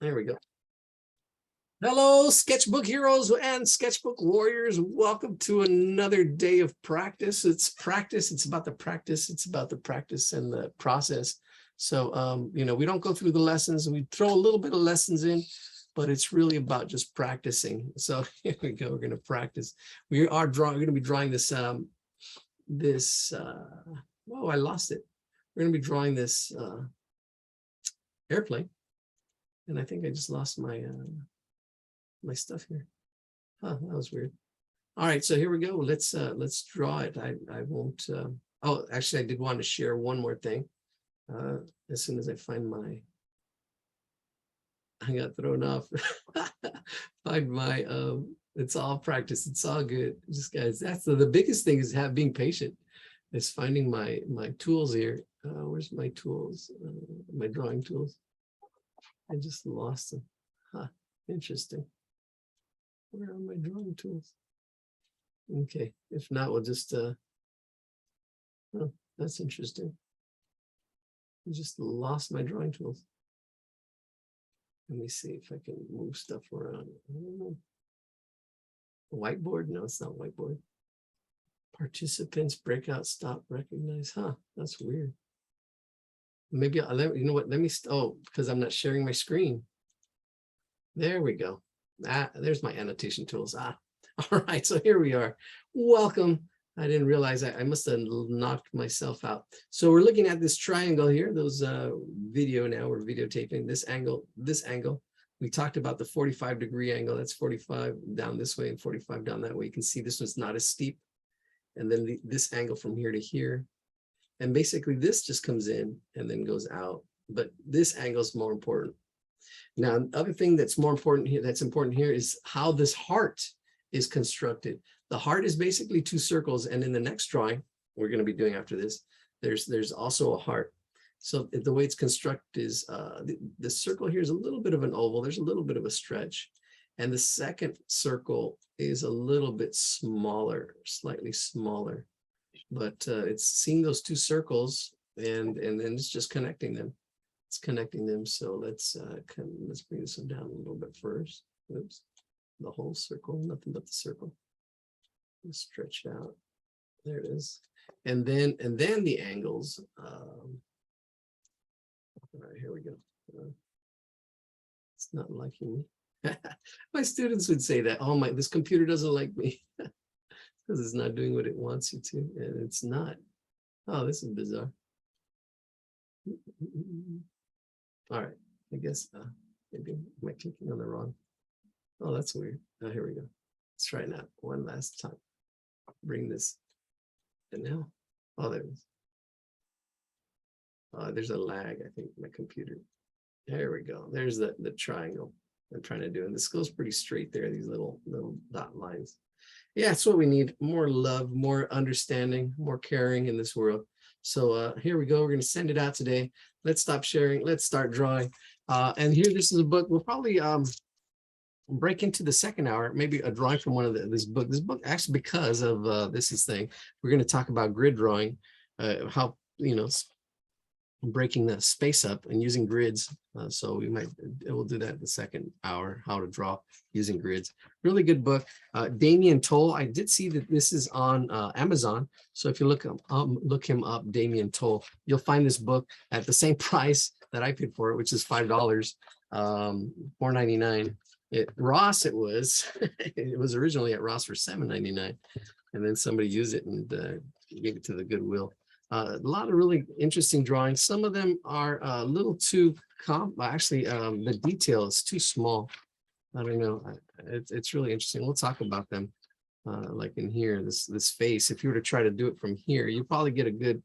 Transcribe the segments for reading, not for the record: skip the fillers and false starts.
There we go. Hello, sketchbook heroes and sketchbook warriors. Welcome to another day of practice. It's practice. It's about the practice. It's about the practice and the process. So, we don't go through the lessons. We throw a little bit of lessons in, but it's really about just practicing. So here we go. We're going to practice. We're going to be drawing this, oh, I lost it. We're going to be drawing this airplane. And I think I just lost my my stuff here. Huh, that was weird. All right, so here we go. Let's draw it. I won't. Oh, actually, I did want to share one more thing. As soon as I find my, I got thrown off. Find my. It's all practice. It's all good. Just guys, that's the biggest thing is being patient. Is finding my tools here. Where's my tools? My drawing tools. I just lost them. Huh, interesting. Where are my drawing tools? Okay, if not, we'll just, oh, that's interesting. I just lost my drawing tools. Let me see if I can move stuff around. I don't know. Whiteboard? No, it's not whiteboard. Participants, breakout, stop, recognize. Huh, that's weird. Maybe you know what? Let me, because I'm not sharing my screen. There we go. There's my annotation tools. All right. So here we are. Welcome. I didn't realize I must have knocked myself out. So we're looking at this triangle here. Those video now. We're videotaping this angle. This angle. We talked about the 45-degree angle. That's 45 down this way and 45 down that way. You can see this one's not as steep. And then this angle from here to here. And basically this just comes in and then goes out, but this angle is more important. Now, other thing that's more important here, is how this heart is constructed. The heart is basically two circles. And in the next drawing we're going to be doing after this, there's also a heart. So the way it's constructed is the circle here is a little bit of an oval. There's a little bit of a stretch. And the second circle is a little bit smaller, slightly smaller. But it's seeing those two circles and then it's just connecting them. It's connecting them. So let's bring this one down a little bit first. Oops, the whole circle, nothing but the circle. Let's stretch out. There it is. And then the angles. All right, here we go. It's not liking me. My students would say that. Oh my, this computer doesn't like me. Because it's not doing what it wants you to, and it's not. Oh, this is bizarre. All right, I guess maybe am I clicking on the wrong? Oh, that's weird. Oh, here we go. Let's try it now one last time. Bring this, and now, oh, there it is. There's a lag, I think, in my computer. There we go. There's the triangle I'm trying to do, and this goes pretty straight there. These little dot lines. Yeah, that's what we need. More love, more understanding, more caring in this world. So here we go. We're going to send it out today. Let's stop sharing. Let's start drawing. And here, this is a book. We'll probably break into the second hour, maybe a drawing from one of this book. This book, actually, because of this thing, we're going to talk about grid drawing, how, breaking the space up and using grids. So we'll do that in the second hour, how to draw using grids. Really good book. Damien Toll. I did see that this is on Amazon. So if you look him up, Damien Toll, you'll find this book at the same price that I paid for it, which is $5, $4.99. At Ross, it was originally at Ross for $7.99, and then somebody used it and gave it to the Goodwill. A lot of really interesting drawings. Some of them are a little too actually, the detail is too small. I don't know. It's really interesting. We'll talk about them. Like in here, this face. If you were to try to do it from here, you probably get a good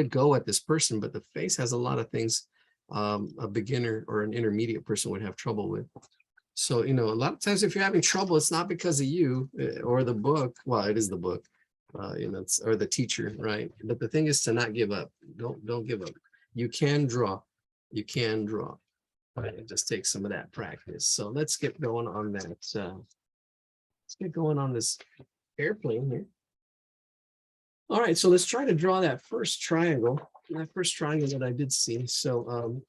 go at this person. But the face has a lot of things a beginner or an intermediate person would have trouble with. So, a lot of times if you're having trouble, it's not because of you or the book. Well, it is the book. Or the teacher, right? But the thing is to not give up. Don't give up. You can draw. You can draw. Right? It just takes some of that practice. So let's get going on that. Let's get going on this airplane here. All right, so let's try to draw that first triangle. That first triangle that I did see. So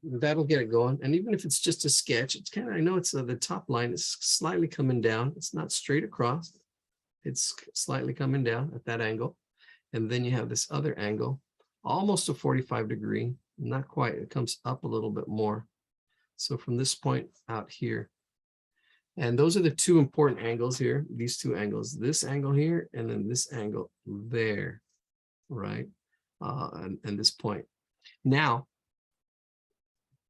let that'll get it going. And even if it's just a sketch, it's kind of, I know it's the top line is slightly coming down. It's not straight across. It's slightly coming down at that angle. And then you have this other angle, almost a 45 degree, not quite, it comes up a little bit more. So from this point out here, and those are the two important angles here, these two angles, this angle here, and then this angle there, right? And this point. Now,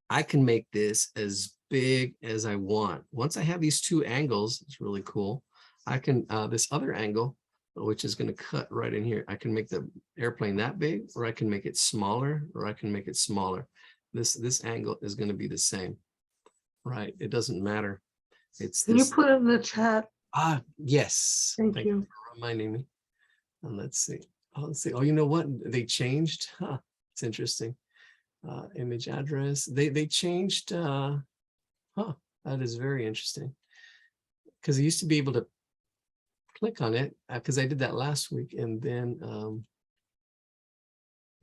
I can make this as big as I want. Once I have these two angles, it's really cool. I can, this other angle, which is going to cut right in here, I can make the airplane that big, or I can make it smaller, or I can make it smaller. This angle is going to be the same, right? It doesn't matter. It's Can this. you put it in the chat? Yes. Thank you. You for reminding me. And let's see. Oh, you know what? They changed. Huh. It's interesting. Image address. They changed. That is very interesting. Because I used to be able to click on it, because I did that last week, and then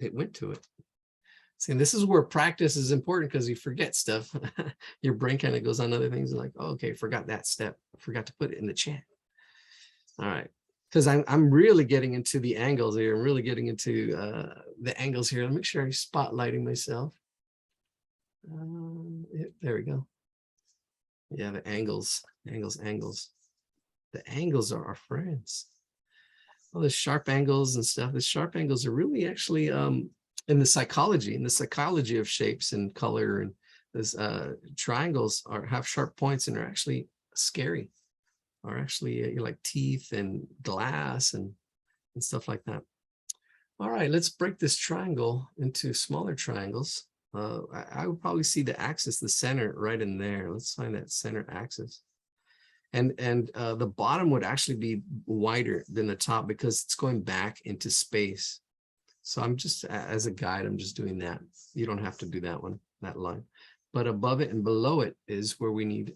it went to it. See, and this is where practice is important, because you forget stuff. Your brain kind of goes on other things, like, oh, okay, forgot that step. I forgot to put it in the chat. All right, because I'm really getting into the angles here. I'm really getting into the angles here. Let me make sure I'm spotlighting myself. There we go. Yeah, the angles. The angles are our friends. All the sharp angles and stuff. The sharp angles are really actually in the psychology of shapes and color, and this triangles have sharp points and are actually scary, are actually like teeth and glass and stuff like that. All right, let's break this triangle into smaller triangles. I would probably see the axis, the center right in there. Let's find that center axis. And the bottom would actually be wider than the top, because it's going back into space. So I'm just, as a guide, I'm just doing that. You don't have to do that one, that line. But above it and below it is where we need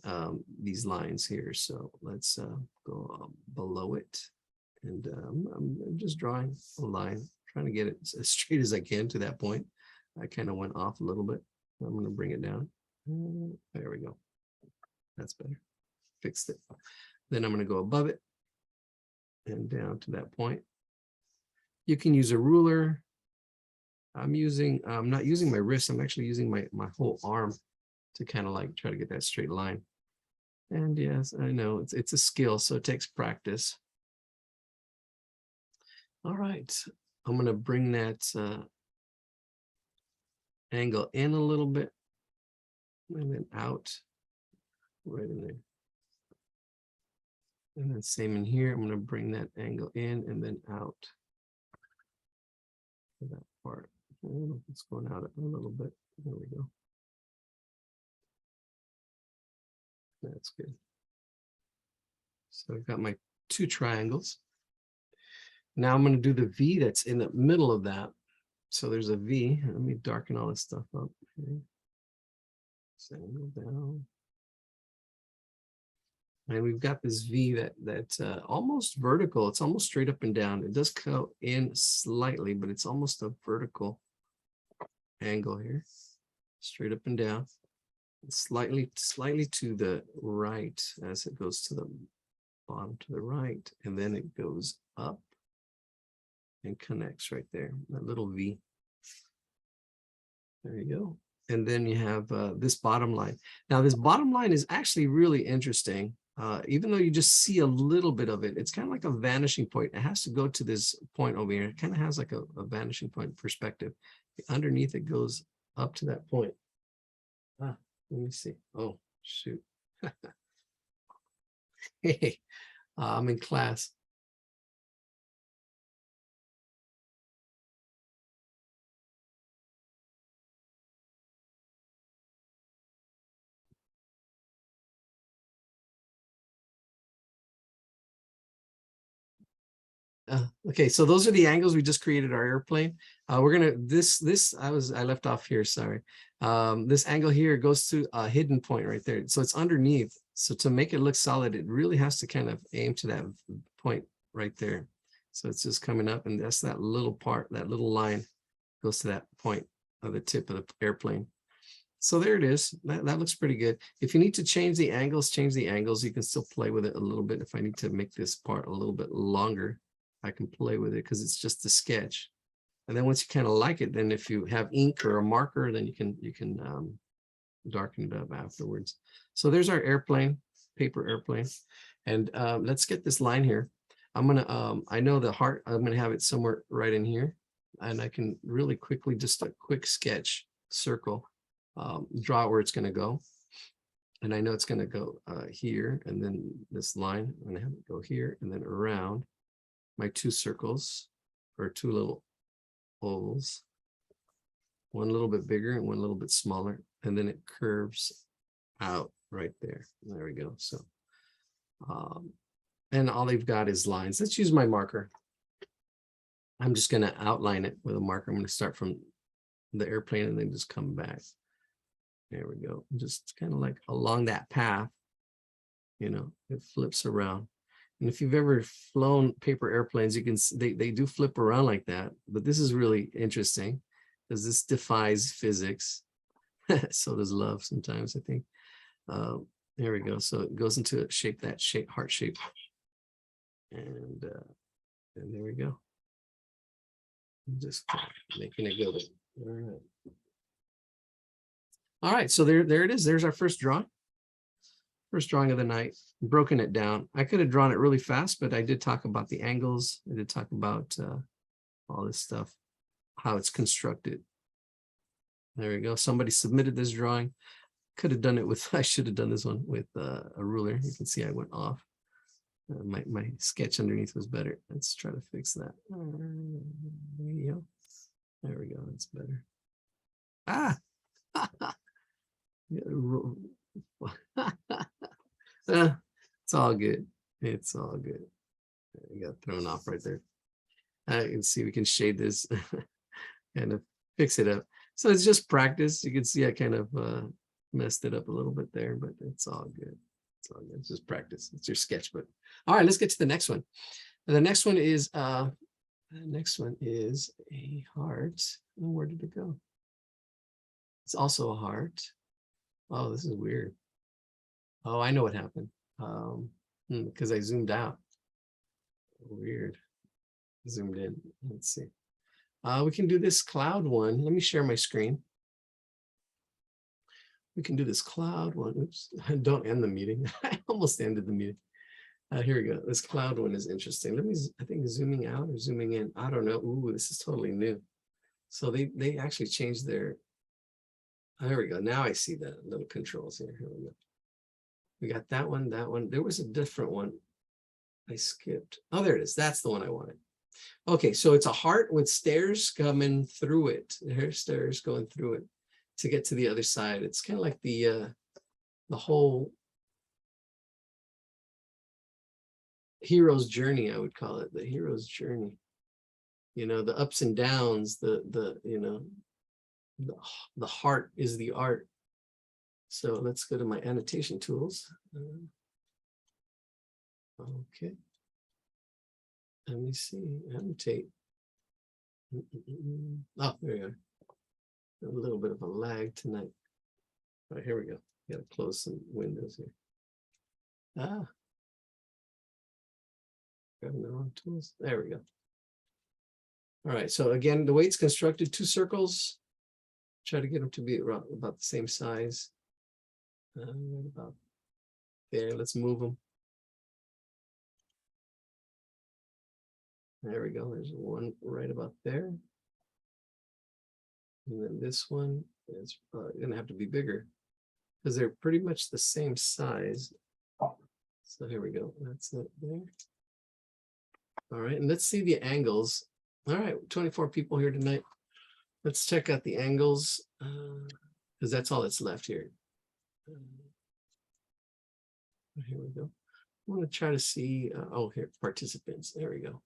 these lines here. So let's go below it. And I'm just drawing a line, trying to get it as straight as I can to that point. I kind of went off a little bit. I'm going to bring it down. There we go. That's better. Fixed it. Then I'm going to go above it and down to that point. You can use a ruler. I'm not using my wrist. I'm actually using my whole arm to kind of like try to get that straight line. And yes, I know it's a skill, so it takes practice. All right, I'm going to bring that angle in a little bit and then out right in there. And then same in here, I'm going to bring that angle in and then out for that part. It's going out a little bit. There we go. That's good. So I've got my two triangles. Now I'm going to do the V that's in the middle of that. So there's a V. Let me darken all this stuff up. Okay. Angle down. And we've got this V that's almost vertical. It's almost straight up and down. It does go in slightly, but it's almost a vertical angle here. Straight up and down. Slightly to the right as it goes to the bottom to the right. And then it goes up and connects right there. That little V. There you go. And then you have this bottom line. Now, this bottom line is actually really interesting. Even though you just see a little bit of it, it's kind of like a vanishing point. It has to go to this point over here. It kind of has like a vanishing point perspective. Underneath it goes up to that point. Let me see. Oh, shoot. Hey, I'm in class. Okay, so those are the angles we just created our airplane. We're gonna I left off here, sorry. This angle here goes to a hidden point right there. So it's underneath. So to make it look solid, it really has to kind of aim to that point right there. So it's just coming up, and that's that little part, that little line goes to that point of the tip of the airplane. So there it is. That looks pretty good. If you need to change the angles, change the angles. You can still play with it a little bit. If I need to make this part a little bit longer, I can play with it because it's just a sketch. And then once you kind of like it, then if you have ink or a marker, then you can darken it up afterwards. So there's our airplane, paper airplane. And let's get this line here. I'm gonna, I know the heart, I'm gonna have it somewhere right in here. And I can really quickly, just a quick sketch, circle, draw where it's gonna go. And I know it's gonna go here, and then this line, I'm gonna have it go here and then around my two circles, or two little ovals, one a little bit bigger and one a little bit smaller, and then it curves out right there. There we go. So and all they've got is lines. Let's use my marker. I'm just going to outline it with a marker. I'm going to start from the airplane and then just come back. There we go. Just kind of like along that path, you know, it flips around. And if you've ever flown paper airplanes, you can, they do flip around like that. But this is really interesting because this defies physics. So does love sometimes, I think. There we go. So it goes into a shape, that shape, heart shape. And there we go. I'm just making it go. All right. All right. So there it is. There's our first drawing. First drawing of the night. Broken it down. I could have drawn it really fast, but I did talk about the angles. I did talk about all this stuff, how it's constructed. There we go. Somebody submitted this drawing. Could have done it with, I should have done this one with a ruler. You can see I went off. My sketch underneath was better. Let's try to fix that. There you go. There we go. That's better. Ah! It's all good. It's all good. I got thrown off right there. You can see we can shade this and fix it up. So it's just practice. You can see I kind of messed it up a little bit there, but it's all good. It's all good. It's just practice. It's your sketchbook. All right, let's get to the next one. And the next one is a heart. Oh, where did it go? It's also a heart. Oh, this is weird. Oh, I know what happened. Because I zoomed out. Weird. Zoomed in. Let's see. We can do this cloud one. Let me share my screen. We can do this cloud one. Oops, don't end the meeting. I almost ended the meeting. Here we go. This cloud one is interesting. Let me, I think zooming out or zooming in. I don't know. Ooh, this is totally new. So they actually changed their, there we go. Now I see the little controls here. Here we go. We got that one, that one. There was a different one. I skipped. Oh, there it is. That's the one I wanted. Okay, so it's a heart with stairs coming through it. There's stairs going through it to get to the other side. It's kind of like the whole hero's journey, I would call it, the hero's journey. You know, the ups and downs, you know, the heart is the art. So let's go to my annotation tools. Okay. Let me see, annotate. Oh, there you are. A little bit of a lag tonight. All right, here we go. Got to close some windows here. Grabbing the wrong tools. There we go. All right, so again, the way it's constructed, two circles. Try to get them to be about the same size. Right about there. Let's move them. There we go. There's one right about there. And then this one is going to have to be bigger because they're pretty much the same size. So here we go. That's it there. All right. And let's see the angles. All right. 24 people here tonight. Let's check out the angles because that's all that's left here. Here we go. I'm going to try to see. Oh, here, participants. There we go.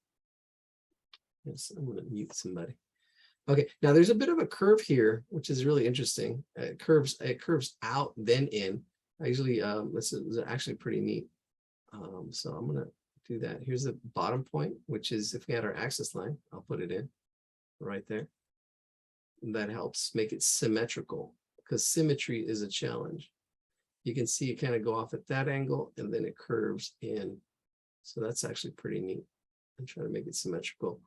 Yes, I'm going to mute somebody. Okay, now there's a bit of a curve here, which is really interesting. It curves out, then in. I usually, this is actually pretty neat. So I'm going to do that. Here's the bottom point, which is if we had our axis line, I'll put it in right there. And that helps make it symmetrical because symmetry is a challenge. You can see it kind of go off at that angle and then it curves in. So that's actually pretty neat. I'm trying to make it symmetrical.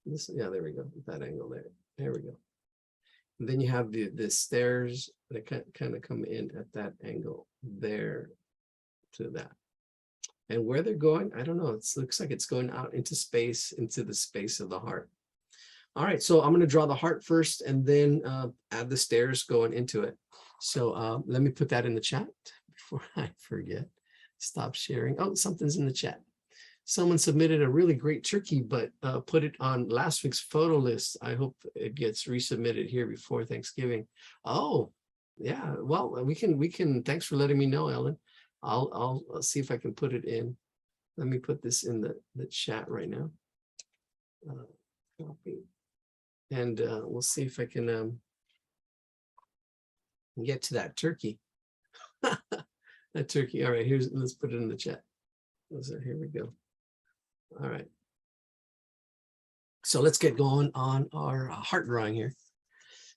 This, yeah, there we go. That angle there. There we go. And then you have the stairs that kind of come in at that angle there to that. And where they're going, I don't know. It looks like it's going out into space, into the space of the heart. All right, so I'm going to draw the heart first and then add the stairs going into it. So let me put that in the chat before I forget. Stop sharing. Oh, something's in the chat. Someone submitted a really great turkey, but put it on last week's photo list. I hope it gets resubmitted here before Thanksgiving. Oh, yeah. Well, we can. Thanks for letting me know, Ellen. I'll see if I can put it in. Let me put this in the chat right now. Copy. And we'll see if I can get to that turkey. That turkey. All right, let's put it in the chat. So here we go. All right. So let's get going on our heart drawing here.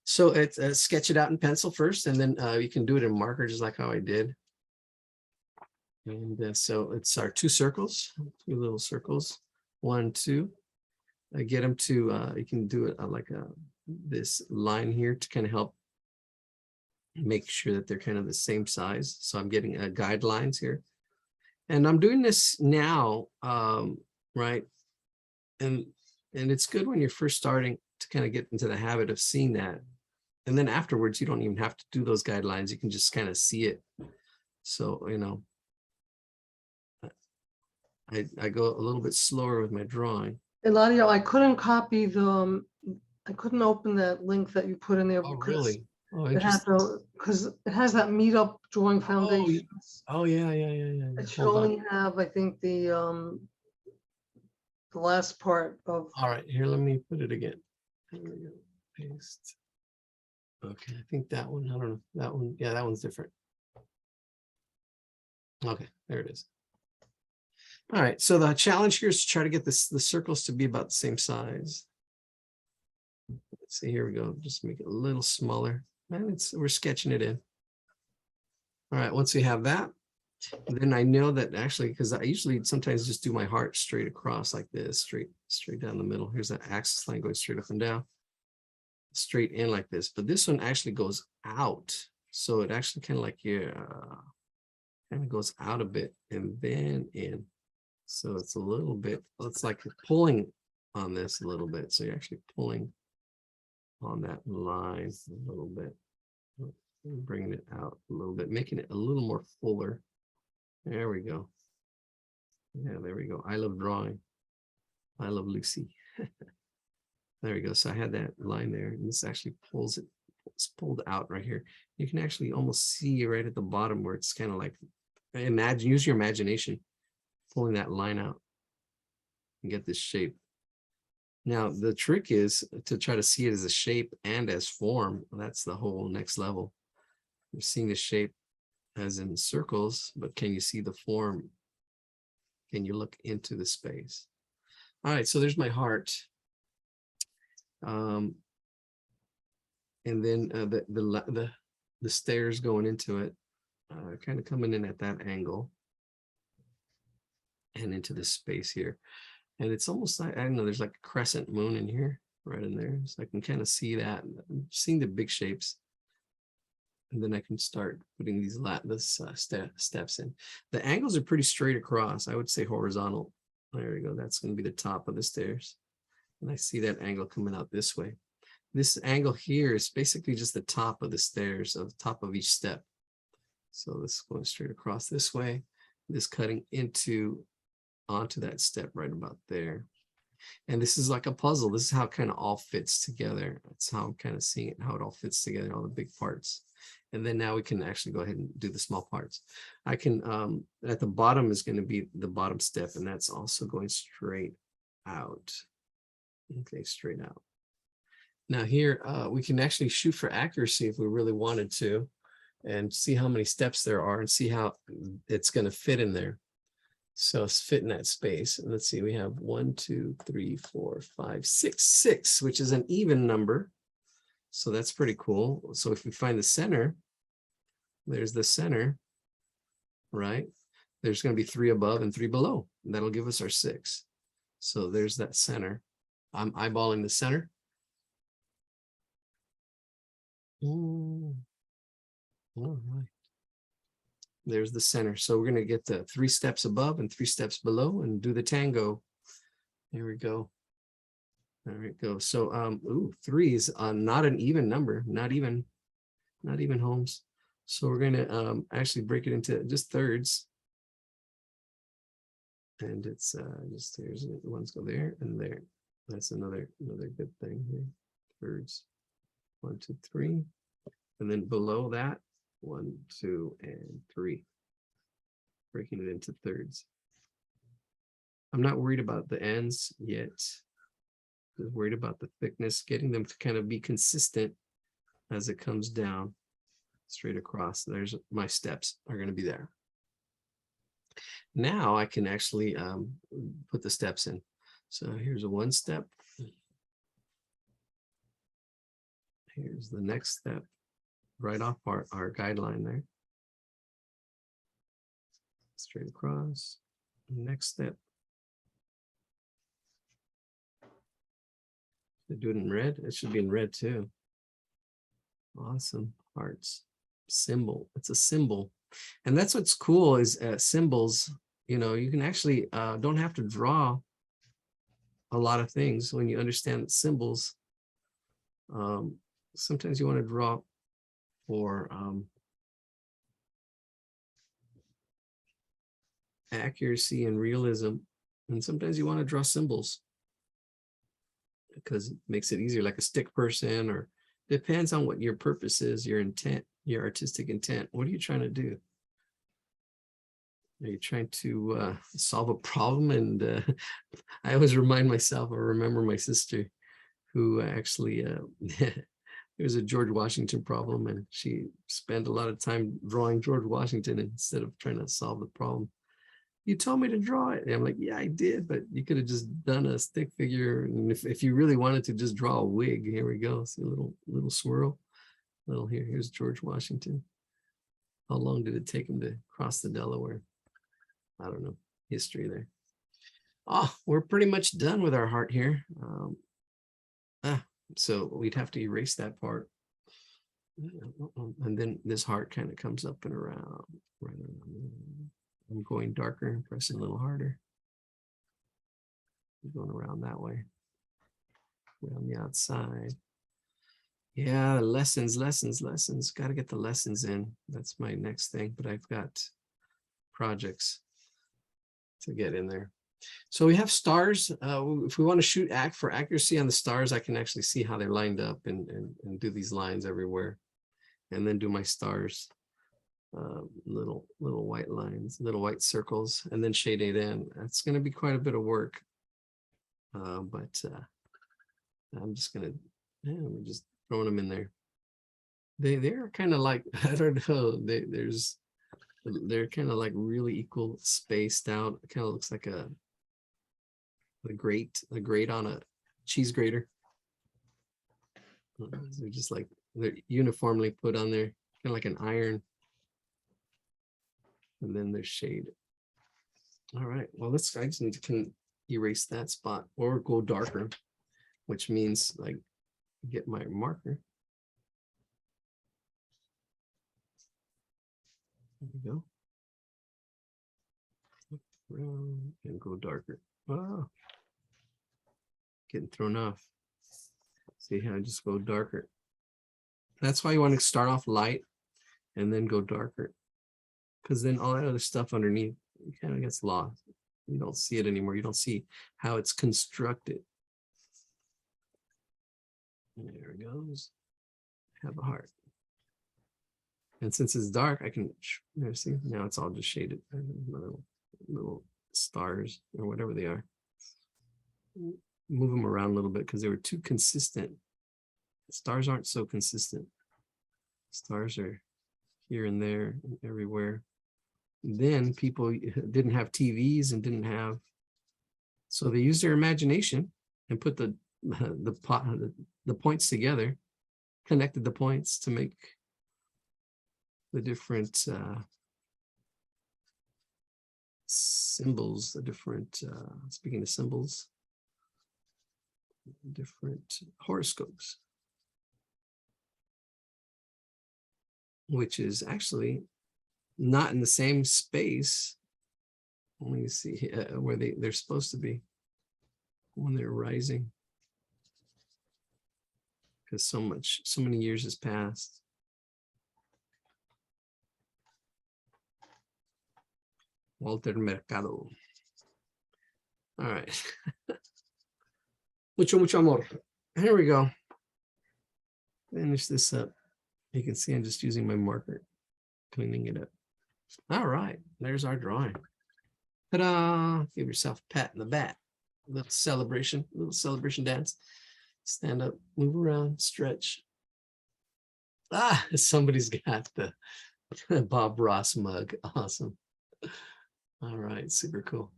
So it's sketch it out in pencil first, and then you can do it in marker, just like how I did. And so it's our two circles, two little circles, 1, 2. I get them to, you can do it like this line here to kind of help make sure that they're kind of the same size. So I'm getting guidelines here. And I'm doing this now, right? And it's good when you're first starting to kind of get into the habit of seeing that. And then afterwards, you don't even have to do those guidelines. You can just kind of see it. So, you know, I go a little bit slower with my drawing. Eladio, I couldn't copy the, I couldn't open that link that you put in there. Oh, because really? Oh, it has interesting. because it has that meetup drawing foundations. Oh, yeah. It should Hold on. only have, I think, the last part of. All right, here, let me put it again. There we go. Paste. Okay, I think that one, I don't know. That one, yeah, that one's different. Okay, there it is. All right, so the challenge here is to try to get the circles to be about the same size. Let's see, here we go. Just make it a little smaller. And we're sketching it in. All right, once we have that, then I know that actually, because I usually sometimes just do my heart straight across like this, straight down the middle. Here's that axis line going straight up and down, straight in like this. But this one actually goes out. So it actually kind of like, yeah, kind of goes out a bit and then in. So it's a little bit, it's like pulling on this a little bit. So you're actually pulling on that line a little bit, bringing it out a little bit, making it a little more fuller. There we go. Yeah, there we go. I love drawing. I love Lucy. There we go. So I had that line there, and this actually pulls it. It's pulled out right here. You can actually almost see right at the bottom where it's kind of like, use your imagination, pulling that line out and get this shape. Now, the trick is to try to see it as a shape and as form. That's the whole next level. You're seeing the shape as in circles, but can you see the form? Can you look into the space? All right, so there's my heart. And then the stairs going into it, kind of coming in at that angle and into this space here. And it's almost like, I don't know, there's like a crescent moon in here, right in there. So I can kind of see that. I'm seeing the big shapes. And then I can start putting these steps in. The angles are pretty straight across. I would say horizontal. There we go. That's going to be the top of the stairs. And I see that angle coming out this way. This angle here is basically just the top of the stairs, of the top of each step. So this is going straight across this way. This cutting onto that step right about there. And this is like a puzzle. This is how it kind of all fits together. That's how I'm kind of seeing it, how it all fits together, all the big parts. And then now we can actually go ahead and do the small parts. I can, at the bottom is going to be the bottom step, and that's also going straight out. Okay, straight out. Now here, we can actually shoot for accuracy if we really wanted to, and see how many steps there are and see how it's going to fit in there. So it's fit in that space. And let's see, we have 1, 2, 3, 4, 5, 6, which is an even number. So that's pretty cool. So if we find the center, there's the center, right? There's going to be 3 above and 3 below. And that'll give us our 6. So there's that center. I'm eyeballing the center. All right. There's the center. So we're going to get the 3 steps above and 3 steps below and do the tango. Here we go. There we go. So, 3 is not an even number, not even Holmes. So we're going to actually break it into just thirds. And it's just here's the ones go there and there. That's another good thing here. Thirds. 1, 2, 3. And then below that, 1, 2, and 3. Breaking it into thirds. I'm not worried about the ends yet. I'm worried about the thickness, getting them to kind of be consistent as it comes down straight across. There's my steps are going to be there. Now I can actually put the steps in. So here's a 1 step. Here's the next step, right off our guideline there. Straight across. Next step. They do it in red. It should be in red too. Awesome. Hearts. Symbol. It's a symbol. And that's what's cool is symbols, you know, you can actually don't have to draw a lot of things when you understand that symbols. Sometimes you want to draw for accuracy and realism. And sometimes you want to draw symbols because it makes it easier, like a stick person, or depends on what your purpose is, your intent, your artistic intent. What are you trying to do? Are you trying to solve a problem? And I always remind myself, I remember my sister who actually, it was a George Washington problem, and she spent a lot of time drawing George Washington instead of trying to solve the problem. You told me to draw it. And I'm like, yeah, I did, but you could have just done a stick figure. And if you really wanted to just draw a wig, here we go. See a little swirl. Here's George Washington. How long did it take him to cross the Delaware? I don't know. History there. Oh, we're pretty much done with our heart here. So we'd have to erase that part. And then this heart kind of comes up and around. Right around. I'm going darker, pressing a little harder. I'm going around that way. Around the outside. Yeah, lessons. Got to get the lessons in. That's my next thing, but I've got projects to get in there. So we have stars. If we want to shoot for accuracy on the stars, I can actually see how they're lined up and do these lines everywhere. And then do my stars. Little white lines, little white circles, and then shade it in. That's going to be quite a bit of work. But I'm just going to, we're just throwing them in there. They're kind of like, I don't know, they're kind of like really equal spaced out. It kind of looks like a grate on a cheese grater. They're just like, they're uniformly put on there, kind of like an iron. And then there's shade. All right, well, I just need to erase that spot or go darker, which means like get my marker. There we go. Around and go darker. Oh, getting thrown off. See how I just go darker. That's why you want to start off light and then go darker. Because then all that other stuff underneath kind of gets lost. You don't see it anymore. You don't see how it's constructed. There it goes. Have a heart. And since it's dark, I can see now it's all just shaded. Little stars or whatever they are. Move them around a little bit because they were too consistent. Stars aren't so consistent. Stars are here and there and everywhere. Then people didn't have TVs and didn't have, so they used their imagination and put the points together connected the points to make the different symbols, the different, speaking of symbols, different horoscopes, which is actually not in the same space. Let me see where they're supposed to be when they're rising, because so many years has passed. Walter Mercado. All right. Mucho amor. Here we go. Finish this up. You can see I'm just using my marker, cleaning it up. All right, there's our drawing. Ta-da! Give yourself a pat in the back. Little celebration dance. Stand up, move around, stretch. Ah, somebody's got the Bob Ross mug. Awesome. All right, super cool.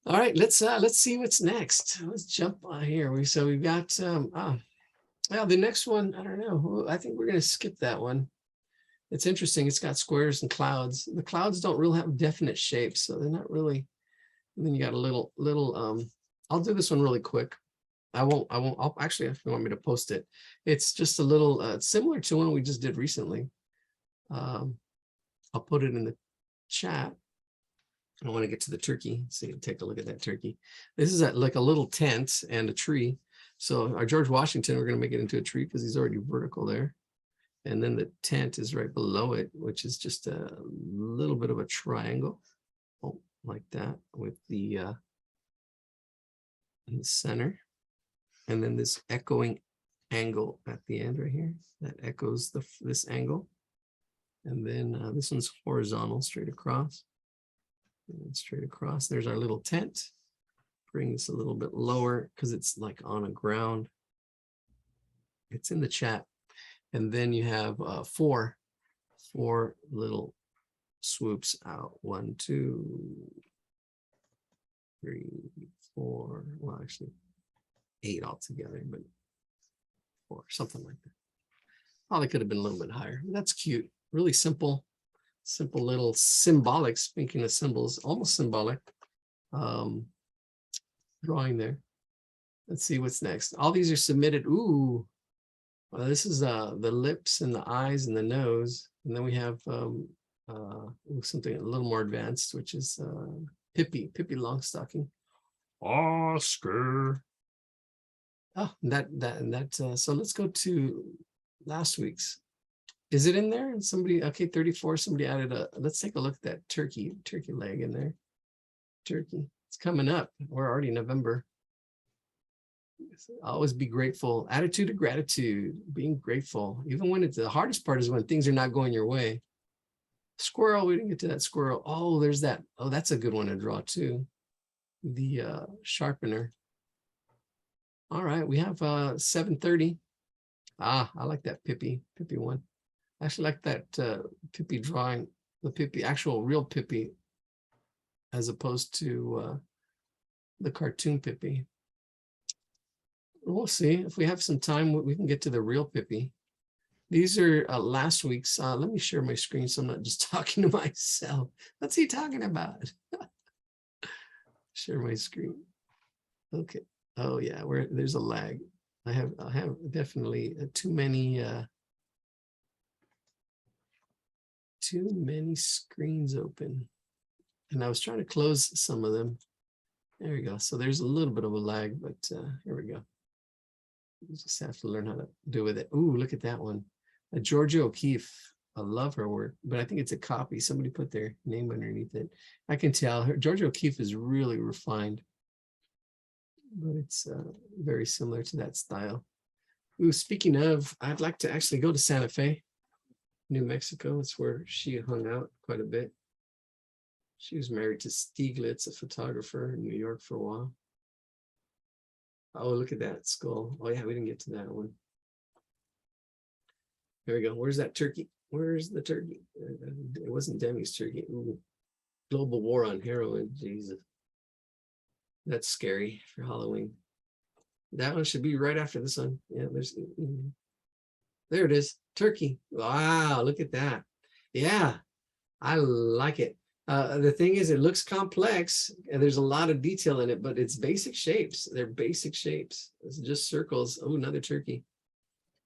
All right, let's see what's next. Let's jump on here. We've got well, the next one, I don't know. I think we're gonna skip that one. It's interesting. It's got squares and clouds. The clouds don't really have definite shapes, so they're not really. And then you got a little I'll do this one really quick. I'll actually, if you want me to post it, it's just a little similar to one we just did recently. I'll put it in the chat. I want to get to the turkey. So take a look at that turkey. This is like a little tent and a tree. So our George Washington, we're going to make it into a tree because he's already vertical there. And then the tent is right below it, which is just a little bit of a triangle. Oh, like that with the in the center. And then this echoing angle at the end right here that echoes this angle. And then this one's horizontal, straight across. And straight across. There's our little tent. Bring this a little bit lower because it's like on a ground. It's in the chat. And then you have four little swoops out. 1, 2, 3, 4. Well, actually 8 altogether, but 4, something like that. Probably could have been a little bit higher. That's cute. Really simple little symbolic, speaking of symbols, almost symbolic drawing there. Let's see what's next. All these are submitted. Ooh, this is the lips and the eyes and the nose. And then we have something a little more advanced, which is Pippi Longstocking. Oscar. Oh, so let's go to last week's. Is it in there? Somebody, okay, 34, somebody added let's take a look at that turkey leg in there. Turkey, it's coming up. We're already in November. Always be grateful. Attitude of gratitude, being grateful. Even when the hardest part is when things are not going your way. Squirrel, we didn't get to that squirrel. Oh, there's that. Oh, that's a good one to draw too. The sharpener. All right, we have 7:30. Ah, I like that Pippi one. I actually like that Pippi drawing, the Pippi, actual real Pippi, as opposed to the cartoon Pippi. We'll see if we have some time. We can get to the real Pippi. These are last week's. Let me share my screen so I'm not just talking to myself. What's he talking about? Share my screen. Okay. Oh yeah, there's a lag. I have definitely too many screens open, and I was trying to close some of them. There we go. So there's a little bit of a lag, but here we go. You just have to learn how to do with it. Ooh, look at that one. Georgia O'Keeffe. I love her work, but I think it's a copy. Somebody put their name underneath it. I can tell her. Georgia O'Keeffe is really refined, but it's very similar to that style. Ooh, speaking of, I'd like to actually go to Santa Fe, New Mexico. It's where she hung out quite a bit. She was married to Stieglitz, a photographer in New York for a while. Oh, look at that skull. Oh yeah, we didn't get to that one. There we go. Where's that turkey? Where's the turkey? It wasn't Demi's turkey. Ooh. Global war on heroin. Jesus. That's scary for Halloween. That one should be right after this one. Yeah, there's There it is. Turkey. Wow, look at that. Yeah, I like it. The thing is, it looks complex and there's a lot of detail in it, but it's basic shapes. They're basic shapes. It's just circles. Oh, another turkey.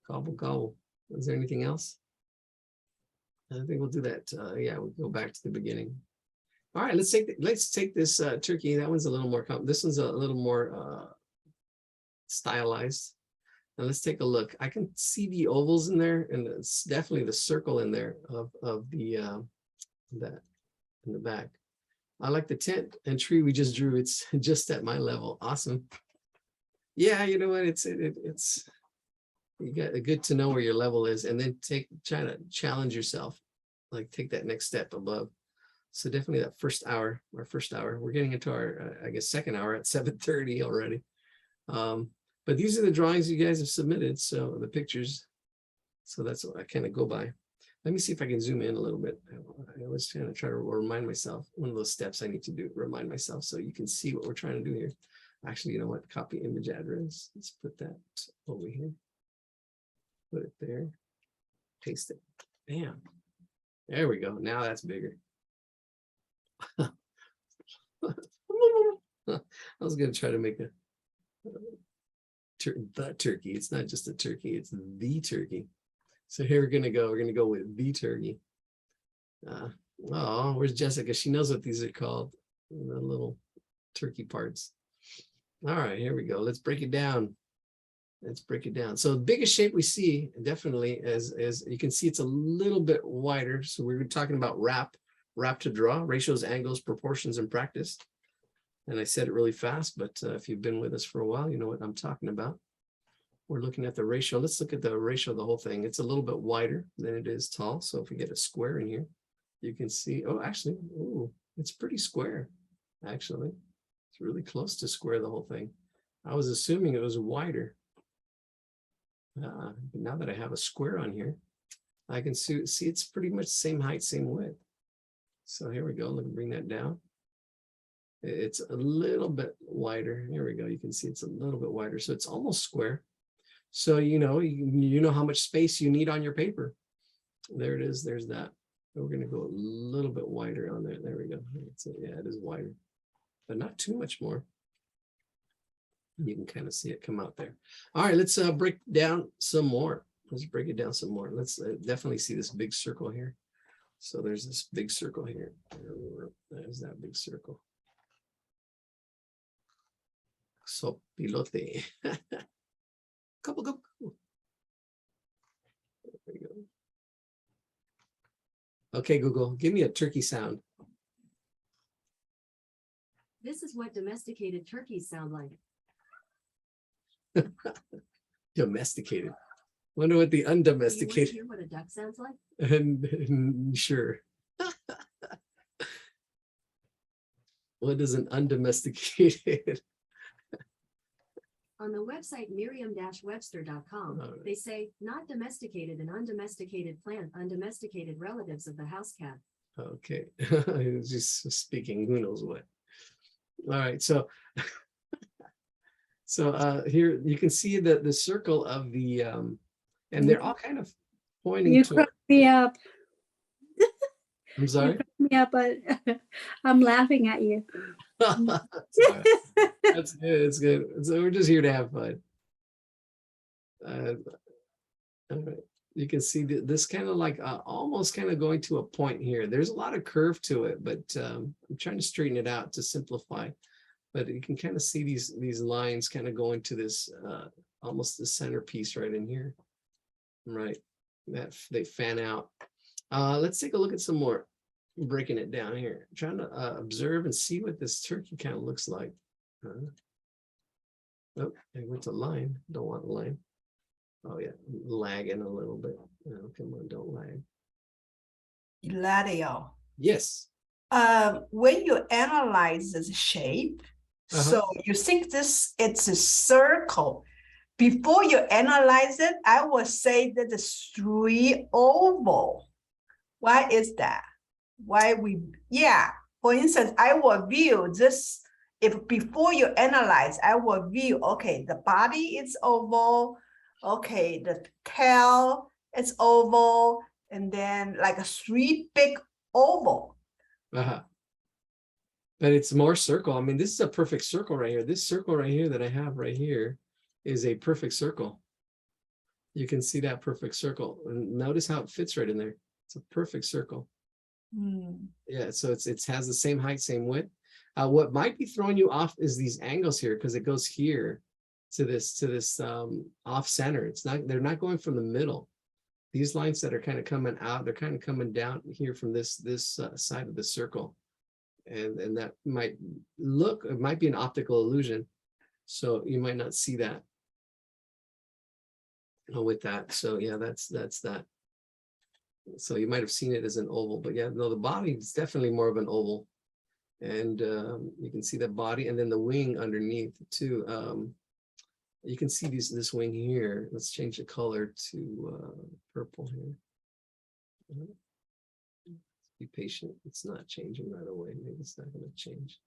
Gobble, gobble. Is there anything else? I think we'll do that. Yeah, we'll go back to the beginning. All right, let's take this turkey. That one's a little more, this one's a little more stylized. And let's take a look. I can see the ovals in there, and it's definitely the circle in there of the that in the back. I like the tent and tree we just drew. It's just at my level. Awesome. Yeah, you know what? It's you got good to know where your level is, and then try to challenge yourself, like take that next step above. So definitely that first hour, our first hour. We're getting into our I guess second hour at 7:30 already. But these are the drawings you guys have submitted, so the pictures. So that's what I kind of go by. Let me see if I can zoom in a little bit. I was trying to remind myself, one of those steps I need to do, remind myself so you can see what we're trying to do here. Actually, you know what? Copy image address. Let's put that over here. Put it there. Paste it. Bam. There we go. Now that's bigger. I was going to try to make a the turkey. It's not just a turkey, it's the turkey. So here we're gonna go with the turkey. Oh, where's Jessica? She knows what these are called, the little turkey parts. All right, here we go. Let's break it down. So the biggest shape we see, definitely, as you can see, it's a little bit wider. So we were talking about wrap to draw, ratios, angles, proportions, and practice. And I said it really fast, but if you've been with us for a while, you know what I'm talking about. We're looking at the ratio. Let's look at the ratio of the whole thing. It's a little bit wider than it is tall. So if we get a square in here, you can see, oh, actually, ooh, it's pretty square, actually. It's really close to square, the whole thing. I was assuming it was wider. But now that I have a square on here, I can see it's pretty much same height, same width. So here we go. Let me bring that down. It's a little bit wider. Here we go. You can see it's a little bit wider. So it's almost square. So, you know how much space you need on your paper. There it is. There's that. We're going to go a little bit wider on there. There we go. Yeah, it is wider, but not too much more. You can kind of see it come out there. All right, let's break down some more. Let's break it down some more. Let's definitely see this big circle here. So there's this big circle here. There's that big circle. So pilote. Couple go. There we go. Okay, Google, give me a turkey sound. This is what domesticated turkeys sound like. Domesticated. Wonder what the undomesticated. You want to hear what a duck sounds like? And sure. What is an undomesticated? On the website Merriam-Webster.com, Right. They say not domesticated and undomesticated plant, undomesticated relatives of the house cat. Okay, I was just speaking who knows what. All right, so here you can see the circle of the and they're all kind of pointing You to. crack me up. I'm You sorry. crack me up, but I'm laughing at you. Sorry. That's good. It's good. So we're just here to have fun. All right. You can see this kind of like almost kind of going to a point here. There's a lot of curve to it, but I'm trying to straighten it out to simplify. But you can kind of see these lines kind of going to this almost the centerpiece right in here. Right. That they fan out. Let's take a look at some more. Breaking it down here, trying to observe and see what this turkey kind of looks like. Oh, I went to line. Don't want a line. Oh yeah, lagging a little bit. Oh, come on, don't lag. Eladio, Yes. when you analyze this shape, so you think it's a circle. Before you analyze it, I would say that it's 3 oval. Why is that? Why for instance, I will view this, if before you analyze, I will view, okay, the body is oval, okay, the tail it's oval, and then like a 3 big oval. Uh-huh. But it's more circle. I mean, this is a perfect circle right here. This circle right here that I have right here is a perfect circle. You can see that perfect circle. And notice how it fits right in there. It's a perfect circle. Yeah, so it has the same height, same width. What might be throwing you off is these angles here, because it goes here to this off center. It's not, they're not going from the middle. These lines that are kind of coming out, they're kind of coming down here from this side of the circle. And that might look, it might be an optical illusion. So you might not see that with that. So yeah, that's that. So you might have seen it as an oval, but yeah, no, the body is definitely more of an oval. And you can see the body and then the wing underneath too. You can see this wing here. Let's change the color to purple here. Be patient. It's not changing right away. Maybe it's not going to change.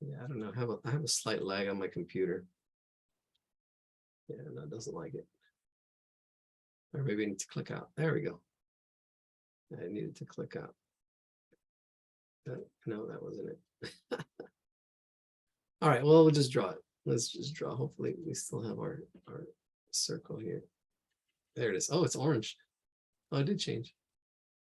Yeah, I don't know. I have a slight lag on my computer. Yeah, no, it doesn't like it. Or maybe I need to click out. There we go. I needed to click out. No, that wasn't it. All right, well, we'll just draw it. Let's just draw. Hopefully we still have our circle here. There it is. Oh, it's orange. Oh, it did change.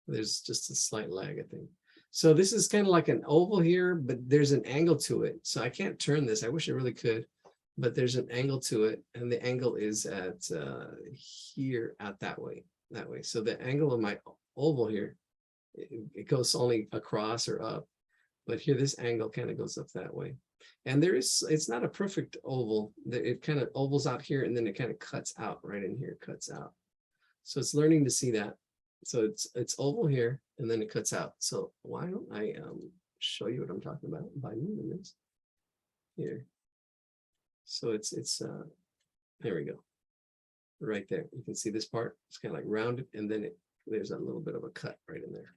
There's just a slight lag, I think. So this is kind of like an oval here, but there's an angle to it. So I can't turn this. I wish I really could, but there's an angle to it. And the angle is at here, out that way. So the angle of my oval here, it goes only across or up. But here, this angle kind of goes up that way. And it's not a perfect oval. It kind of ovals out here, and then it kind of cuts out right in here, cuts out. So it's learning to see that. So it's oval here, and then it cuts out. So why don't I show you what I'm talking about by moving this here. So it's there we go. Right there. You can see this part. It's kind of like rounded, and then there's a little bit of a cut right in there.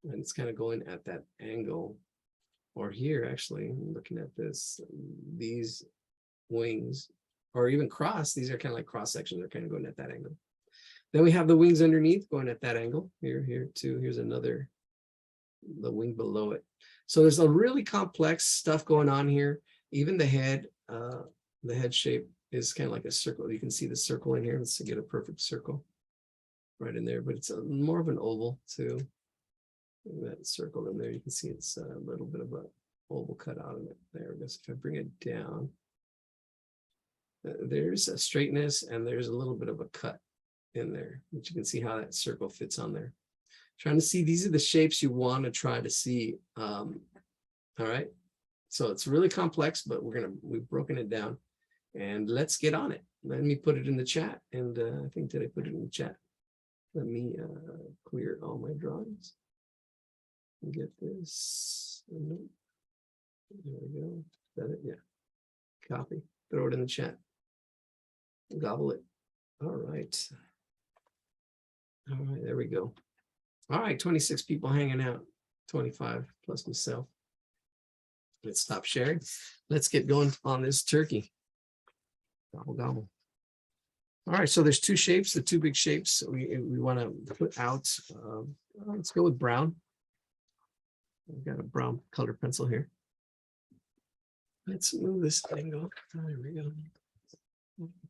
And it's kind of going at that angle. Or here, actually, looking at this, these wings, or even cross, these are kind of like cross sections. They're kind of going at that angle. Then we have the wings underneath going at that angle. Here too. Here's the wing below it. So there's a really complex stuff going on here. Even the head shape is kind of like a circle. You can see the circle in here. Let's get a perfect circle right in there, but it's more of an oval too. That circle in there, you can see it's a little bit of a oval cut out of it. There it goes. If I bring it down, there's a straightness and there's a little bit of a cut in there, but you can see how that circle fits on there. Trying to see, these are the shapes you want to try to see. All right, so it's really complex, but we've broken it down, and let's get on it. Let me put it in the chat, and I think did I put it in the chat? Let me clear all my drawings. Get this. There we go. Is that it? Yeah. Copy. Throw it in the chat. Gobble it. All right. All right. There we go. All right. 26 people hanging out. 25 plus myself. Let's stop sharing. Let's get going on this turkey. Gobble, gobble. All right. So there's two shapes, the two big shapes we want to put out. Let's go with brown. I've got a brown colored pencil here. Let's move this angle. There we go.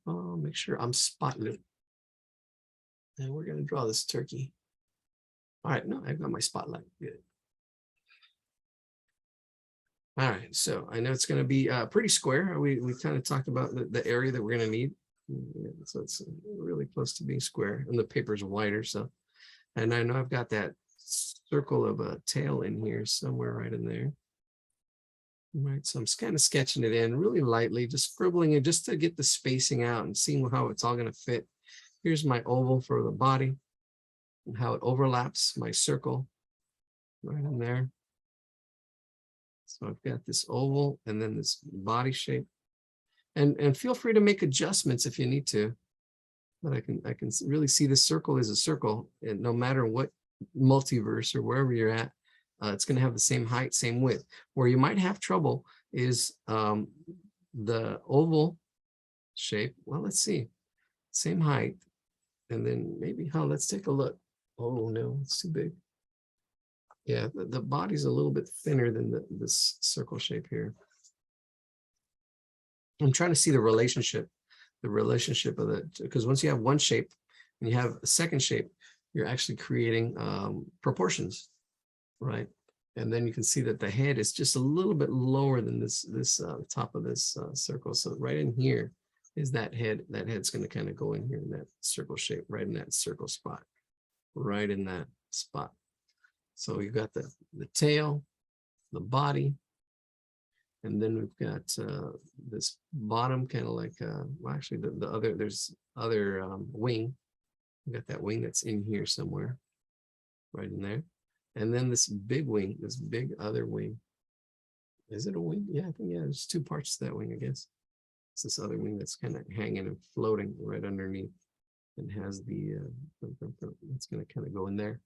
I'll make sure I'm spotting it. And we're going to draw this turkey. All right, no, I've got my spotlight. Good. All right, so I know it's going to be pretty square. We kind of talked about the area that we're going to need. So it's really close to being square, and the paper's wider. So, and I know I've got that circle of a tail in here somewhere right in there. All right, so I'm just kind of sketching it in really lightly, just scribbling it just to get the spacing out and seeing how it's all going to fit. Here's my oval for the body and how it overlaps my circle right in there. So I've got this oval and then this body shape, and feel free to make adjustments if you need to. But I can really see the circle is a circle, and no matter what multiverse or wherever you're at, it's going to have the same height, same width. Where you might have trouble is the oval shape. Well, let's see, same height, And then maybe, let's take a look. Oh no, it's too big. Yeah, the body's a little bit thinner than this circle shape here. I'm trying to see the relationship of the, because once you have one shape and you have a second shape, you're actually creating proportions, right? And then you can see that the head is just a little bit lower than this top of this circle. So right in here is that head. That head's going to kind of go in here in that circle shape, right in that circle spot, right in that spot. So you've got the tail, the body, and then we've got this bottom kind of like, well, actually the other, there's other wing. We've got that wing that's in here somewhere, right in there. And then this big wing, this big other wing. Is it a wing? Yeah, I think, yeah, there's two parts to that wing, I guess. It's this other wing that's kind of hanging and floating right underneath and has the, it's going to kind of go in there.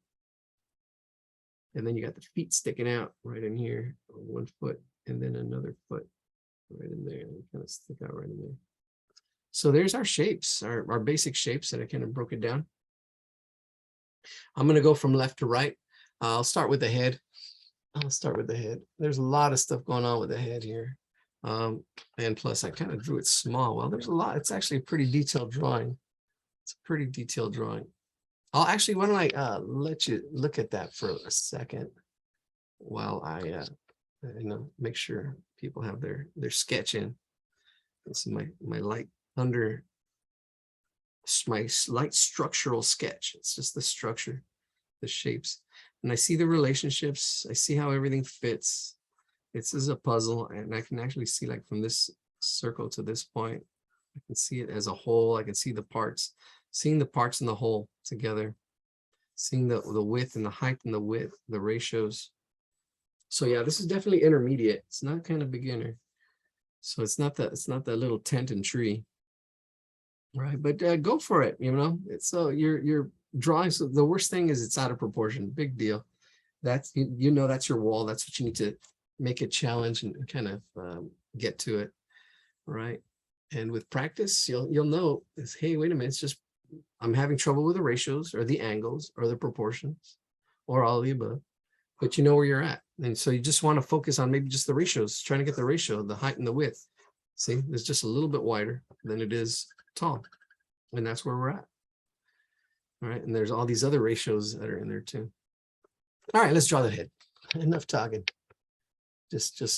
And then you got the feet sticking out right in here, 1 foot, and then another foot right in there. They kind of stick out right in there. So there's our shapes, our basic shapes that I kind of broke it down. I'm going to go from left to right. I'll start with the head. There's a lot of stuff going on with the head here. And plus I kind of drew it small. Well, there's a lot. It's actually a pretty detailed drawing. It's a pretty detailed drawing. I'll actually, why don't I let you look at that for a second while I make sure people have their sketch in. This is my light structural sketch. It's just the structure, the shapes. And I see the relationships. I see how everything fits. This is a puzzle, and I can actually see, like, from this circle to this point, I can see it as a whole. I can see the parts, seeing the parts in the whole together, seeing the width and the height and the width, the ratios. So yeah, this is definitely intermediate. It's not kind of beginner. So it's not the little tent and tree, right? But go for it. It's your drawing. So the worst thing is it's out of proportion. Big deal. That's that's your wall. That's what you need to make a challenge and kind of get to it, right? And with practice, you'll know is, hey, wait a minute, it's just I'm having trouble with the ratios or the angles or the proportions or all of the above, but you know where you're at. And so you just want to focus on maybe just the ratios, trying to get the ratio, the height and the width. See, it's just a little bit wider than it is tall. And that's where we're at. All right. And there's all these other ratios that are in there too. All right, let's draw the head. Enough talking. Just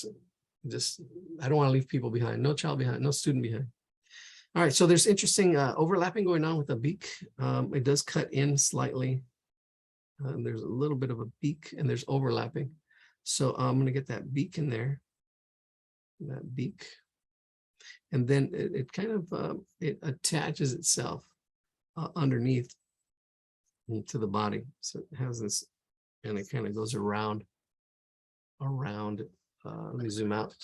I don't want to leave people behind. No child behind, no student behind. All right, so there's interesting overlapping going on with the beak. It does cut in slightly. There's a little bit of a beak and there's overlapping. So I'm going to get that beak in there, that beak. And then it kind of, it attaches itself underneath to the body. So it has this, and it kind of goes around. Let me zoom out.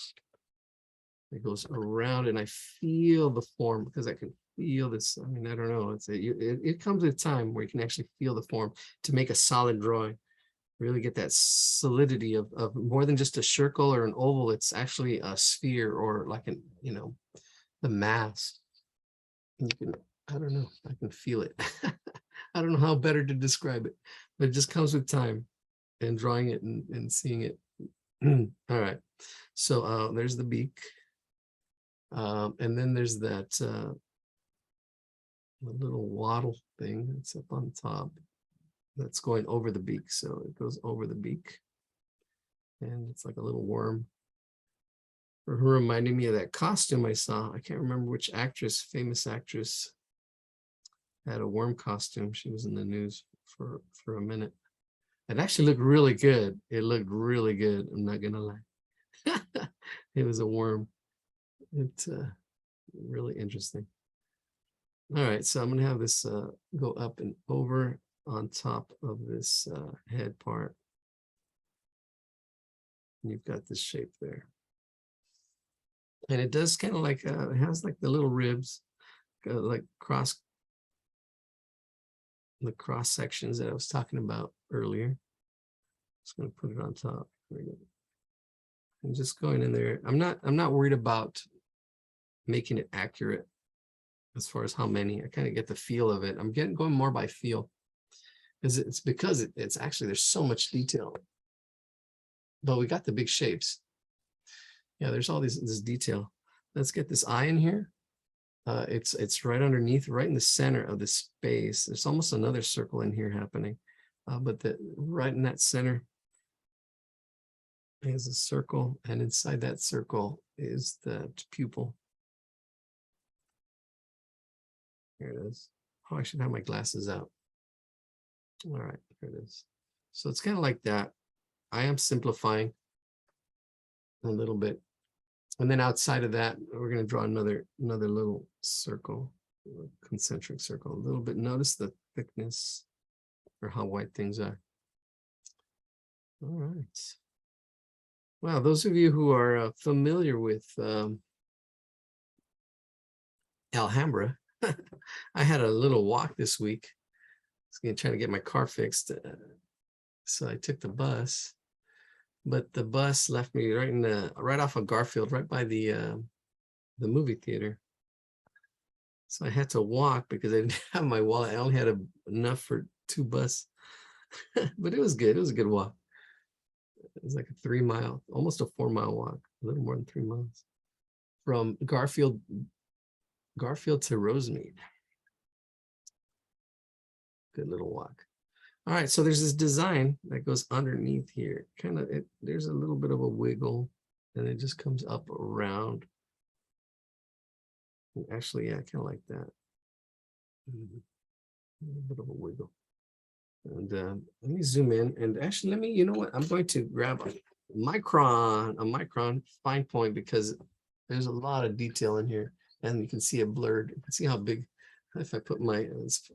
It goes around and I feel the form because I can feel this. I mean, I don't know. It comes with time where you can actually feel the form to make a solid drawing. Really get that solidity of more than just a circle or an oval. It's actually a sphere or like the mass. And you can, I don't know, I can feel it. I don't know how better to describe it, but it just comes with time and drawing it and seeing it. All right. So there's the beak. And then there's that little wattle thing that's up on top that's going over the beak. So it goes over the beak and it's like a little worm. Who reminded me of that costume I saw. I can't remember which actress, famous actress, had a worm costume. She was in the news for a minute. It actually looked really good. It looked really good. I'm not gonna lie. It was a worm. It's really interesting. All right, so I'm gonna have this go up and over on top of this head part. And you've got this shape there. And it does kind of like, it has like the little ribs, like the cross sections that I was talking about earlier. Just gonna put it on top. There we go. I'm just going in there. I'm not worried about making it accurate. as far as how many. I kind of get the feel of it. I'm going more by feel. It's because it's actually, there's so much detail. But we got the big shapes. Yeah, there's all this detail. Let's get this eye in here. It's right underneath, right in the center of the space. There's almost another circle in here happening. But right in that center is a circle, and inside that circle is the pupil. Here it is. Oh, I should have my glasses out. All right, here it is. So it's kind of like that. I am simplifying a little bit. And then outside of that, we're going to draw another little circle, concentric circle. A little bit. Notice the thickness or how wide things are. All right. Wow, those of you who are familiar with Alhambra, I had a little walk this week. I was going to try to get my car fixed. So I took the bus. But the bus left me right off of Garfield, right by the movie theater. So I had to walk because I didn't have my wallet. I only had enough for 2 buses. But it was good. It was a good walk. It was like a 3 mile, almost a 4 mile walk, a little more than 3 miles from Garfield to Rosemead. Good little walk. All right, so there's this design that goes underneath here. Kind of, there's a little bit of a wiggle, and it just comes up around. And actually, yeah, kind of like that. A little bit of a wiggle. And let me zoom in. And actually, you know what? I'm going to grab a micron fine point, because there's a lot of detail in here, and you can see it blurred. You can see how big. If I put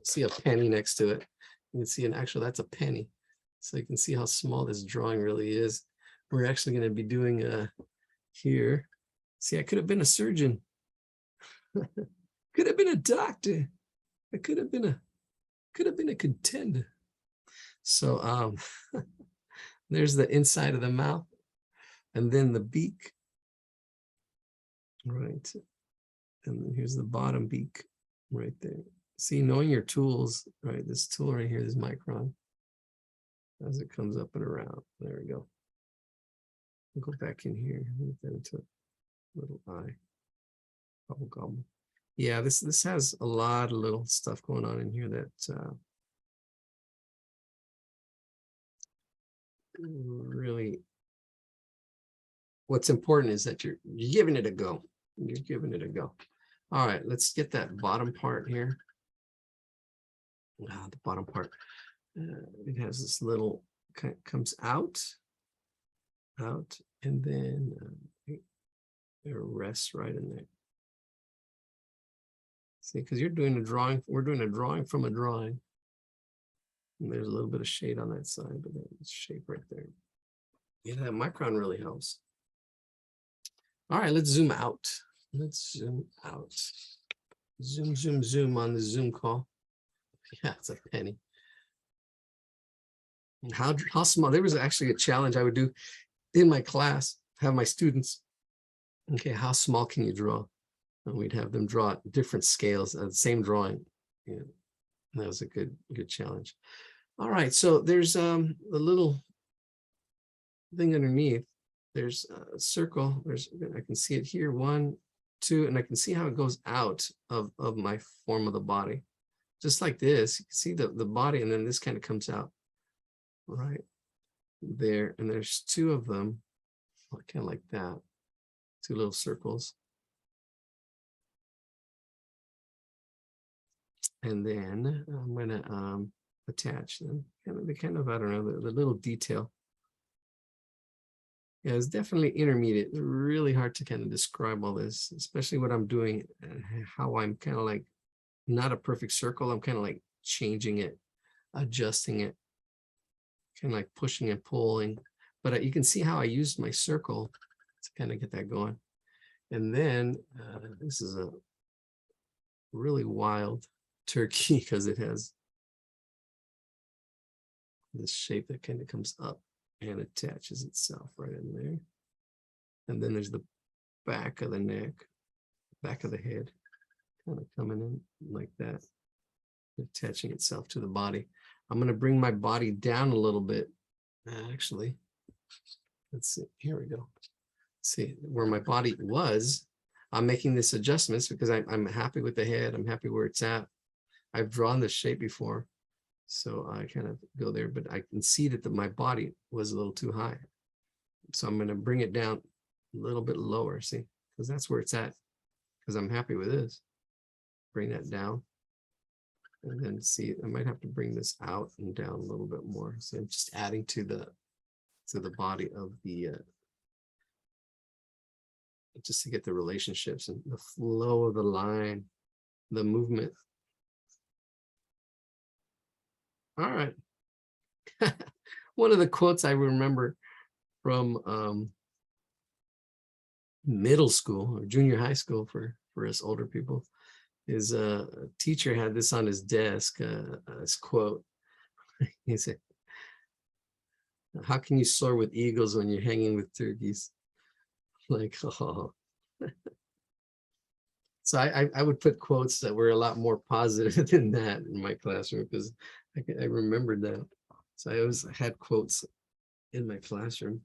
see a penny next to it. You can see, and actually that's a penny. So you can see how small this drawing really is. We're actually going to be doing here. See, I could have been a surgeon. Could have been a doctor. I could have been a contender. So there's the inside of the mouth, and then the beak. Right. And then here's the bottom beak right there. See, knowing your tools, right? This tool right here, this micron, as it comes up and around. There we go. I'll go back in here. Move that into a little eye. Gobble, gobble. Yeah, this has a lot of little stuff going on in here that really, what's important is that you're giving it a go. You're giving it a go. All right, let's get that bottom part here. The bottom part, it has this little, comes out, and then it rests right in there. See, because you're doing a drawing, we're doing a drawing from a drawing. And there's a little bit of shade on that side, but there's shape right there. Yeah, that micron really helps. All right, let's zoom out. Let's zoom out. Zoom, zoom, zoom on the Zoom call. Yeah, it's a penny. And how small? There was actually a challenge I would do in my class, have my students, okay, how small can you draw? And we'd have them draw different scales, the same drawing. Yeah, that was a good challenge. All right, so there's a little thing underneath. There's a circle. I can see it here, 1, 2, and I can see how it goes out of my form of the body. Just like this, you can see the body, and then this kind of comes out right there. And there's 2 of them, kind of like that, 2 little circles. And then I'm going to attach them. I don't know, the little detail. Yeah, it's definitely intermediate. It's really hard to kind of describe all this, especially what I'm doing, how I'm kind of like, not a perfect circle. I'm kind of like changing it, adjusting it, kind of like pushing and pulling. But you can see how I used my circle to kind of get that going. And then this is a really wild turkey because it has this shape that kind of comes up and attaches itself right in there. And then there's the back of the neck, back of the head. kind of coming in like that, attaching itself to the body. I'm going to bring my body down a little bit. Actually, let's see. Here we go. See where my body was. I'm making this adjustments because I'm happy with the head. I'm happy where it's at. I've drawn this shape before, so I kind of go there, but I can see that my body was a little too high. So I'm going to bring it down a little bit lower, see, because that's where it's at, because I'm happy with this. Bring that down. And then see, I might have to bring this out and down a little bit more. So I'm just adding to the body of the, just to get the relationships and the flow of the line, the movement. All right. One of the quotes I remember from middle school or junior high school for us older people is a teacher had this on his desk, this quote. He said, "How can you soar with eagles when you're hanging with turkeys?" Like, oh. So I would put quotes that were a lot more positive than that in my classroom because I remembered that. So I always had quotes in my classroom,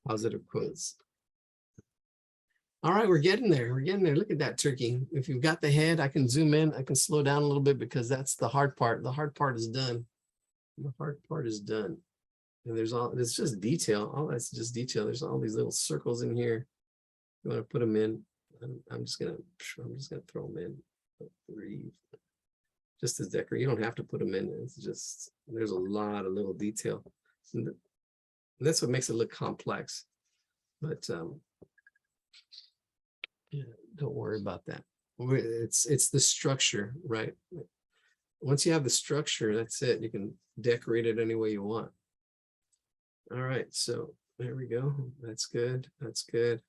positive quotes. All right, we're getting there. We're getting there. Look at that turkey. If you've got the head, I can zoom in. I can slow down a little bit because that's the hard part. The hard part is done. The hard part is done. And it's just detail. All that's just detail. There's all these little circles in here. You want to put them in. I'm just gonna throw them in. Breathe. Just as decorative. You don't have to put them in. It's just, there's a lot of little detail. And that's what makes it look complex. But yeah, don't worry about that. It's the structure, right? Once you have the structure, that's it. You can decorate it any way you want. All right, so there we go. That's good. That's good.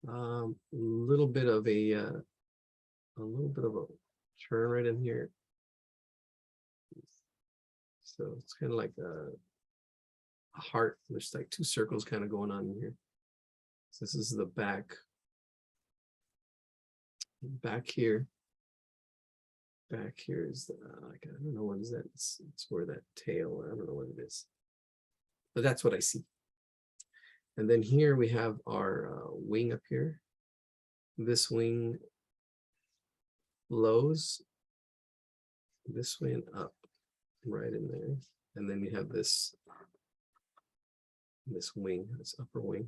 A little bit of a turn right in here. So it's kind of like a heart. There's like two circles kind of going on in here. So this is the back here. Back here is the, I don't know what is that. It's where that tail, I don't know what it is, but that's what I see. And then here we have our wing up here. This wing lows this way and up right in there. And then you have this wing, this upper wing.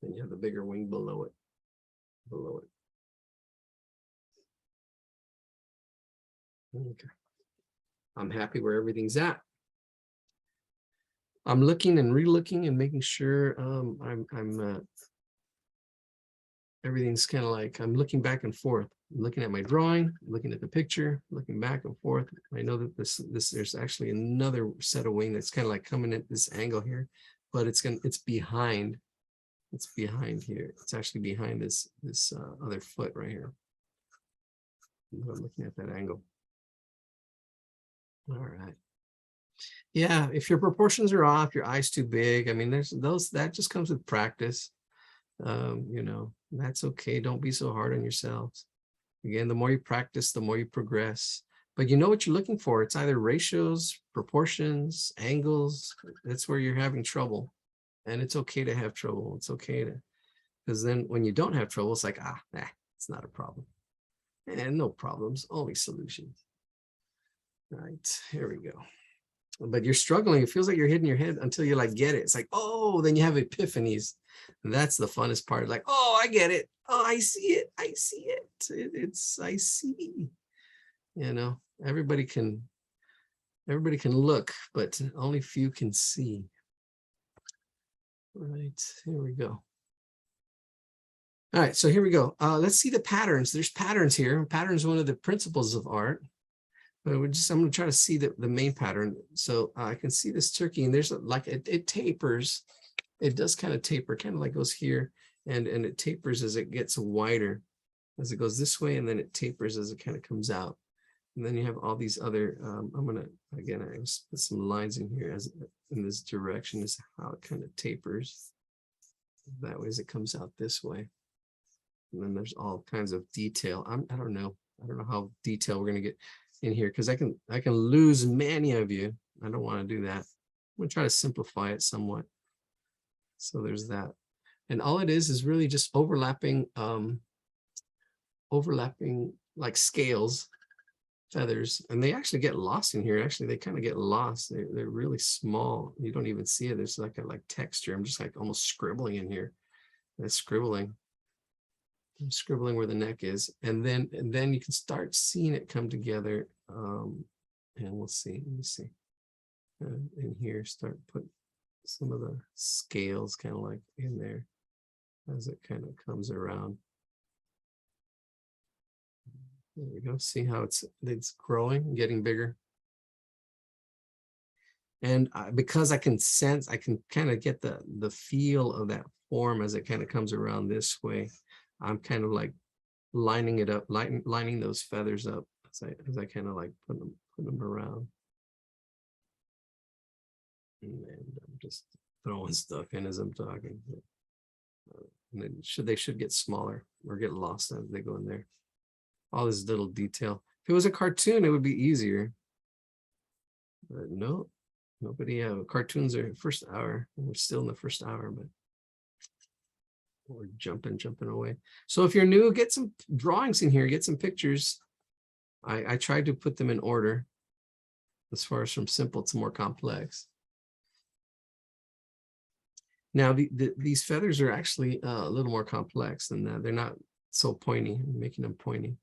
Then you have the bigger wing below it. Okay. I'm happy where everything's at. I'm looking and re-looking and making sure everything's kind of like I'm looking back and forth. I'm looking at my drawing, looking at the picture, looking back and forth. I know that there's actually another set of wing that's kind of like coming at this angle here, but it's behind. It's behind here. It's actually behind this other foot right here. I'm looking at that angle. All right. Yeah, if your proportions are off, your eye's too big. I mean, that just comes with practice. You know, that's okay. Don't be so hard on yourselves. Again, the more you practice, the more you progress. But you know what you're looking for. It's either ratios, proportions, angles. That's where you're having trouble. And it's okay to have trouble. It's okay to, because then when you don't have trouble, it's like, it's not a problem. And no problems, only solutions. Right, here we go. But you're struggling. It feels like you're hitting your head until you like get it. It's like, oh, then you have epiphanies. And that's the funnest part. Like, oh, I get it. Oh, I see it. I see it. I see. You know, everybody can look, but only few can see. All right, here we go. All right, so here we go. Let's see the patterns. There's patterns here. Patterns are one of the principles of art. But I'm going to try to see the main pattern. So I can see this turkey, and there's like it tapers. It does kind of taper, kind of like goes here, and it tapers as it gets wider, as it goes this way, and then it tapers as it kind of comes out. And then you have all these other. I'm gonna again, I just put some lines in here as in this direction is how it kind of tapers. That way, as it comes out this way. And then there's all kinds of detail. I don't know. I don't know how detailed we're gonna get in here because I can lose many of you. I don't want to do that. I'm gonna try to simplify it somewhat. So there's that. And all it is really just overlapping like scales, feathers, and they actually get lost in here. Actually, they kind of get lost. They're really small. You don't even see it. There's like a texture. I'm just like almost scribbling in here. That's scribbling. I'm scribbling where the neck is, and then you can start seeing it come together. And we'll see. Let me see. In here, start put some of the scales kind of like in there as it kind of comes around. There we go. See how it's growing, getting bigger. And because I can sense, I can kind of get the feel of that form as it kind of comes around this way. I'm kind of like lining it up, lining those feathers up as I kind of like put them around. And I'm just throwing stuff in as I'm talking. And then they should get smaller or get lost as they go in there. All this little detail. If it was a cartoon, it would be easier. But no, nobody. Cartoons are first hour. We're still in the first hour, but we're jumping away. So if you're new, get some drawings in here. Get some pictures. I tried to put them in order, as far as from simple to more complex. Now these feathers are actually a little more complex than that. They're not so pointy. I'm making them pointy.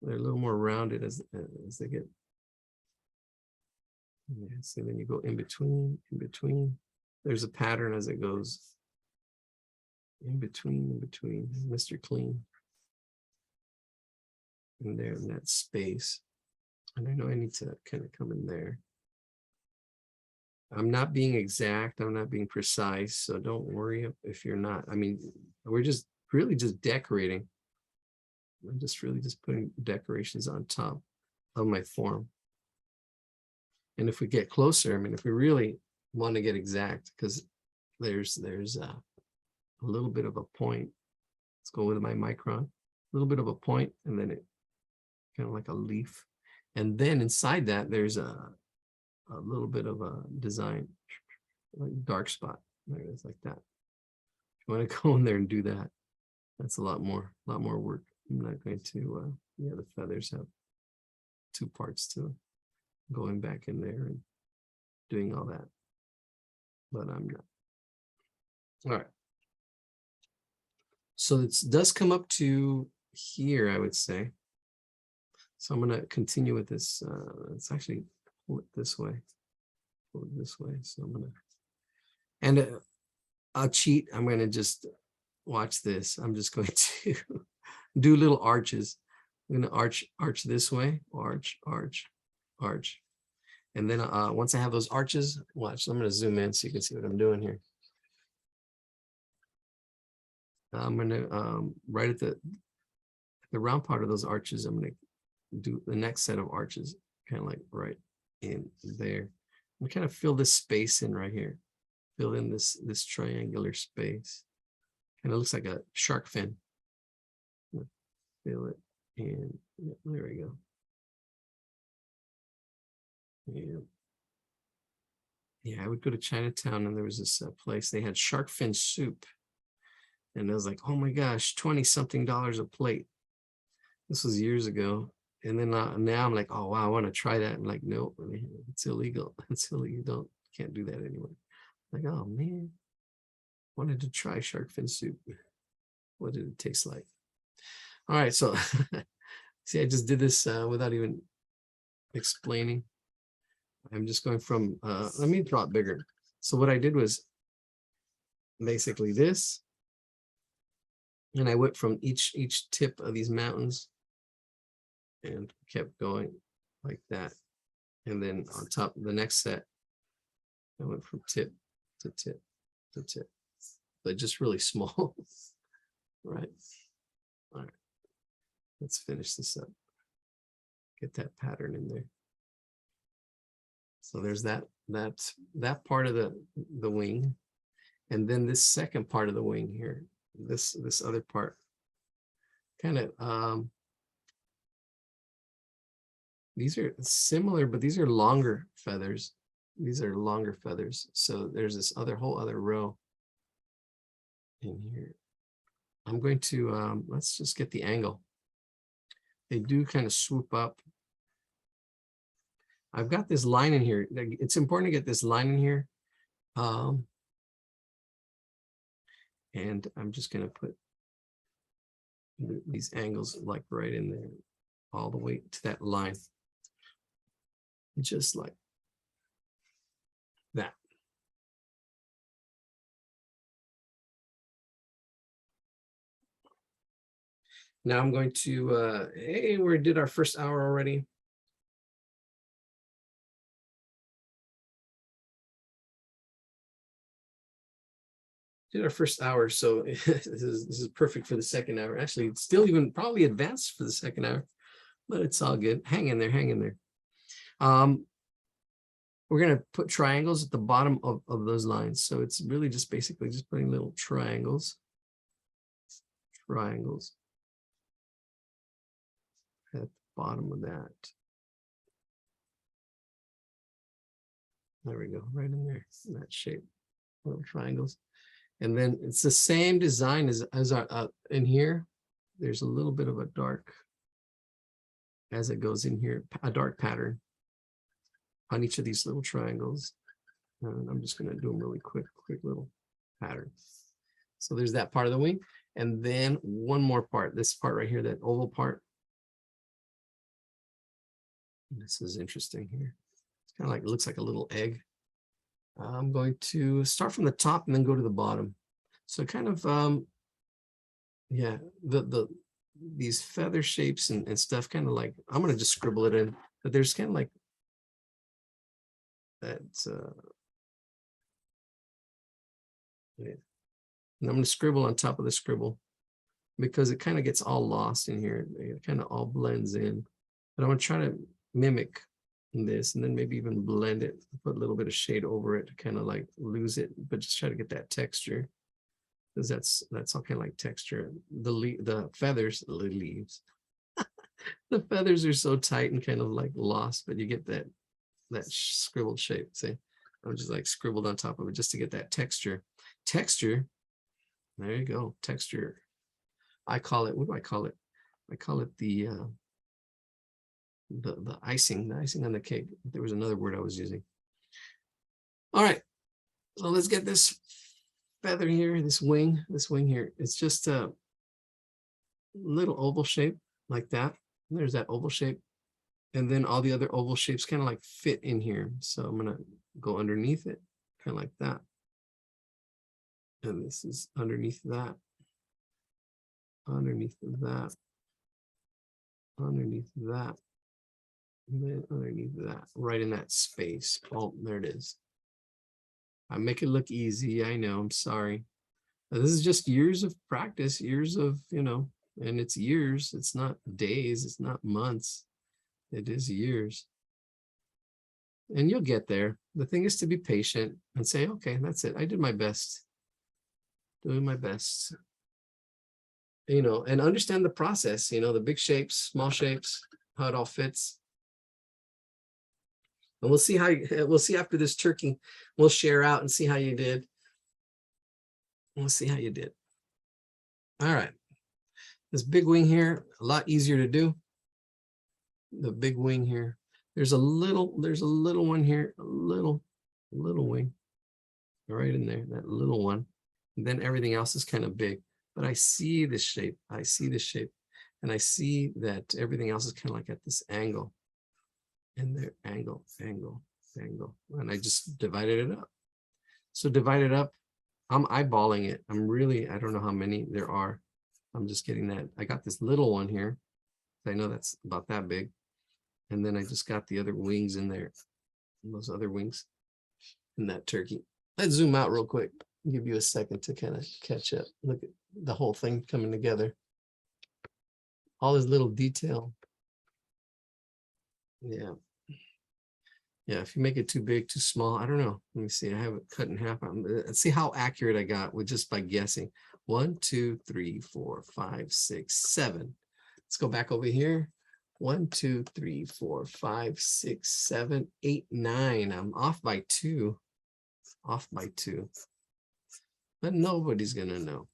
They're a little more rounded as they get. Yeah, so then you go in between. There's a pattern as it goes. In between, Mr. Clean. And there in that space. And I know I need to kind of come in there. I'm not being exact. I'm not being precise. So don't worry if you're not. I mean, we're just really just decorating. I'm just really just putting decorations on top of my form. And if we get closer, I mean, if we really want to get exact, because there's a little bit of a point. Let's go with my micron. A little bit of a point, and then it kind of like a leaf. And then inside that, there's a little bit of a design, like dark spot. There it is, like that. If you want to go in there and do that, that's a lot more work. I'm not going to, yeah, the feathers have two parts to it. Going back in there and doing all that, but I'm not. All right. So it does come up to here, I would say. So I'm going to continue with this. Let's actually pull it this way. Pull it this way. So I'm going to, and I'll cheat. I'm going to just watch this. I'm just going to do little arches. I'm going to arch this way, arch. And then once I have those arches, watch, I'm going to zoom in so you can see what I'm doing here. I'm going to, right at the round part of those arches, I'm going to do the next set of arches, kind of like right in there. I'm kind of fill this space in right here. Fill in this triangular space. Kind of looks like a shark fin. Fill it in. Yeah, there we go. Yeah, I would go to Chinatown and there was this place, they had shark fin soup. And I was like, oh my gosh, $20-something a plate. This was years ago. And then now I'm like, oh wow, I want to try that. I'm like, no, it's illegal. It's illegal. Can't do that anyway. Like, oh man, wanted to try shark fin soup. What did it taste like? All right, so see, I just did this without even explaining. I'm just going from, let me draw it bigger. So what I did was basically this, and I went from each tip of these mountains and kept going like that. And then on top of the next set, I went from tip to tip to tip, but just really small, right? All right, let's finish this up. Get that pattern in there. So there's that part of the wing, and then this second part of the wing here, this other part kind of, these are similar, but these are longer feathers. These are longer feathers. So there's this whole other row in here. I'm going to, let's just get the angle. They do kind of swoop up. I've got this line in here. It's important to get this line in here. And I'm just going to put these angles like right in there, all the way to that line. Just like that. Now I'm going to, hey, we did our first hour already. Did our first hour, so this is perfect for the second hour. Actually, it's still even probably advanced for the second hour, but it's all good. Hang in there, hang in there. We're gonna put triangles at the bottom of those lines. So it's really just basically just putting little triangles. Triangles at the bottom of that. There we go, right in there, in that shape, little triangles. And then it's the same design as our in here. There's a little bit of a dark, as it goes in here, a dark pattern on each of these little triangles. And I'm just going to do them really quick little pattern. So there's that part of the wing. And then one more part, this part right here, that oval part. This is interesting here. It's kind of like, it looks like a little egg. I'm going to start from the top and then go to the bottom. So kind of, yeah, these feather shapes and stuff, kind of like, I'm going to just scribble it in, but there's kind of like that. Yeah. And I'm going to scribble on top of the scribble because it kind of gets all lost in here. It kind of all blends in. But I'm going to try to mimic this and then maybe even blend it, put a little bit of shade over it to kind of like lose it, but just try to get that texture, because that's all kind of like texture. The feathers, the leaves, the feathers are so tight and kind of like lost, but you get that scribbled shape. See, I'm just like scribbled on top of it just to get that texture. There you go, texture. I call it, what do I call it? I call it the icing on the cake. There was another word I was using. All right, so let's get this feather here, this wing here. It's just a little oval shape like that. There's that oval shape. And then all the other oval shapes kind of like fit in here. So I'm gonna go underneath it, kind of like that. And this is underneath that, underneath that, underneath that. And then underneath that, right in that space. Oh, there it is. I make it look easy. I know, I'm sorry. This is just years of practice, years of, and it's years. It's not days, it's not months. It is years. And you'll get there. The thing is to be patient and say, okay, that's it. I did my best. Doing my best. And understand the process, the big shapes, small shapes, how it all fits. And we'll see after this turkey, we'll share out and see how you did. We'll see how you did. All right. This big wing here, a lot easier to do. The big wing here. There's a little one here, a little wing right in there, that little one. And then everything else is kind of big. But I see this shape. I see this shape. And I see that everything else is kind of like at this angle. And there, angle. And I just divided it up. So divided up, I'm eyeballing it. I don't know how many there are. I'm just getting that. I got this little one here. I know that's about that big. And then I just got the other wings in there. And those other wings in that turkey. Let's zoom out real quick. Give you a second to kind of catch up. Look at the whole thing coming together. All this little detail. Yeah. Yeah, if you make it too big, too small, I don't know. Let me see. I have it cut in half. Let's see how accurate I got with just by guessing. 1, 2, 3, 4, 5, 6, 7. Let's go back over here. 1, 2, 3, 4, 5, 6, 7, 8, 9. I'm off by 2. Off by 2. But nobody's gonna know.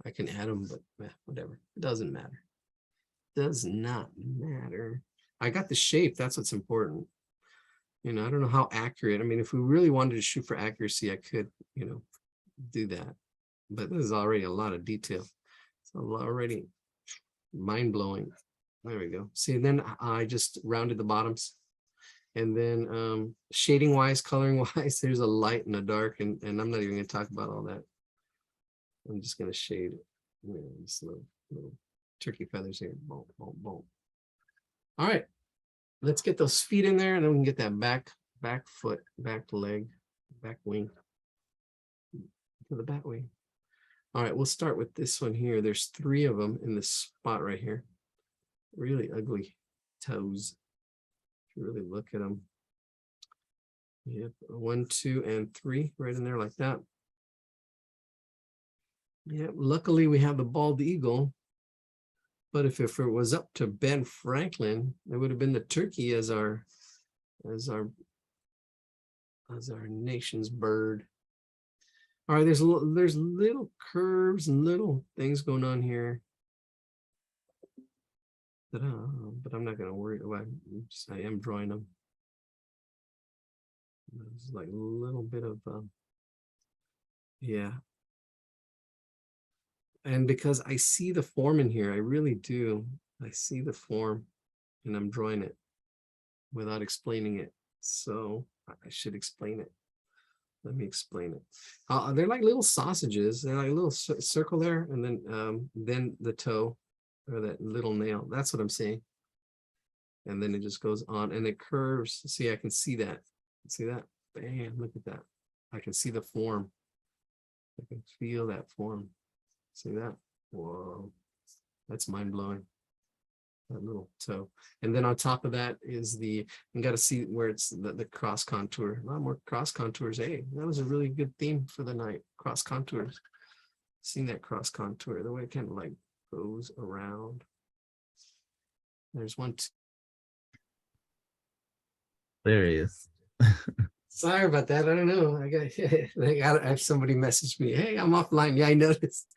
I can add them, but whatever. It doesn't matter. Does not matter. I got the shape. That's what's important. You know, I don't know how accurate. I mean, if we really wanted to shoot for accuracy, I could, you know, do that. But this is already a lot of detail. It's already mind-blowing. There we go. See, then I just rounded the bottoms. And then shading wise, coloring wise, there's a light and a dark, and I'm not even going to talk about all that. I'm just going to shade it. Yeah, just little turkey feathers here. Boom, boom, boom. All right, let's get those feet in there, and then we can get that back foot, back leg, back wing to the back wing. All right, we'll start with this one here. There's 3 of them in this spot right here. Really ugly toes. If you really look at them. Yep, 1, 2, and 3 right in there like that. Yeah, luckily we have the bald eagle. But if it was up to Ben Franklin, it would have been the turkey as our nation's bird. All right, there's little curves and little things going on here. But I'm not going to worry about it. I am drawing them. There's like a little bit of yeah. And because I see the form in here, I really do. I see the form and I'm drawing it without explaining it. So I should explain it. Let me explain it. They're like little sausages. They're like a little circle there, and then the toe or that little nail. That's what I'm saying. And then it just goes on and it curves. See, I can see that. See that? Bam, look at that. I can see the form. I can feel that form. See that? Whoa, that's mind-blowing. That little toe. And then on top of that is you got to see where it's the cross contour. A lot more cross contours. Hey, that was a really good theme for the night. Cross contours. Seeing that cross contour, the way it kind of like goes around. There's one. There he is. Sorry about that. I don't know. I have somebody message me. Hey, I'm offline. Yeah, I noticed.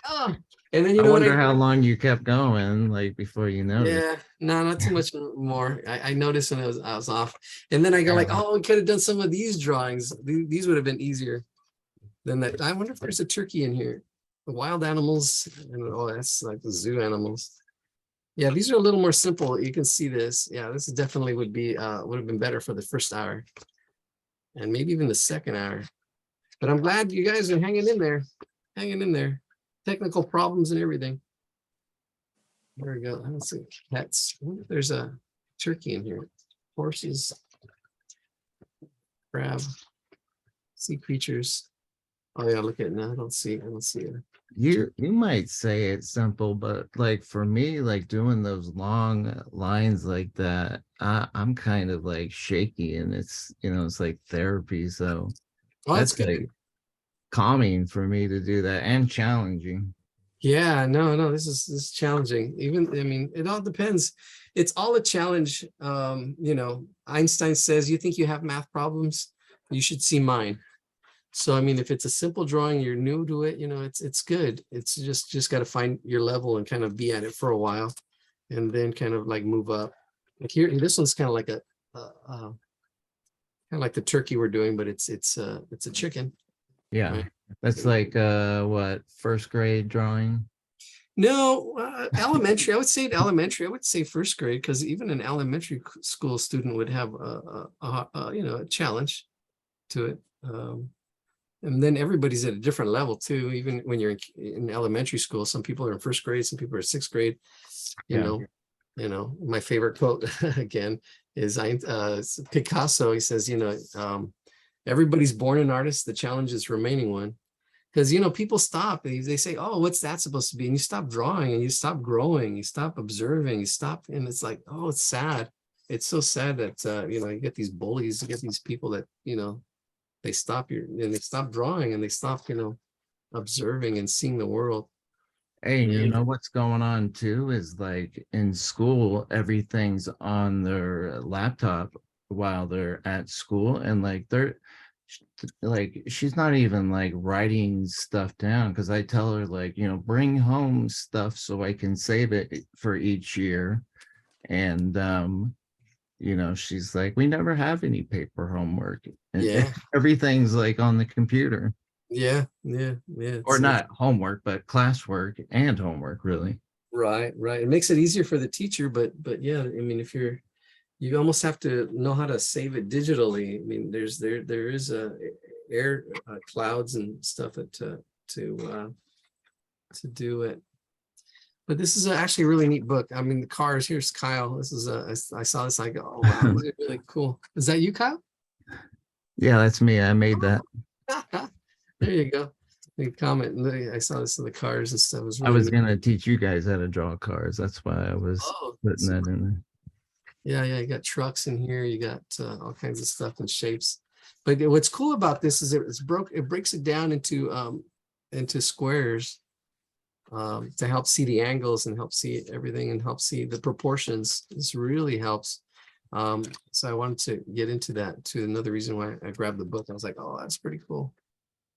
Oh, and then I wonder how long you kept going, like before you noticed. Yeah, no, not too much more. I noticed when I was off, and then I go like, oh, we could have done some of these drawings. These would have been easier than that. I wonder if there's a turkey in here. The wild animals, and oh, that's like the zoo animals. Yeah, these are a little more simple. You can see this. Yeah, this definitely would have been better for the first hour, and maybe even the second hour. But I'm glad you guys are hanging in there, Technical problems and everything. There we go. Let's see. Cats. I wonder if there's a turkey in here. Horses, crab, sea creatures. Oh yeah, look at it now. I don't see it. You might say it's simple, but like for me, like doing those long lines like that, I'm kind of like shaky, and it's it's like therapy. So Well, that's that's good. like calming for me to do that, and challenging. Yeah, no, this is challenging. Even, I mean, it all depends. It's all a challenge. Einstein says, you think you have math problems, you should see mine. So, I mean, if it's a simple drawing, you're new to it, it's good. It's just got to find your level and kind of be at it for a while, and then kind of like move up. Like here, this one's kind of like kind of like the turkey we're doing, but it's a chicken. Yeah, right? that's like what, first grade drawing? No, elementary. I would say elementary. I would say first grade, because even an elementary school student would have a challenge to it. And then everybody's at a different level too. Even when you're in elementary school, some people are in first grade, some people are sixth grade. You know, my favorite quote again is Picasso. He says, everybody's born an artist. The challenge is remaining one. Because, people stop. They say, oh, what's that supposed to be? And you stop drawing and you stop growing. You stop observing. You stop. And it's like, oh, it's sad. It's so sad that, you get these bullies. You get these people that, they stop and they stop drawing, and they stop, observing and seeing the world. Hey, you Yeah. know what's going on too is like in school, everything's on their laptop while they're at school, and like sh- like she's not even like writing stuff down because I tell her like, you know, bring home stuff so I can save it for each year. And you know, she's like, we never have any paper homework. And Yeah. everything's like on the computer. Yeah. Yeah. Or It's not homework, but classwork and homework, really. right. It makes it easier for the teacher, but yeah, I mean, if you almost have to know how to save it digitally. I mean, there is a air clouds and stuff to do it. But this is actually a really neat book. I mean, the cars. Here's Kyle. This is I saw this. I go, oh wow, these are really cool. Is that you, Kyle? Yeah, that's me. I made that. There you go. The comment. I saw this in the cars and stuff. It was I really was neat. gonna teach you guys how to draw cars. That's why I was Oh, putting that in there. yeah. You got trucks in here. You got all kinds of stuff and shapes. But what's cool about this is it breaks it down into squares to help see the angles and help see everything and help see the proportions. This really helps. So I wanted to get into that too. Another reason why I grabbed the book. I was like, oh, that's pretty cool.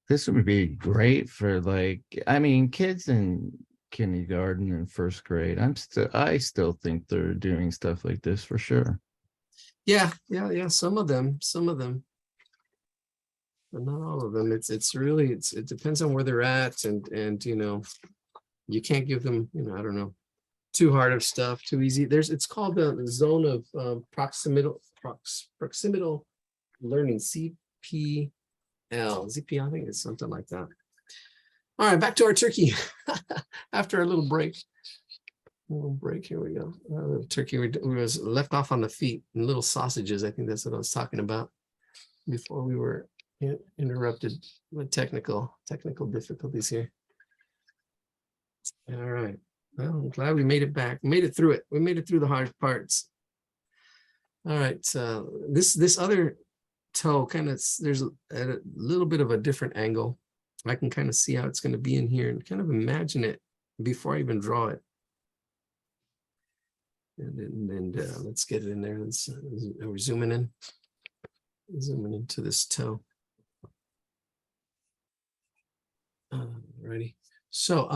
This would be great for like, I mean, kids in kindergarten and first grade. I still think they're doing stuff like this for sure. Yeah. Some of them, but not all of them. It's really it depends on where they're at, and you know, you can't give them, you know, I don't know, too hard of stuff, too easy. It's called the zone of proximal learning, CPL, ZP, I think it's something like that. All right, back to our turkey after a little break. Here we go. Our little turkey was left off on the feet and little sausages. I think that's what I was talking about before we were interrupted with technical difficulties here. All right. Well, I'm glad we made it back. We made it through it. We made it through the hard parts. All right. This other toe there's a little bit of a different angle. I can kind of see how it's going to be in here and kind of imagine it before I even draw it. And let's get it in there. Are we zooming in? Zooming into this toe. Ready? So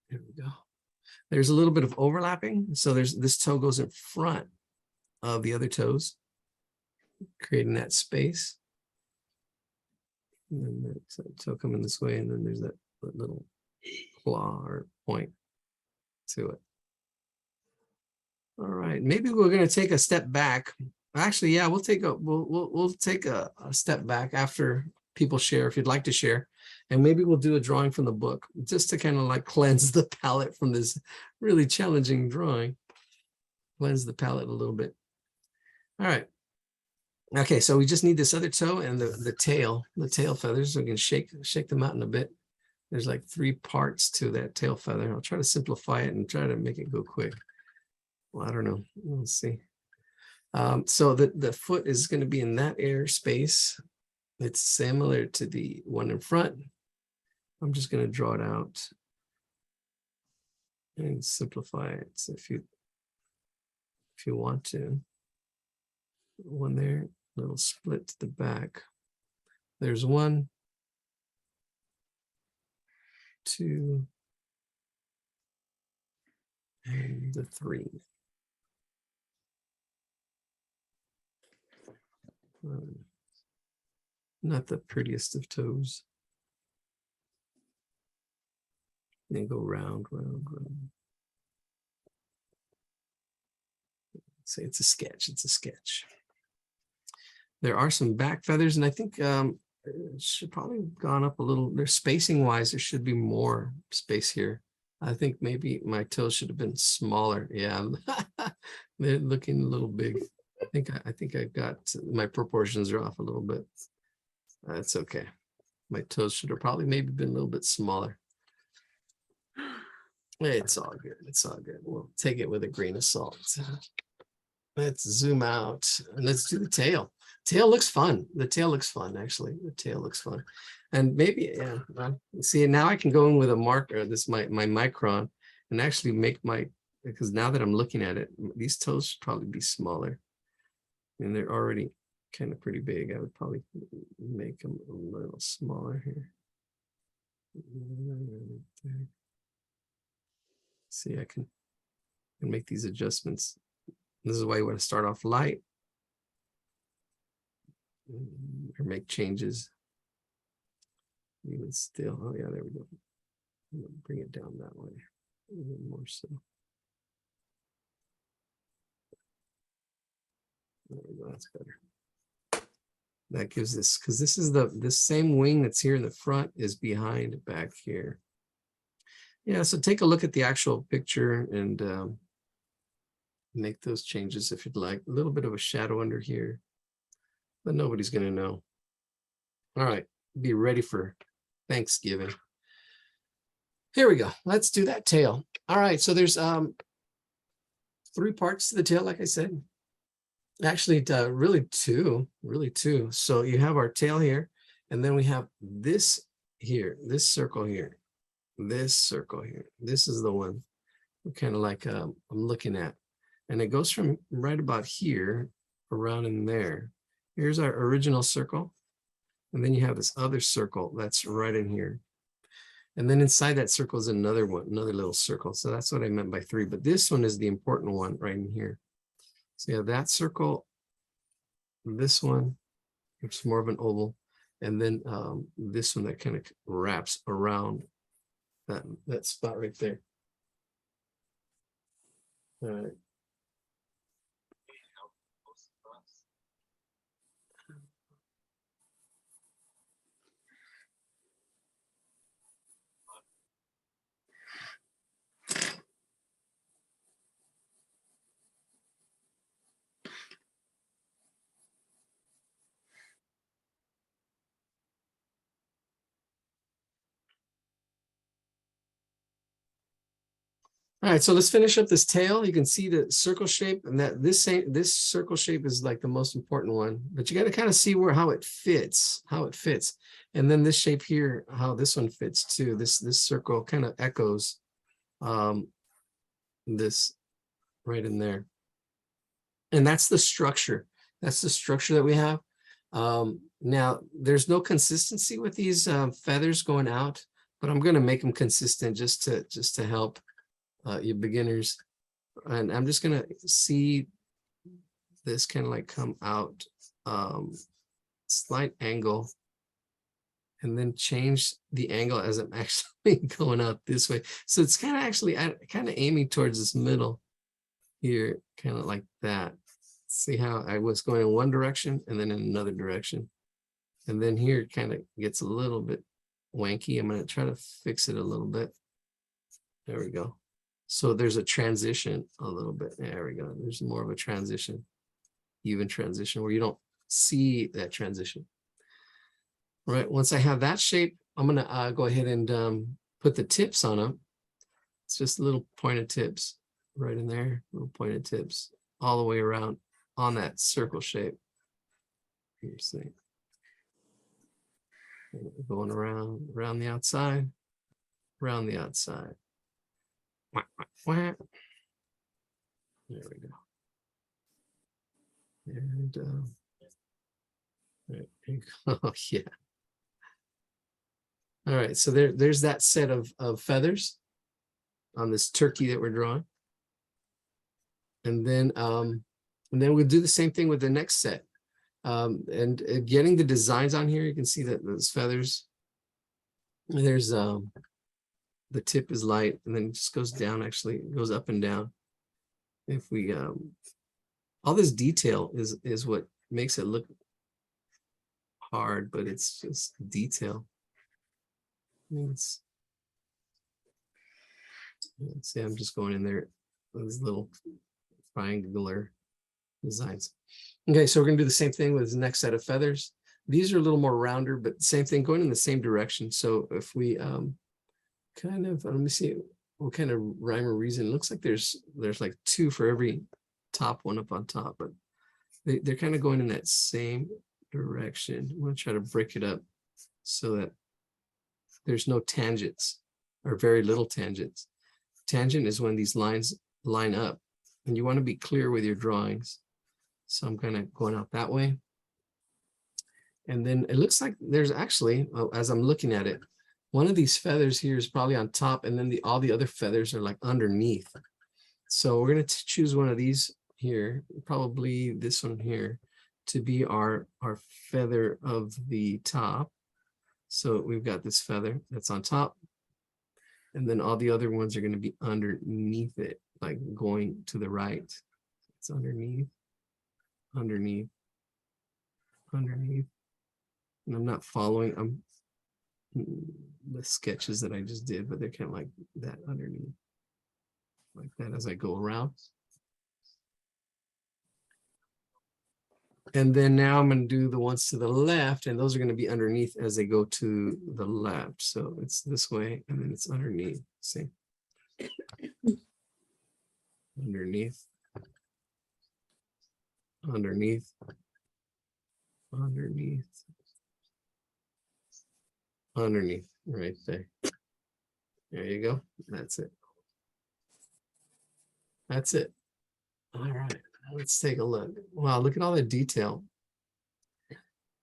here we go. There's a little bit of overlapping. So this toe goes in front of the other toes, creating that space. And then that toe coming this way, and then there's that little claw or point to it. All right, maybe we're going to take a step back. Actually, yeah, we'll take a step back after people share, if you'd like to share, and maybe we'll do a drawing from the book just to kind of like cleanse the palette from this really challenging drawing. Cleanse the palette a little bit. All right. Okay, so we just need this other toe and the tail feathers. So we can shake them out in a bit. There's like 3 parts to that tail feather. I'll try to simplify it and try to make it go quick. Well, I don't know. Let's see. So the foot is going to be in that air space. It's similar to the one in front. I'm just going to draw it out and simplify it. So if you want to, one there, little split to the back. There's 1, 2, and the 3. Not the prettiest of toes. Then go round. Say it's a sketch. There are some back feathers, and I think it should probably have gone up a little. There's spacing wise, there should be more space here. I think maybe my toes should have been smaller. Yeah, they're looking a little big. I think I got my proportions are off a little bit. That's okay. My toes should have probably maybe been a little bit smaller. It's all good. We'll take it with a grain of salt. Let's zoom out and let's do the tail. tail looks fun. The tail looks fun, actually. The tail looks fun. And maybe, yeah, see, now I can go in with a marker, this my micron, and actually make because now that I'm looking at it, these toes should probably be smaller. And they're already kind of pretty big. I would probably make them a little smaller here. See, I can make these adjustments. This is why you want to start off light or make changes. Even still, oh yeah, there we go. Bring it down that way, even more so. There we go, that's better. That gives this, because this is this same wing that's here in the front is behind back here. Yeah, so take a look at the actual picture and make those changes if you'd like. A little bit of a shadow under here, but nobody's going to know. All right, be ready for Thanksgiving. Here we go. Let's do that tail. All right, so there's 3 parts to the tail, like I said. Actually, really two. So you have our tail here, and then we have this here, this circle here, this circle here. This is the one kind of like I'm looking at. And it goes from right about here around in there. Here's our original circle. And then you have this other circle that's right in here. And then inside that circle is another one, another little circle. So that's what I meant by 3. But this one is the important one right in here. So you have that circle, this one, which is more of an oval, and then this one that kind of wraps around that spot right there. All right. All right, so let's finish up this tail. You can see the circle shape, and that this circle shape is like the most important one. But you got to kind of see how it fits, and then this shape here, how this one fits too. This circle kind of echoes this right in there, and that's the structure. That's the structure that we have. Now, there's no consistency with these feathers going out, but I'm going to make them consistent just to help you beginners. And I'm just gonna see this kind of like come out slight angle, and then change the angle as I'm actually going out this way. So it's kind of actually kind of aiming towards this middle here, kind of like that. See how I was going in one direction and then in another direction, and then here it kind of gets a little bit wanky. I'm going to try to fix it a little bit. There we go. So there's a transition a little bit. There we go. There's more of a transition, even transition, where you don't see that transition. All right, once I have that shape, I'm gonna go ahead and put the tips on them. It's just little pointed tips right in there, little pointed tips all the way around on that circle shape. Here's see. Going around the outside, around the outside. There we go. And there you go. Oh, yeah. All right, so there's that set of feathers on this turkey that we're drawing. And then we'll do the same thing with the next set. And getting the designs on here, you can see that those feathers, there's the tip is light, and then it just goes down. Actually, it goes up and down. If we all this detail is what makes it look hard, but it's just detail. Let's see, I'm just going in there, those little triangular designs. Okay, so we're gonna do the same thing with the next set of feathers. These are a little more rounder, but same thing, going in the same direction. So if we kind of, let me see what kind of rhyme or reason. It looks like there's like 2 for every top one up on top, but they're kind of going in that same direction. I'm going to try to break it up so that there's no tangents or very little tangents. Tangent is when these lines line up, and you want to be clear with your drawings. So I'm kind of going out that way. And then it looks like there's actually, as I'm looking at it, one of these feathers here is probably on top, and then all the other feathers are like underneath. So we're going to choose one of these here, probably this one here, to be our feather of the top. So we've got this feather that's on top, and then all the other ones are going to be underneath it, like going to the right. It's underneath, underneath, underneath. And I'm not following the sketches that I just did, but they're kind of like that underneath, like that as I go around. And then now I'm going to do the ones to the left, and those are going to be underneath as they go to the left. So it's this way, and then it's underneath. See? Underneath. Underneath. Underneath. Underneath, right there. There you go. That's it. That's it. All right. Let's take a look. Wow, look at all the detail.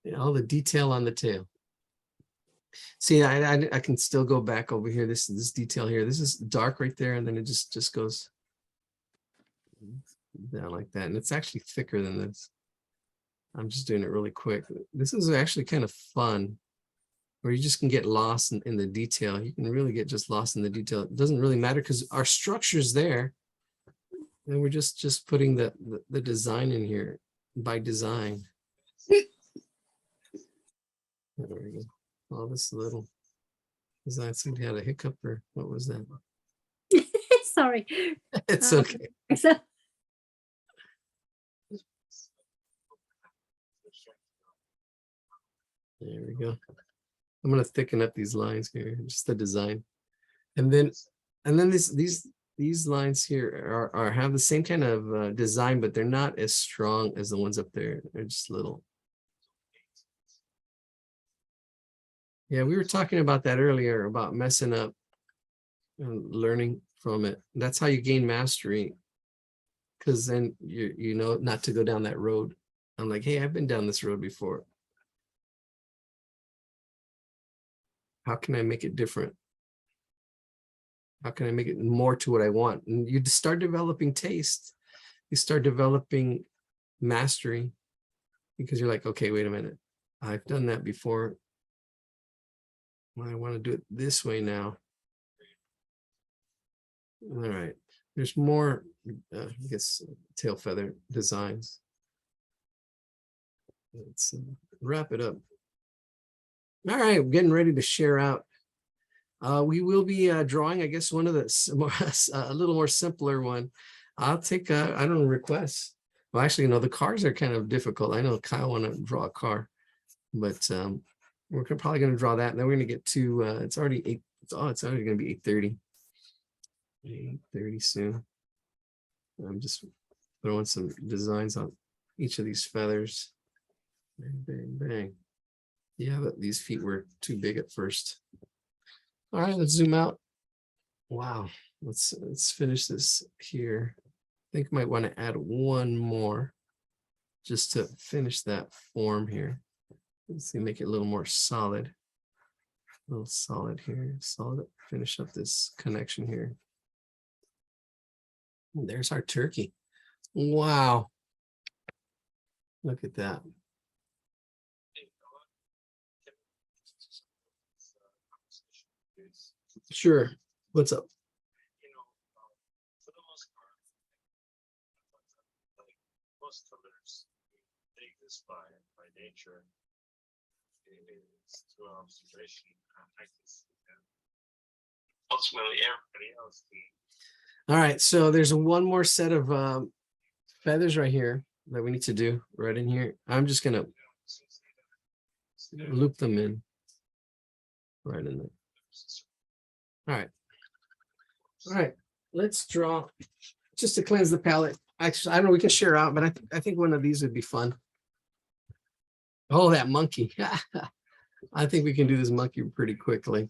Yeah, all the detail on the tail. See, I can still go back over here. This detail here. This is dark right there, and then it just goes down like that. And it's actually thicker than this. I'm just doing it really quick. This is actually kind of fun, where you just can get lost in the detail. You can really get just lost in the detail. It doesn't really matter because our structure's there. And we're just putting the design in here by design. There we go. All this little design. Somebody had a hiccup, or what was that? Sorry. It's okay. So, There we go. I'm gonna thicken up these lines here, just the design, and then these lines here have the same kind of design, but they're not as strong as the ones up there. They're just little. Yeah, we were talking about that earlier, about messing up and learning from it. That's how you gain mastery, because then you know not to go down that road. I'm like, hey, I've been down this road before. How can I make it different? How can I make it more to what I want? And you start developing taste. You start developing mastery, because you're like, okay, wait a minute. I've done that before. I want to do it this way now. All right. There's more, I guess, tail feather designs. Let's wrap it up. All right, we're getting ready to share out. We will be drawing, I guess, one of the a little more simpler one. I'll take, I don't know, requests. Well, actually, no, the cars are kind of difficult. I know Kyle want to draw a car, but we're probably going to draw that. And then we're going to get to, it's already 8, it's already going to be 8:30. 8:30 soon. I'm just throwing some designs on each of these feathers. Bang, bang, bang. Yeah, but these feet were too big at first. All right, let's zoom out. Wow, let's finish this here. I think I might want to add one more just to finish that form here. Let's see, make it a little more solid. A little solid here, solid. Finish up this connection here. And there's our turkey. Wow. Look at that. Sure. What's up? For the most part, most colors take this by nature. It's through observation. I can see that. Ultimately, everybody else. All right, so there's one more set of feathers right here that we need to do right in here. I'm just gonna loop them in right in there. All right. All right, let's draw just to cleanse the palette. Actually, I don't know, we can share out, but I think one of these would be fun. Oh, that monkey. I think we can do this monkey pretty quickly. I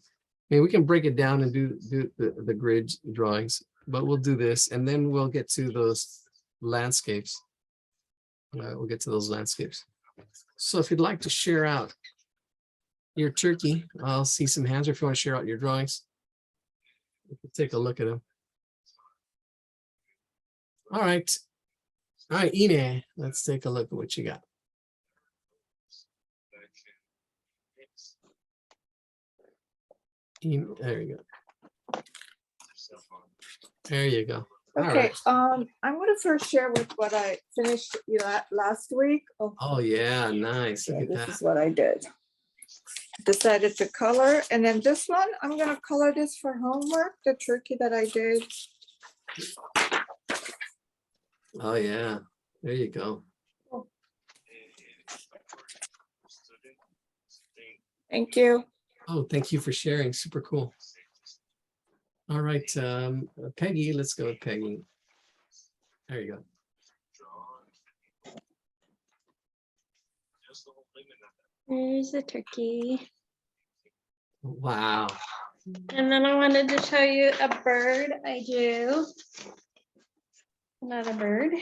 mean, we can break it down and do the grid drawings, but we'll do this and then we'll get to those landscapes. We'll get to those landscapes. So if you'd like to share out your turkey, I'll see some hands, or if you want to share out your drawings, we can take a look at them. All right, Ine, let's take a look at what you got. There you go. There you go. All Okay, right. I'm gonna first share with what I finished last week. Oh yeah, nice. Look Yeah, at this that. is what I did. Decided to color, and then this one, I'm gonna color this for homework, the turkey that I did. Oh yeah, there you go. Thank you. Oh, thank you for sharing. Super cool. All right, Peggy, let's go with Peggy. There you go. There's a turkey. Wow. And then I wanted to show you a bird I drew. Another bird.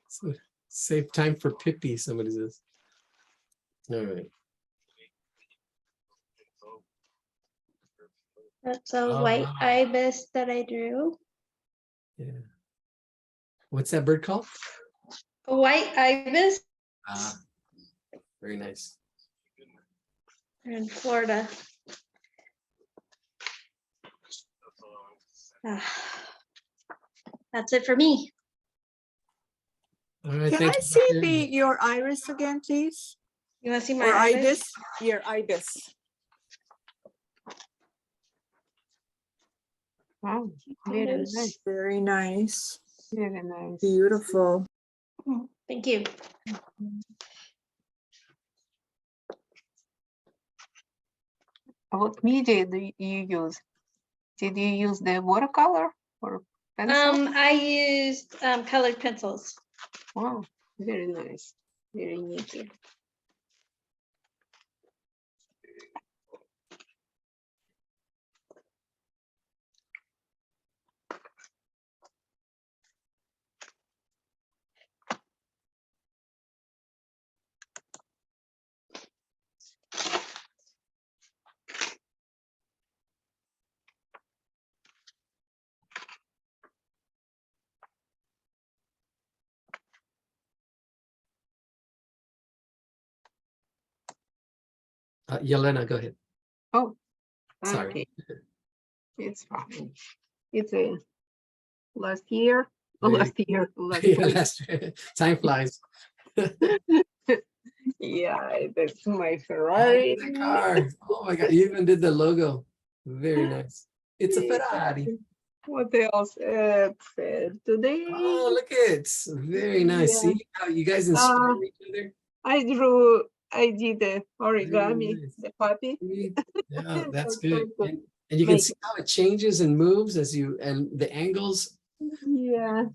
So, save time for Pippi, somebody says. All right. That's a Oh, white wow. ibis that I drew. Yeah. What's that bird called? A white ibis Ah, very nice. in Florida. Ah, that's it for me. All right, Can thank I you for see sharing. your iris again, please? You want to see my Or ibis? ibis? Your ibis. Wow, very Photos. nice, Very nice. very nice. Beautiful. Oh, thank you. What media do you use? Did you use the watercolor or pencil? I used colored pencils. Wow, very nice, very neat. Yelena, go ahead. Oh, Sorry. okay. It's fine. It's a last year, Very- last year, last Yeah, week. that's time flies. Yeah, that's my Oh, Ferrari. the car. Oh my God, you even did the logo. Very nice. It's a Ferrari. What else? Today Oh, look at it. Very nice. Yeah. See how you guys inspire each other? I did the origami, nice. the puppy. See? Yeah, that's So good. good. And you can Make- see how it changes and moves as you, and the angles. Yeah.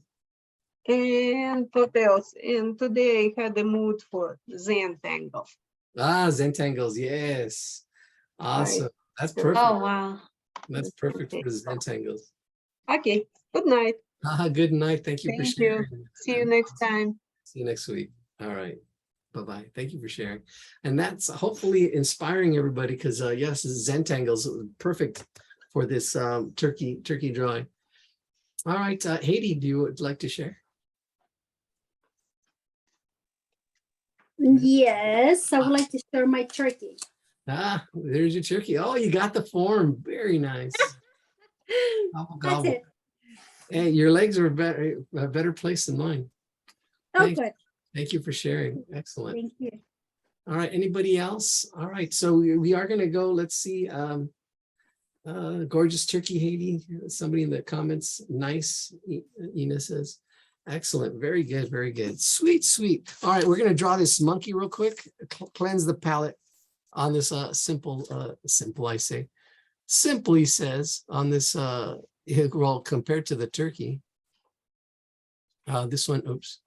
And what else? And today I had a mood for Zentangle. Ah, Zentangles. Yes. Awesome. That's Oh, perfect. Oh, wow. That's perfect for Zentangles. Okay. Good night. Good night. Thank you for Thank you. sharing. See you next time. See you next week. All right. Bye-bye. Thank you for sharing. And that's hopefully inspiring everybody, because yes, Zentangles are perfect for this turkey drawing. All right, Haiti, do you would like to share? Yes, I would like to share my turkey. Ah, there's your turkey. Oh, you got the form. Very nice. Gobble, That's gobble. it. Hey, your legs are a better place than mine. Oh, Thank- good. Thank you for sharing. Excellent. Thank you. All right, anybody else? All right, so we are going to go. Let's see. Gorgeous turkey, Haiti. Somebody in the comments. Nice, Ina says. Excellent. Very good. Very good. Sweet, sweet. All right, we're going to draw this monkey real quick. Cleanse the palette. on this simply says on this well, compared to the turkey. This one, oops,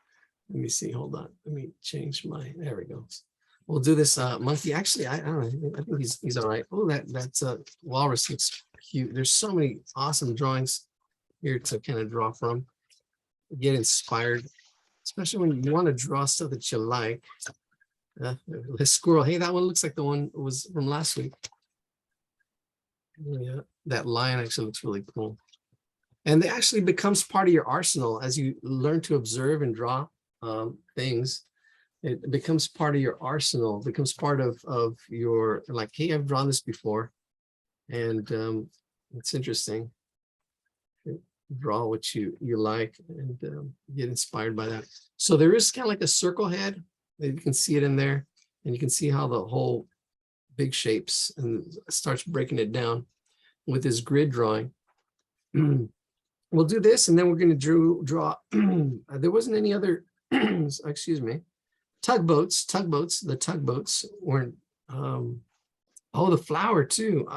let me see, hold on. Let me change there we go. We'll do this monkey. Actually, I don't know. I think he's all right. Oh, that's walrus looks cute. There's so many awesome drawings here to kind of draw from, get inspired, especially when you want to draw stuff that you like. The squirrel. Hey, that one looks like the one was from last week. Yeah, that lion actually looks really cool. And it actually becomes part of your arsenal as you learn to observe and draw things. It becomes part of your arsenal, becomes part of your, like, hey, I've drawn this before. And it's interesting. Draw what you like and get inspired by that. So there is kind of like a circle head. You can see it in there, and you can see how the whole big shapes and starts breaking it down with his grid drawing. We'll do this, and then we're going to draw. There wasn't any other, excuse me, tugboats. The tugboats weren't. Oh, the flower too.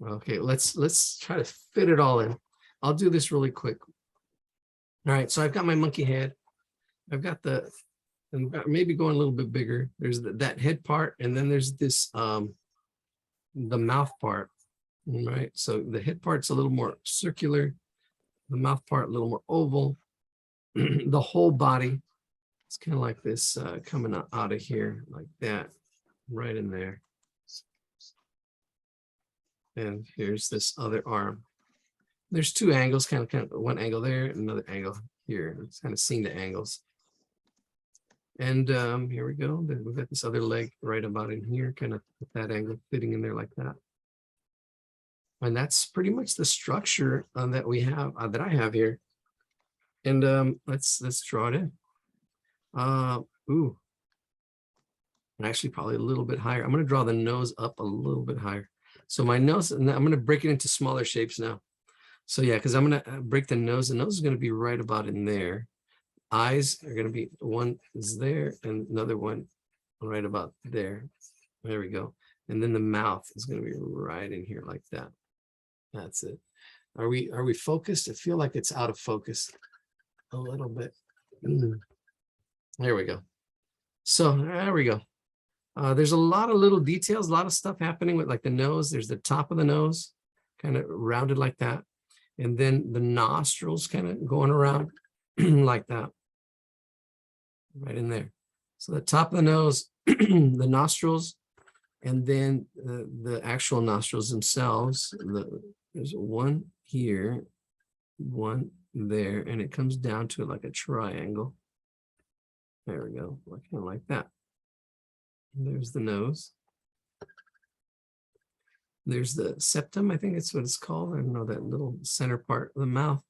Okay, let's try to fit it all in. I'll do this really quick. All right, so I've got my monkey head. I've got and maybe going a little bit bigger. There's that head part, and then there's this the mouth part. Right, so the head part's a little more circular, the mouth part a little more oval. The whole body, it's kind of like this coming out of here like that, right in there. And here's this other arm. There's two angles, kind of one angle there, another angle here. It's kind of seeing the angles. And here we go. Then we've got this other leg right about in here, kind of with that angle fitting in there like that. And that's pretty much the structure that we have, that I have here. And let's draw it in. Ooh, actually probably a little bit higher. I'm going to draw the nose up a little bit higher. So my nose, and I'm going to break it into smaller shapes now. So yeah, because I'm going to break the nose. The nose is going to be right about in there. Eyes are going to be, one is there and another one right about there. There we go. And then the mouth is going to be right in here like that. That's it. Are we focused? I feel like it's out of focus a little bit. There we go. So there we go. There's a lot of little details, a lot of stuff happening with like the nose. There's the top of the nose kind of rounded like that. And then the nostrils kind of going around like that. Right in there. So the top of the nose, the nostrils, and then the actual nostrils themselves. There's one here, one there, and it comes down to like a triangle. There we go, kind of like that. And there's the nose. There's the septum, I think that's what it's called. I don't know, that little center part of the mouth.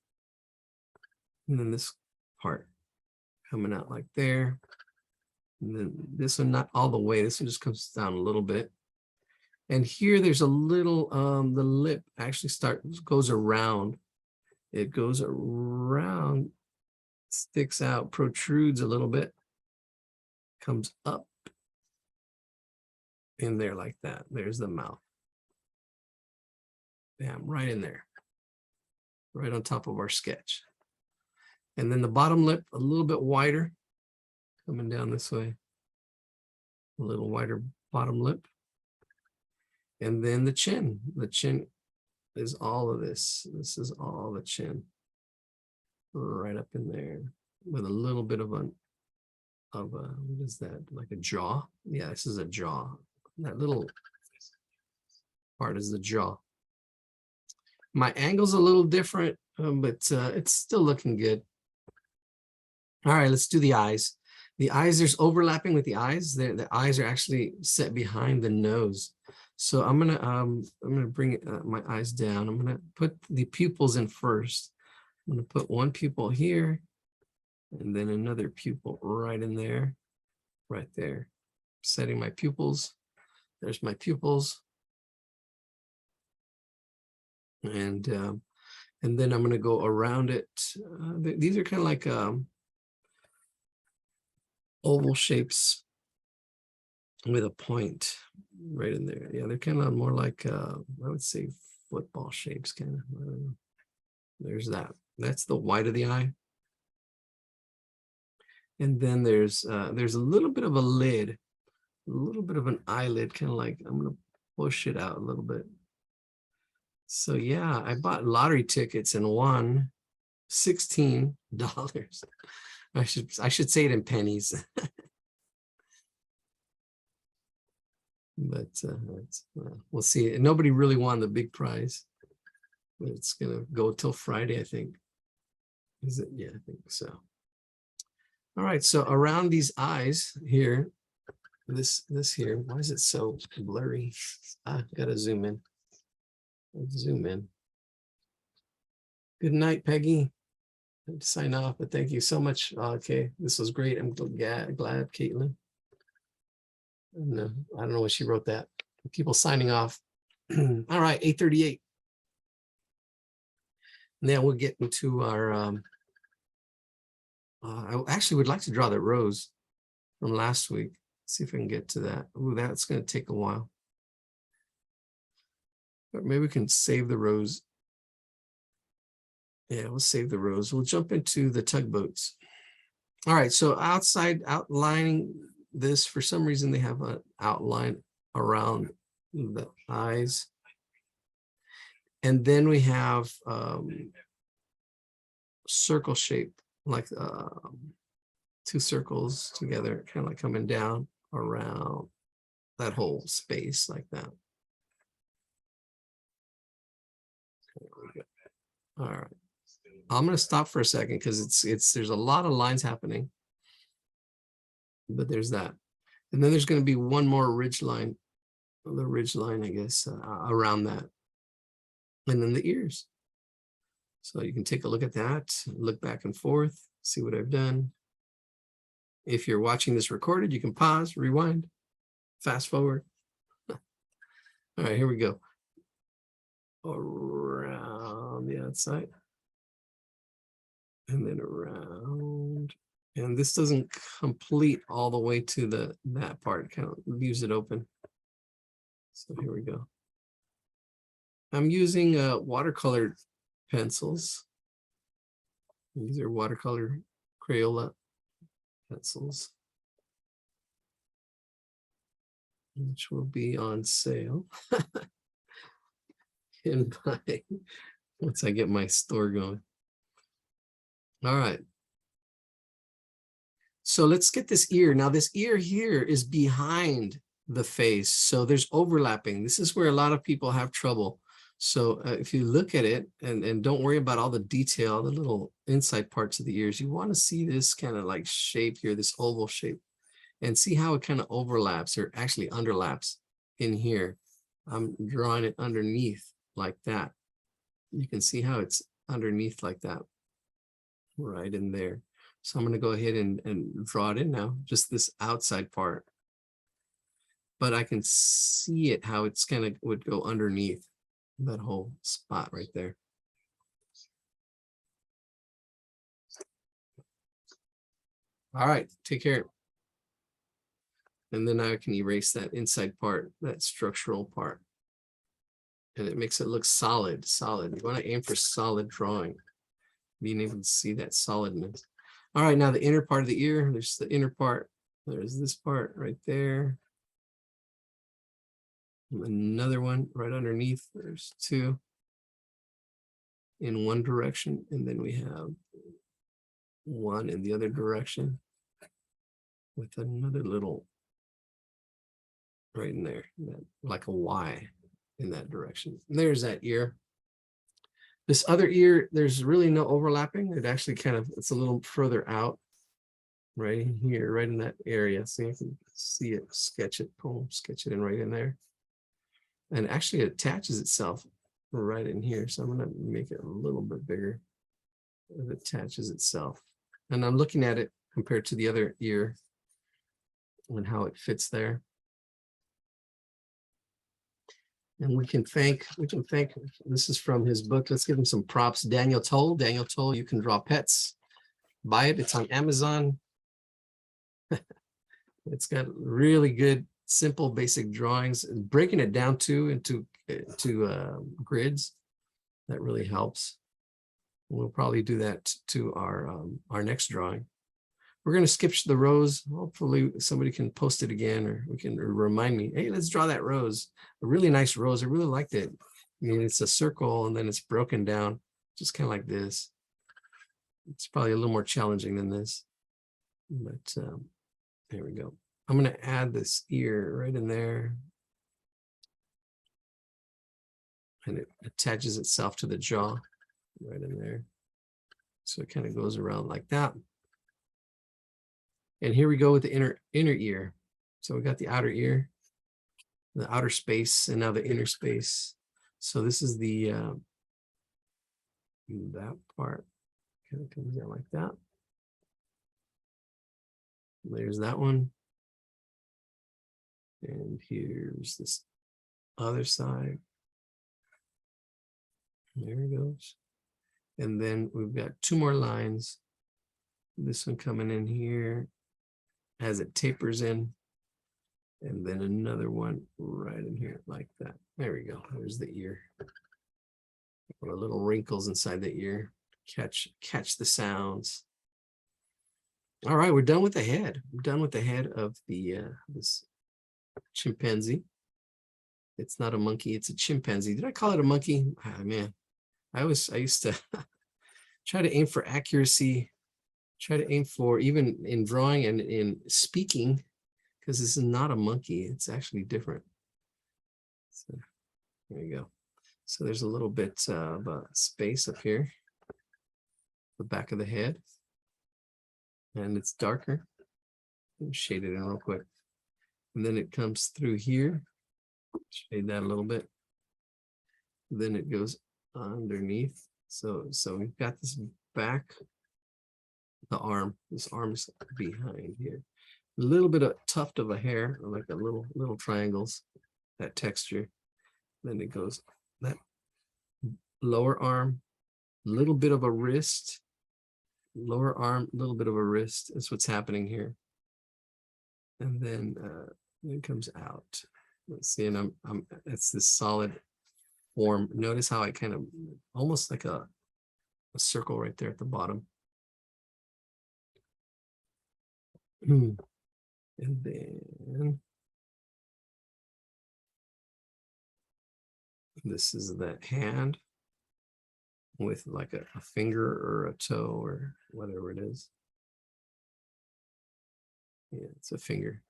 And then this part coming out like there. And then this one, not all the way, this one just comes down a little bit. And here there's a little, the lip actually goes around. It goes around, sticks out, protrudes a little bit, comes up in there like that. There's the mouth. Bam, right in there, right on top of our sketch. And then the bottom lip, a little bit wider, coming down this way. A little wider bottom lip. And then the chin is all of this. This is all the chin. Right up in there with a little bit of what is that? Like a jaw? Yeah, this is a jaw. That little part is the jaw. My angle's a little different, but it's still looking good. All right, let's do the eyes. The eyes, there's overlapping with the eyes. The eyes are actually set behind the nose. So I'm gonna bring my eyes down. I'm gonna put the pupils in first. I'm gonna put one pupil here, and then another pupil right in there, right there. Setting my pupils. There's my pupils, and then I'm gonna go around it. These are kind of like oval shapes. with a point right in there. Yeah, they're kind of more like, I would say football shapes, kind of. I don't know. There's that. That's the white of the eye. And then there's a little bit of a lid, a little bit of an eyelid, kind of like, I'm going to push it out a little bit. So yeah, I bought lottery tickets and won $16. I should say it in pennies. But we'll see. Nobody really won the big prize. It's gonna go till Friday, I think. Is it? Yeah, I think so. All right, so around these eyes here, this here, why is it so blurry? I gotta zoom in. Zoom in. Good night, Peggy. I have to sign off, but thank you so much. Okay, this was great. I'm glad, Caitlin. No, I don't know what she wrote that. People signing off. All right, 8:38. Now we'll get into our, I actually would like to draw that rose from last week. See if I can get to that. Ooh, that's going to take a while. But maybe we can save the rose. Yeah, we'll save the rose. We'll jump into the tugboats. All right, so outside outlining this, for some reason they have an outline around the eyes. And then we have circle shape, like two circles together, kind of like coming down around that whole space like that. There we go. All right. I'm going to stop for a second because there's a lot of lines happening. But there's that. And then there's going to be one more ridge line, the ridge line, I guess, around that. And then the ears. So you can take a look at that, look back and forth, see what I've done. If you're watching this recorded, you can pause, rewind, fast forward. All right, here we go. Around the outside. And then around. And this doesn't complete all the way to that part, kind of leaves it open. So here we go. I'm using watercolor pencils. These are watercolor Crayola pencils, which will be on sale once I get my store going. All right. So let's get this ear. Now this ear here is behind the face. So there's overlapping. This is where a lot of people have trouble. So if you look at it and don't worry about all the detail, the little inside parts of the ears, you want to see this kind of like shape here, this oval shape, and see how it kind of overlaps or actually underlaps in here. I'm drawing it underneath like that. You can see how it's underneath like that, right in there. So I'm going to go ahead and draw it in now, just this outside part. But I can see it, how it's kind of would go underneath that whole spot right there. All right, take care. And then I can erase that inside part, that structural part. And it makes it look solid. You want to aim for solid drawing, being able to see that solidness. All right, now the inner part of the ear, there's the inner part. There's this part right there. Another one right underneath. There's two in one direction, and then we have one in the other direction with another little right in there, like a Y in that direction. And there's that ear. This other ear, there's really no overlapping. It actually kind of, it's a little further out right here, right in that area. So you can see it, sketch it, boom, sketch it in right in there. And actually it attaches itself right in here. So I'm going to make it a little bit bigger. It attaches itself. And I'm looking at it compared to the other ear and how it fits there. And we can thank, this is from his book. Let's give him some props. Daniel Toll, You Can Draw Pets. Buy it, it's on Amazon. It's got really good simple basic drawings, breaking it down too into grids. That really helps. We'll probably do that to our next drawing. We're going to skip the rows. Hopefully somebody can post it again, or we can remind me, hey, let's draw that rose. A really nice rose. I really liked it. I mean, it's a circle and then it's broken down, just kind of like this. It's probably a little more challenging than this, but there we go. I'm going to add this ear right in there. And it attaches itself to the jaw right in there. So it kind of goes around like that. And here we go with the inner ear. So we got the outer ear, the outer space, and now the inner space. So this is the that part kind of comes out like that. There's that one. And here's this other side. There it goes. And then we've got two more lines. This one coming in here as it tapers in. And then another one right in here like that. There we go. There's the ear. Put little wrinkles inside the ear. Catch the sounds. All right, we're done with the head. We're done with the head of the this chimpanzee. It's not a monkey, it's a chimpanzee. Did I call it a monkey? Ah, man. I used to try to aim for accuracy, try to aim for, even in drawing and in speaking, because this is not a monkey, it's actually different. So there you go. So there's a little bit of space up here, the back of the head, and it's darker. Shade it in real quick. And then it comes through here, shade that a little bit. Then it goes underneath. So we've got this back, the arm. This arm's behind here. A little bit of tuft of a hair, like a little triangles, that texture. Then it goes that lower arm, a little bit of a wrist, lower arm, a little bit of a wrist. That's what's happening here. And then it comes out. Let's see, and it's this solid form. Notice how I kind of almost like a circle right there at the bottom. And then this is that hand with like a finger or a toe or whatever it is. Yeah, it's a finger.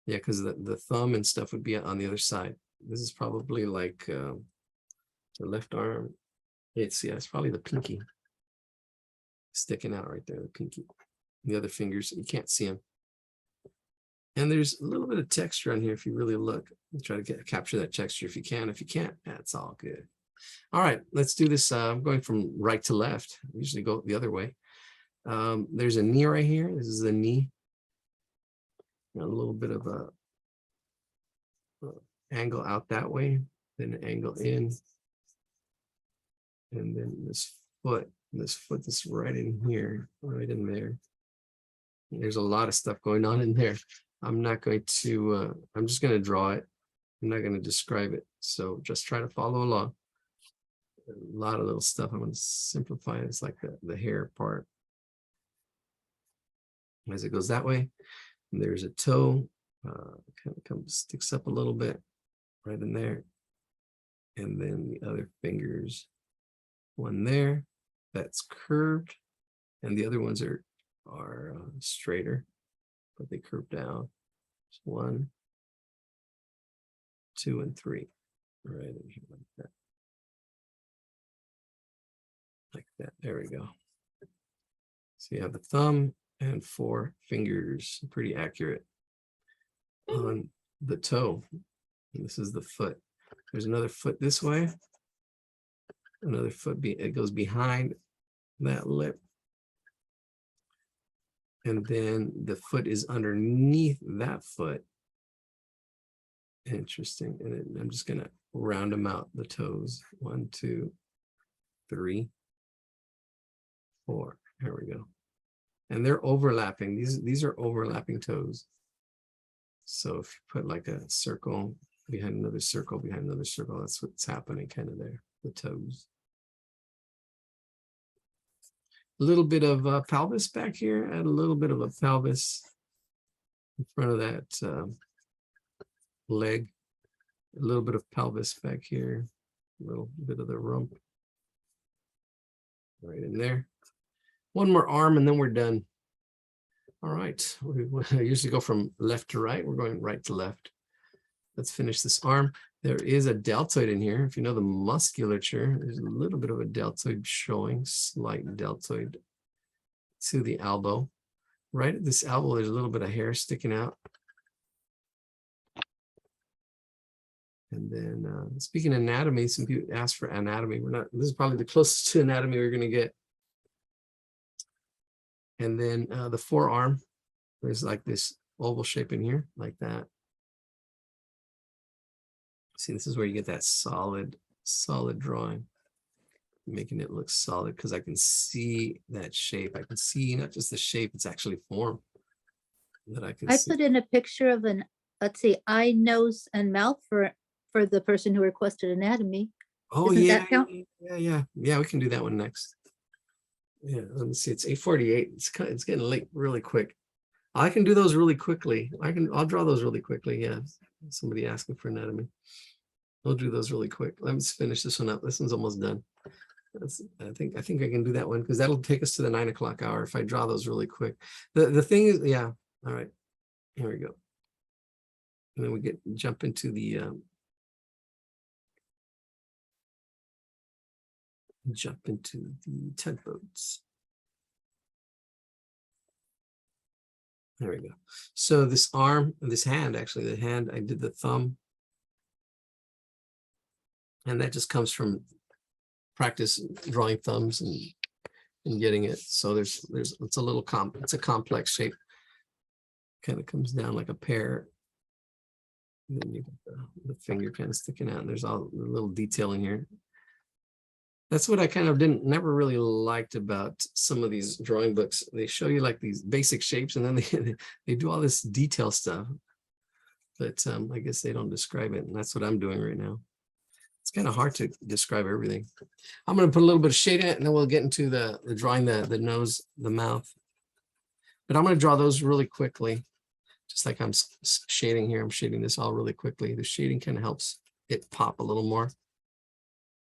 Yeah, because the thumb and stuff would be on the other side. This is probably like the left arm. It's probably the pinky sticking out right there, the pinky. The other fingers, you can't see them. And there's a little bit of texture on here if you really look. Try to capture that texture if you can. If you can't, that's all good. All right, let's do this. I'm going from right to left. I usually go the other way. There's a knee right here. This is the knee. A little bit of a angle out that way, then an angle in, and then this foot is right in here, right in there. There's a lot of stuff going on in there. I'm not going to, I'm just going to draw it. I'm not going to describe it. So just try to follow along. A lot of little stuff. I'm going to simplify it. It's like the hair part. As it goes that way, and there's a toe, kind of sticks up a little bit right in there. And then the other fingers, one there that's curved, and the other ones are straighter, but they curve down. So 1, 2, and 3, right in here like that. Like that. There we go. So you have the thumb and 4 fingers, pretty accurate on the toe. And this is the foot. There's another foot this way. Another foot, it goes behind that lip. And then the foot is underneath that foot. Interesting. And then I'm just going to round them out, the toes. 1, 2, 3, 4. There we go. And they're overlapping. These are overlapping toes. So if you put like a circle behind another circle, behind another circle, that's what's happening kind of there, the toes. A little bit of pelvis back here, add a little bit of a pelvis in front of that leg, a little bit of pelvis back here, a little bit of the rump right in there. One more arm and then we're done. All right, we usually go from left to right. We're going right to left. Let's finish this arm. There is a deltoid in here. If you know the musculature, there's a little bit of a deltoid showing, slight deltoid to the elbow. Right at this elbow, there's a little bit of hair sticking out. And then speaking of anatomy, some people ask for anatomy. This is probably the closest to anatomy we're going to get. And then the forearm, there's like this oval shape in here, like that. See, this is where you get that solid drawing, making it look solid because I can see that shape. I can see not just the shape, it's actually form that I can I see. put in a picture of an, let's see, eye, nose, and mouth for the person who requested anatomy. Oh, Doesn't yeah, that count? yeah, we can do that one next. Yeah, let me see, it's 8:48. It's getting late really quick. I can do those really quickly. I'll draw those really quickly. Yeah, somebody asking for anatomy. I'll do those really quick. Let me just finish this one up. This one's almost done. I think I can do that one because that'll take us to the 9 o'clock hour if I draw those really quick. The thing is, yeah, all right, here we go. And then we jump into the tugboats. There we go. So this arm, this hand, actually the hand, I did the thumb. And that just comes from practice drawing thumbs and getting it. So it's a little it's a complex shape. Kind of comes down like a pear. And then you get the finger kind of sticking out, and there's all the little detail in here. That's what I kind of never really liked about some of these drawing books. They show you like these basic shapes and then they do all this detail stuff. But I guess they don't describe it. And that's what I'm doing right now. It's kind of hard to describe everything. I'm going to put a little bit of shade in it and then we'll get into the drawing the nose, the mouth. But I'm going to draw those really quickly. Just like I'm shading here, I'm shading this all really quickly. The shading kind of helps it pop a little more.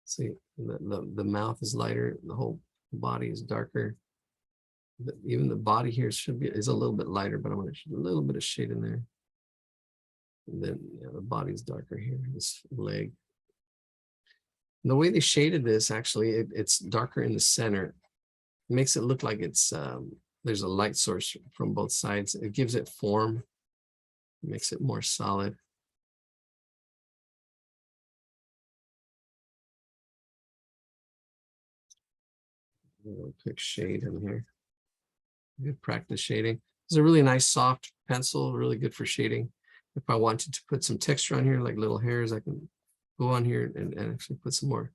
See, the mouth is lighter, the whole body is darker. But even the body here is a little bit lighter, but I'm going to show a little bit of shade in there. And then the body's darker here, this leg. And the way they shaded this, actually, it's darker in the center. It makes it look like it's there's a light source from both sides. It gives it form, it makes it more solid. Quick shade in here. Good practice shading. This is a really nice soft pencil, really good for shading. If I wanted to put some texture on here, like little hairs, I can go on here and actually put some more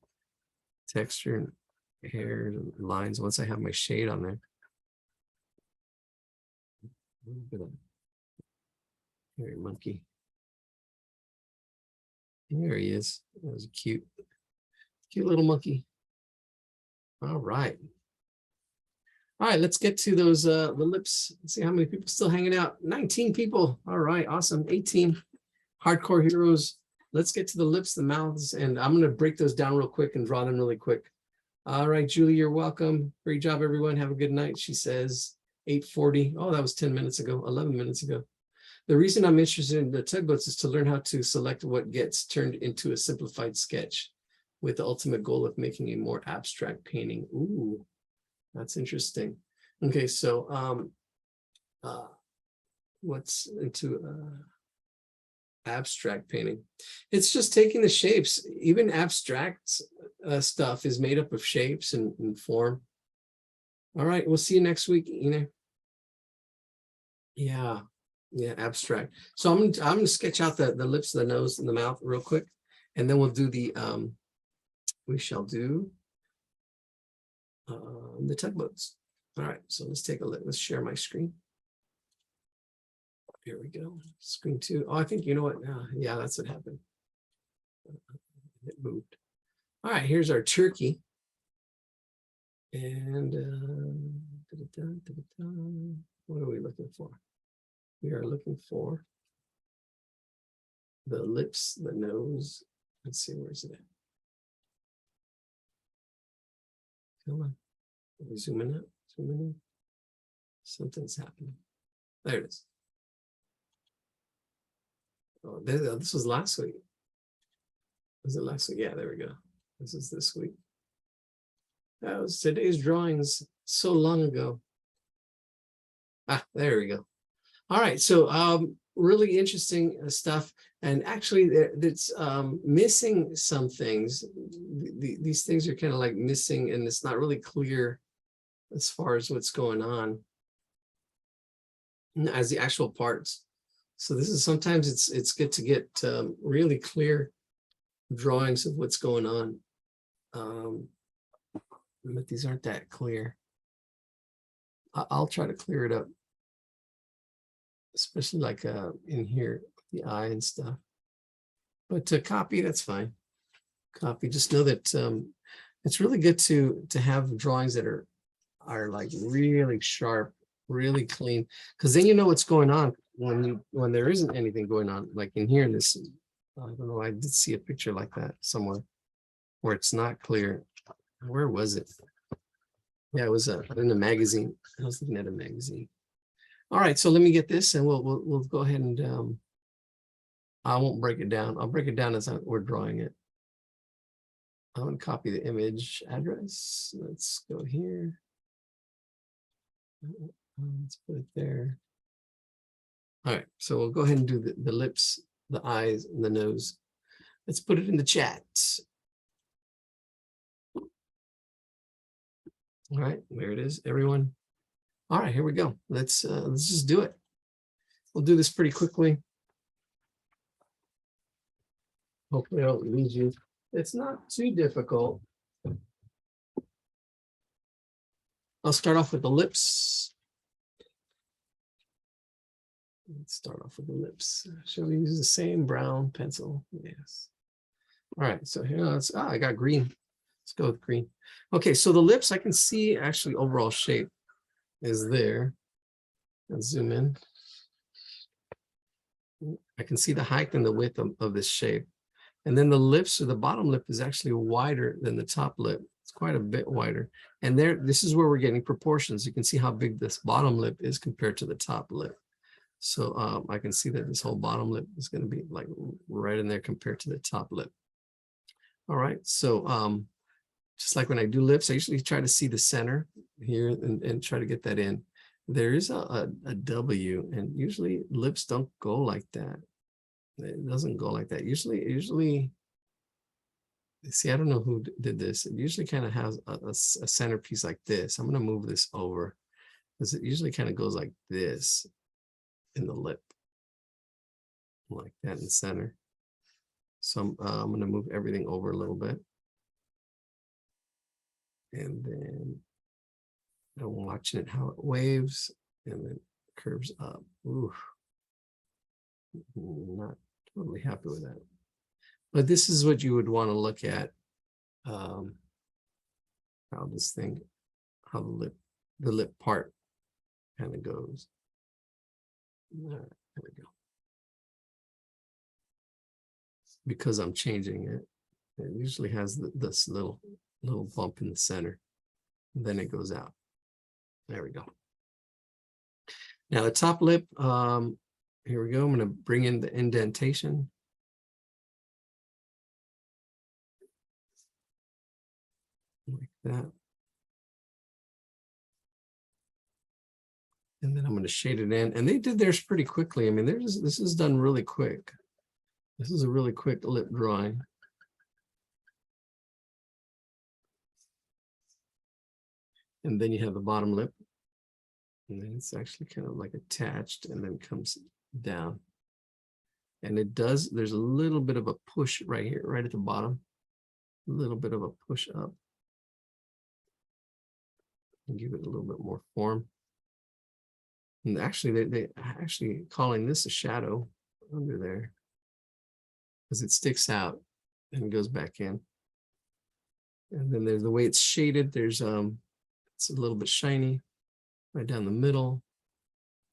texture and hairs and lines once I have my shade on there. A little bit of hairy monkey. There he is. That was a cute little monkey. All right. All right, let's get to those the lips. Let's see how many people still hanging out. 19 people. All right, awesome. 18 hardcore heroes. Let's get to the lips, the mouths, and I'm going to break those down real quick and draw them really quick. All right, Julie, you're welcome. Great job, everyone. Have a good night. She says 8:40. Oh, that was 10 minutes ago, 11 minutes ago. The reason I'm interested in the tugboats is to learn how to select what gets turned into a simplified sketch with the ultimate goal of making a more abstract painting. Ooh, that's interesting. Okay, so what's into abstract painting? It's just taking the shapes. Even abstract stuff is made up of shapes and form. All right, we'll see you next week, Ina. Yeah, abstract. So I'm gonna sketch out the lips, the nose, and the mouth real quick, and then we'll do the we shall do the tugboats. All right, so let's take a look. Let's share my screen. Here we go. Screen 2. Oh, I think you know what? Yeah, that's what happened. It moved. All right, here's our turkey. And what are we looking for? We are looking for the lips, the nose. Let's see, where's it at? Come on. Are we zooming out? Zooming in? Something's happening. There it is. Oh, this was last week. Was it last week? Yeah, there we go. This is this week. That was today's drawings so long ago. Ah, there we go. All right, so really interesting stuff. And actually, it's missing some things. These things are kind of like missing, and it's not really clear as far as what's going on as the actual parts. So this is sometimes it's good to get really clear drawings of what's going on. But these aren't that clear. I'll try to clear it up, especially like in here, the eye and stuff. But to copy, that's fine. Copy. Just know that it's really good to have drawings that are like really sharp, really clean, because then you know what's going on when there isn't anything going on. Like in here in this, I don't know. I did see a picture like that somewhere where it's not clear. Where was it? Yeah, it was in a magazine. I was looking at a magazine. All right, so let me get this, and we'll go ahead and I won't break it down. I'll break it down as we're drawing it. I'm going to copy the image address. Let's go here. Let's put it there. All right, so we'll go ahead and do the lips, the eyes, and the nose. Let's put it in the chat. All right, there it is, everyone. All right, here we go. Let's just do it. We'll do this pretty quickly. Hopefully I don't lose you. It's not too difficult. I'll start off with the lips. Let's start off with the lips. Shall we use the same brown pencil? Yes. All right, so here let's, I got green. Let's go with green. Okay, so the lips, I can see actually overall shape is there. Let's zoom in. I can see the height and the width of this shape. And then the lips, or the bottom lip, is actually wider than the top lip. It's quite a bit wider. And there, this is where we're getting proportions. You can see how big this bottom lip is compared to the top lip. So I can see that this whole bottom lip is going to be like right in there compared to the top lip. All right, so just like when I do lips, I usually try to see the center here and try to get that in. There is a W, and usually lips don't go like that. It doesn't go like that. Usually, see, I don't know who did this. It usually kind of has a centerpiece like this. I'm going to move this over because it usually kind of goes like this in the lip, like that in the center. So I'm going to move everything over a little bit. And then I'm watching it, how it waves and then curves up. Ooh, not totally happy with that. But this is what you would want to look at. How this thing, how the lip part kind of goes. All right, there we go. Because I'm changing it, it usually has this little bump in the center. And then it goes out. There we go. Now the top lip, here we go. I'm going to bring in the indentation. Like that. And then I'm going to shade it in. And they did theirs pretty quickly. I mean, this is done really quick. This is a really quick lip drawing. And then you have the bottom lip. And then it's actually kind of like attached and then comes down. And it does, there's a little bit of a push right here, right at the bottom. A little bit of a push up. And give it a little bit more form. And actually, they actually calling this a shadow under there because it sticks out and goes back in. And then there's the way it's shaded. There's it's a little bit shiny right down the middle,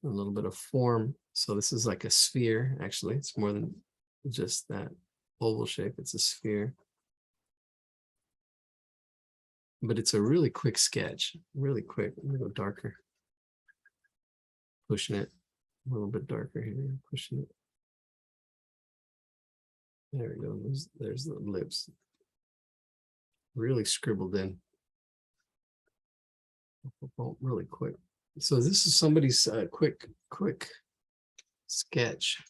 a little bit of form. So this is like a sphere. Actually, it's more than just that oval shape. It's a sphere. But it's a really quick sketch, really quick. I'm gonna go darker. Pushing it a little bit darker here, pushing it. There we go. There's the lips. Really scribbled in. Really quick. So this is somebody's quick sketch.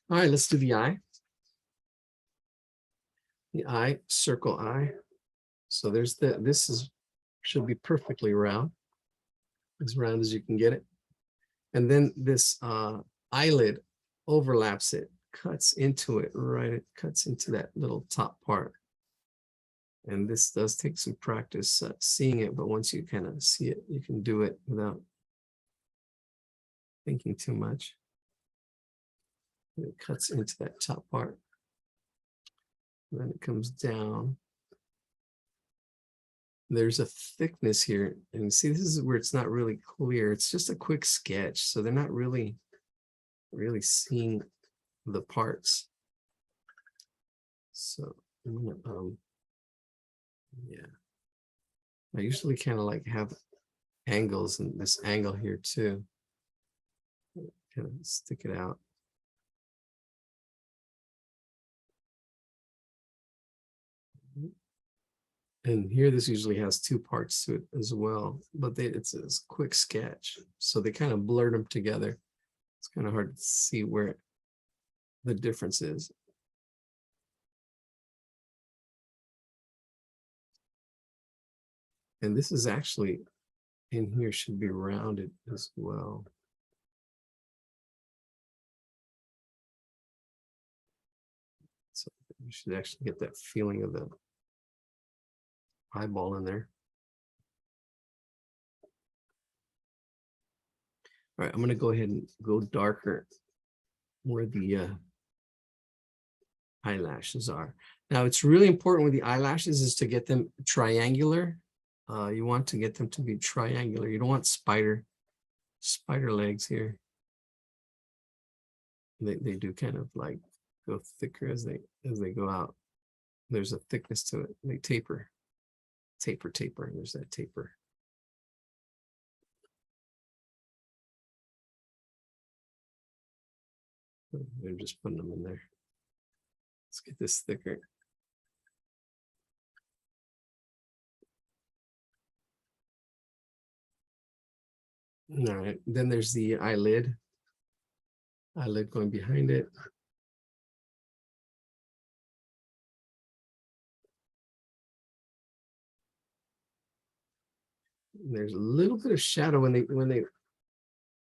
All right, let's do the eye. The eye, circle eye. So there's should be perfectly round, as round as you can get it. And then this eyelid overlaps it, cuts into it, right? It cuts into that little top part. And this does take some practice seeing it, but once you kind of see it, you can do it without thinking too much. It cuts into that top part. And then it comes down. There's a thickness here, and see, this is where it's not really clear. It's just a quick sketch, so they're not really seeing the parts. So I'm gonna yeah, I usually kind of like have angles, and this angle here too, kind of stick it out. And here, this usually has two parts to it as well, but it's a quick sketch. So they kind of blurred them together. It's kind of hard to see where the difference is. And this is actually in here should be rounded as well. So you should actually get that feeling of the eyeball in there. All right, I'm going to go ahead and go darker where the eyelashes are. Now, it's really important with the eyelashes is to get them triangular. You want to get them to be triangular. You don't want spider legs here. They do kind of like go thicker as they go out. There's a thickness to it. They taper. Taper. There's that taper. They're just putting them in there. Let's get this thicker. All right, then there's the eyelid. Eyelid going behind it. There's a little bit of shadow when they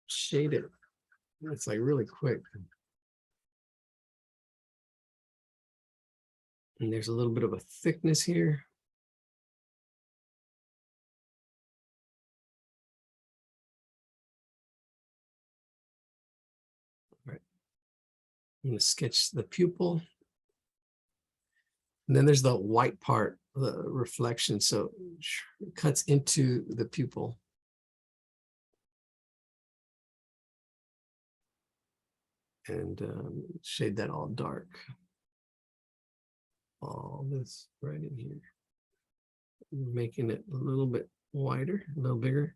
shade it. It's like really quick. And there's a little bit of a thickness here. All right. I'm going to sketch the pupil. And then there's the white part, the reflection. So it cuts into the pupil. And shade that all dark. All this right in here. Making it a little bit wider, a little bigger.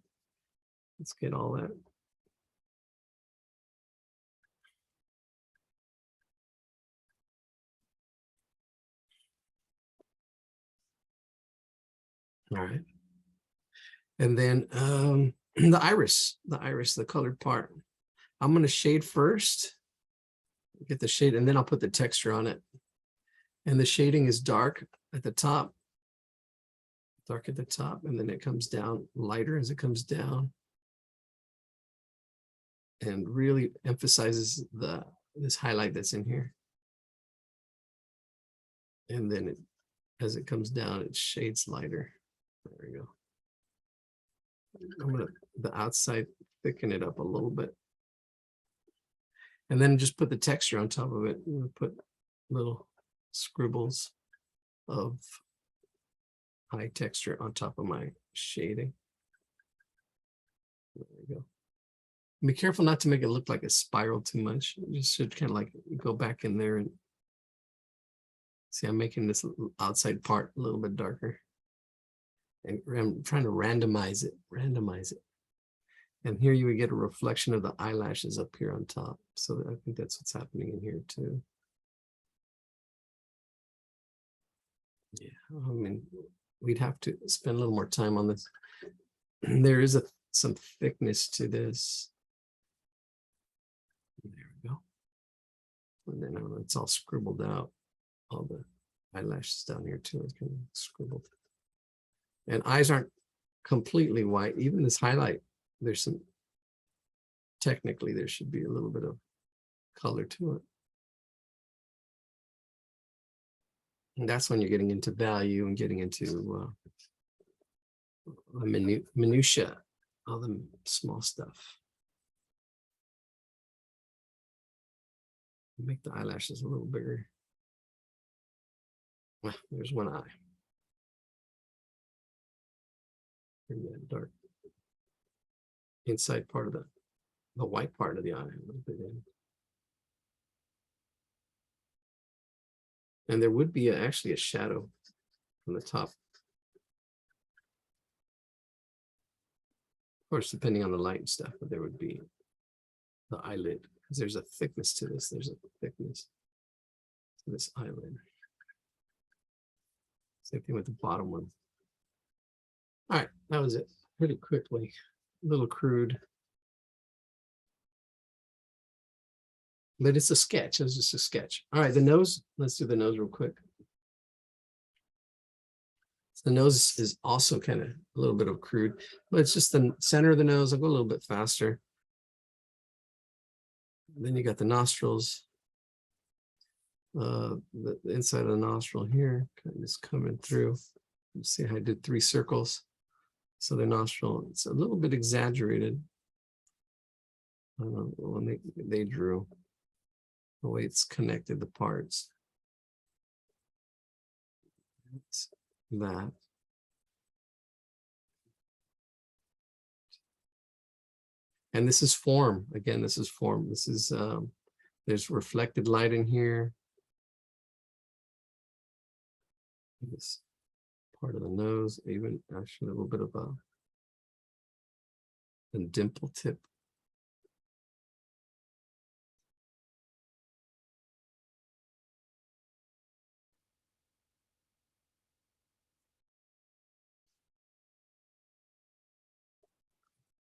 Let's get all that. All right. And then the iris, the colored part. I'm going to shade first, get the shade, and then I'll put the texture on it. And the shading is dark at the top, and then it comes down lighter as it comes down. And really emphasizes this highlight that's in here. And then as it comes down, it shades lighter. There we go. The outside thicken it up a little bit. And then just put the texture on top of it. Put little scribbles of high texture on top of my shading. There we go. Be careful not to make it look like a spiral too much. You just should kind of like go back in there and see, I'm making this outside part a little bit darker. And I'm trying to randomize it. And here you would get a reflection of the eyelashes up here on top. So I think that's what's happening in here too. Yeah, I mean, we'd have to spend a little more time on this. There is some thickness to this. There we go. And then when it's all scribbled out, all the eyelashes down here too, it's kind of scribbled. And eyes aren't completely white. Even this highlight, there's some, technically there should be a little bit of color to it. And that's when you're getting into value and getting into minutia, all the small stuff. Make the eyelashes a little bigger. Well, there's one eye. Bring that dark inside part of the white part of the eye a little bit in. And there would be actually a shadow on the top. Of course, depending on the light and stuff, but there would be the eyelid, because there's a thickness to this. There's a thickness to this eyelid. Same thing with the bottom one. All right, that was it. Pretty quickly, a little crude. But it's a sketch. It was just a sketch. All right, the nose. Let's do the nose real quick. So the nose is also kind of a little bit of crude, but it's just the center of the nose. I'll go a little bit faster. Then you got the nostrils. The inside of the nostril here, kind of just coming through. You see how I did 3 circles. So the nostril, it's a little bit exaggerated. I don't know when they drew. The way it's connected the parts. It's that. And this is form. Again, this is form. This is, there's reflected light in here. This part of the nose, even actually a little bit of a dimple tip.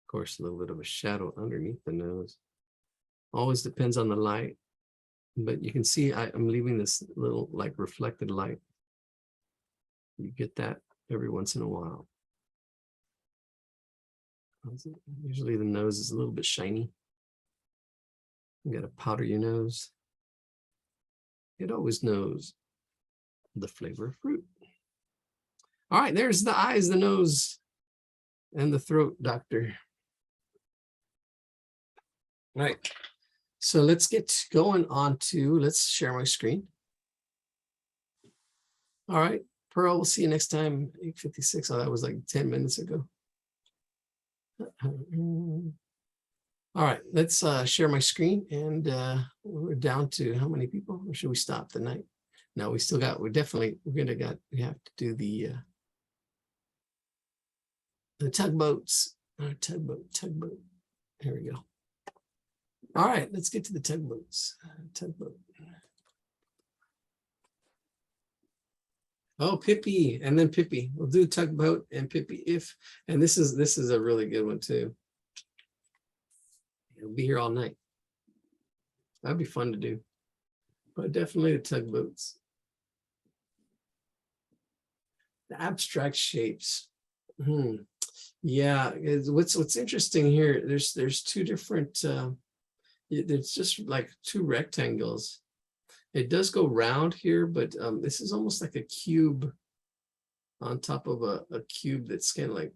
Of course, a little bit of a shadow underneath the nose. Always depends on the light, but you can see I'm leaving this little like reflected light. You get that every once in a while. Usually the nose is a little bit shiny. You gotta powder your nose. It always knows the flavor of fruit. All right, there's the eyes, the nose, and the throat, doctor. All right, so let's get going on to, let's share my screen. All right, Pearl, we'll see you next time, 8:56. Oh, that was like 10 minutes ago. All right, let's share my screen, and we're down to how many people, or should we stop the night? No, we still got, we have to do the tugboats. Tugboat. Here we go. All right, let's get to the tugboats. Tugboat. Oh, Pippi, and then Pippi. We'll do tugboat and Pippi if, and this is a really good one too. It'll be here all night. That'd be fun to do. But definitely the tugboats. The abstract shapes. Yeah, what's interesting here, there's 2 different it's just like 2 rectangles. It does go round here, but this is almost like a cube on top of a cube that's kind of like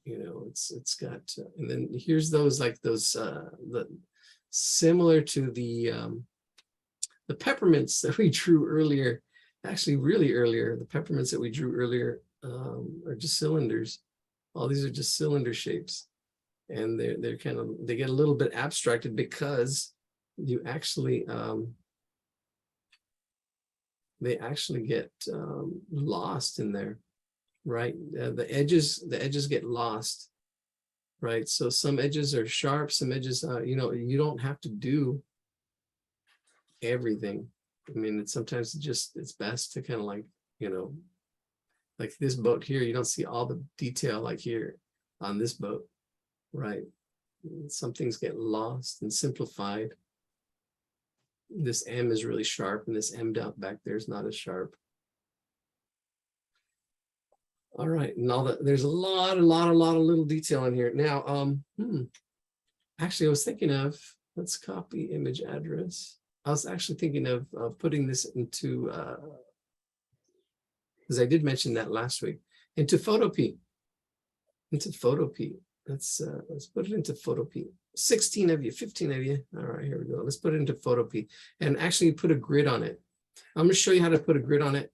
You know, it's got, and then here's those like those the similar to the peppermints that we drew earlier. Actually, really earlier, the peppermints that we drew earlier are just cylinders. All these are just cylinder shapes, and they're kind of, they get a little bit abstracted because you actually they actually get lost in there, right? The edges get lost, right? So some edges are sharp, some edges, you know, you don't have to do everything. I mean, it's sometimes it's best to kind of like, you know, like this boat here, you don't see all the detail like here on this boat, right? Some things get lost and simplified. This M is really sharp and this M down back there is not as sharp. All right, and all that, there's a lot of little detail in here. Now, actually I was thinking of, let's copy image address. I was actually thinking of putting this into, because I did mention that last week, into Photopea. Into Photopea. Let's put it into Photopea. 16 of you, 15 of you. All right, here we go. Let's put it into Photopea and actually put a grid on it. I'm going to show you how to put a grid on it.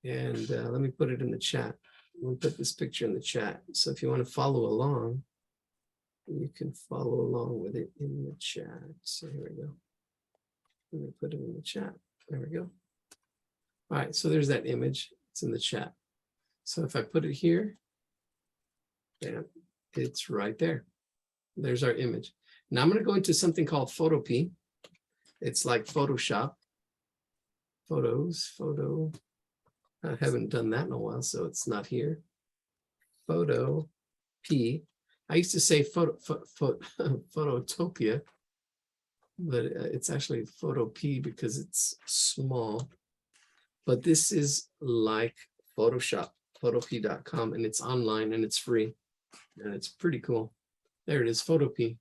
And let me put it in the chat. We'll put this picture in the chat. So if you want to follow along, you can follow along with it in the chat. So here we go. Let me put it in the chat. There we go. All right, so there's that image. It's in the chat. So if I put it here, bam, it's right there. There's our image. Now I'm going to go into something called Photopea. It's like Photoshop. Photo. I haven't done that in a while, so it's not here. Photopea. I used to say Phototopia, but it's actually Photopea because it's small. But this is like Photoshop, photopea.com, and it's online and it's free. And it's pretty cool. There it is, Photopea.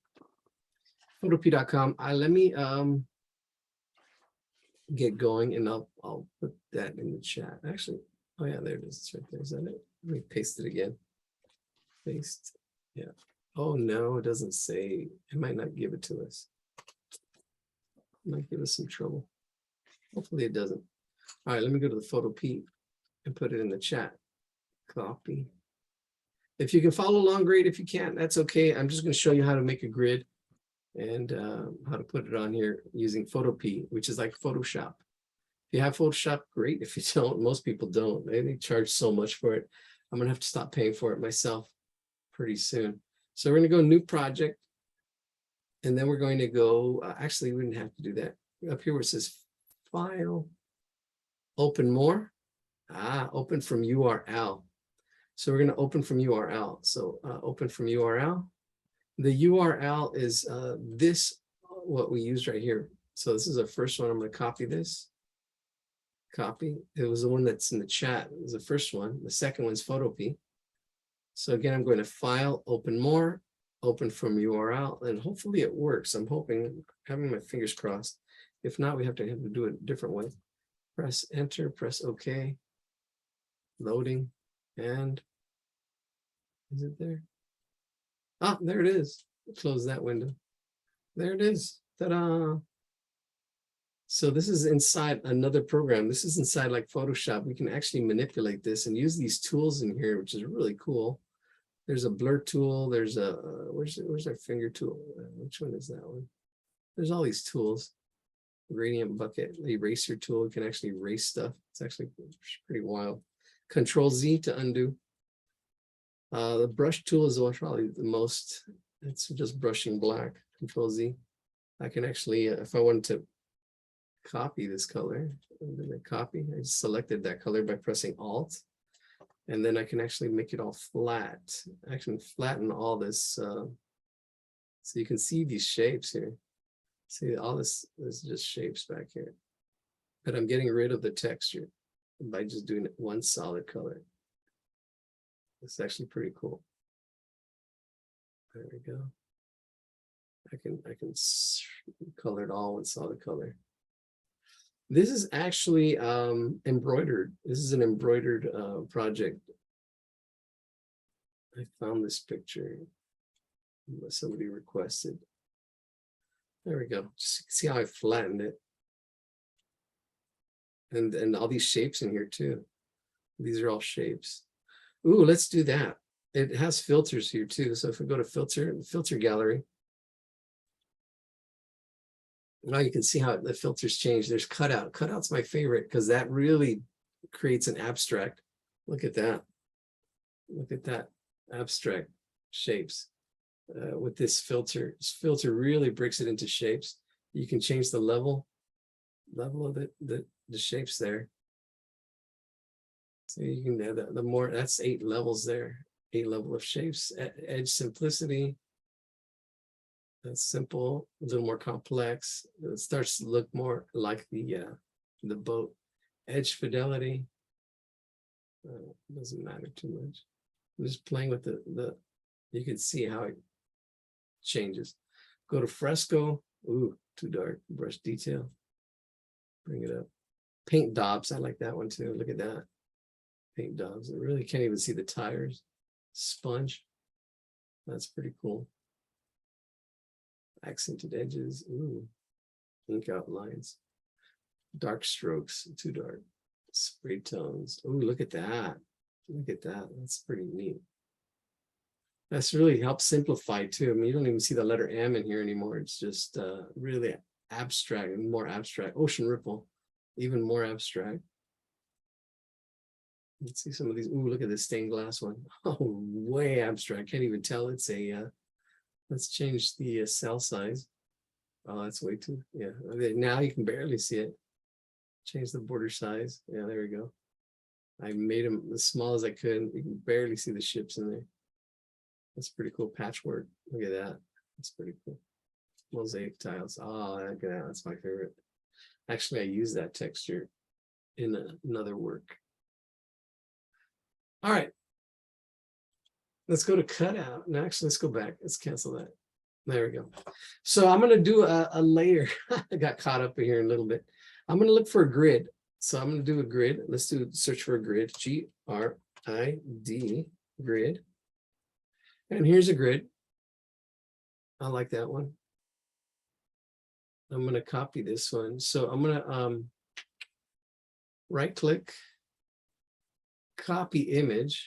Photopea.com. Let me get going and I'll put that in the chat. Actually, oh yeah, there it is. It's right there. Is that it? Let me paste it again. Paste. Yeah. Oh no, it doesn't say. It might not give it to us. It might give us some trouble. Hopefully it doesn't. All right, let me go to the Photopea and put it in the chat. Copy. If you can follow along, great. If you can't, that's okay. I'm just going to show you how to make a grid and how to put it on here using Photopea, which is like Photoshop. If you have Photoshop, great. If you don't, most people don't. They charge so much for it. I'm going to have to stop paying for it myself pretty soon. So we're going to go new project. And then we're going to go, actually, we didn't have to do that. Up here where it says File, Open More. Open from URL. So we're going to open from URL. So open from URL. The URL is this, what we used right here. So this is the first one. I'm going to copy this. Copy. It was the one that's in the chat. It was the first one. The second one's Photopea. So again, I'm going to File, Open More, Open from URL, and hopefully it works. I'm hoping, having my fingers crossed. If not, we have to do it a different way. Press Enter, press OK. Loading. And is it there? There it is. Close that window. There it is. Ta-da! So this is inside another program. This is inside like Photoshop. We can actually manipulate this and use these tools in here, which is really cool. There's a blur tool. There's a, where's our finger tool? Which one is that one? There's all these tools. Gradient bucket, the eraser tool. You can actually erase stuff. It's actually pretty wild. Control Z to undo. The brush tool is probably the most, it's just brushing black. Control Z. I can actually, if I wanted to copy this color, I'm going to copy. I just selected that color by pressing Alt. And then I can actually make it all flat. I can flatten all this. So you can see these shapes here. See, all this is just shapes back here. But I'm getting rid of the texture by just doing one solid color. It's actually pretty cool. There we go. I can color it all with solid color. This is actually embroidered. This is an embroidered project. I found this picture. Somebody requested. There we go. Just see how I flattened it. And all these shapes in here too. These are all shapes. Ooh, let's do that. It has filters here too. So if we go to filter gallery. Now you can see how the filters change. There's cutout. Cutout's my favorite because that really creates an abstract. Look at that. Look at that abstract shapes with this filter. This filter really breaks it into shapes. You can change the level of the shapes there. So you can have the more, that's 8 levels there. 8 level of shapes. Edge simplicity. That's simple, a little more complex. It starts to look more like the boat. Edge fidelity. Doesn't matter too much. I'm just playing with the you can see how it changes. Go to fresco. Ooh, too dark. Brush detail. Bring it up. Paint daubs. I like that one too. Look at that. Paint daubs. I really can't even see the tires. Sponge. That's pretty cool. Accented edges. Ooh. Ink outlines. Dark strokes. Too dark. Spray tones. Ooh, look at that. Look at that. That's pretty neat. That's really helped simplify too. I mean, you don't even see the letter M in here anymore. It's just really abstract and more abstract. Ocean ripple, even more abstract. Let's see some of these. Ooh, look at this stained glass one. Oh, way abstract. Can't even tell it's a, let's change the cell size. Oh, that's way too, yeah. Now you can barely see it. Change the border size. Yeah, there we go. I made them as small as I could. You can barely see the ships in there. That's pretty cool. Patchwork. Look at that. That's pretty cool. Mosaic tiles. Oh, look at that. That's my favorite. Actually, I use that texture in another work. All right. Let's go to cutout. No, actually, let's go back. Let's cancel that. There we go. So I'm going to do a layer. I got caught up in here a little bit. I'm going to look for a grid. So I'm going to do a grid. Let's do search for a grid. G-R-I-D, grid. And here's a grid. I like that one. I'm going to copy this one. So I'm going to right click, copy image,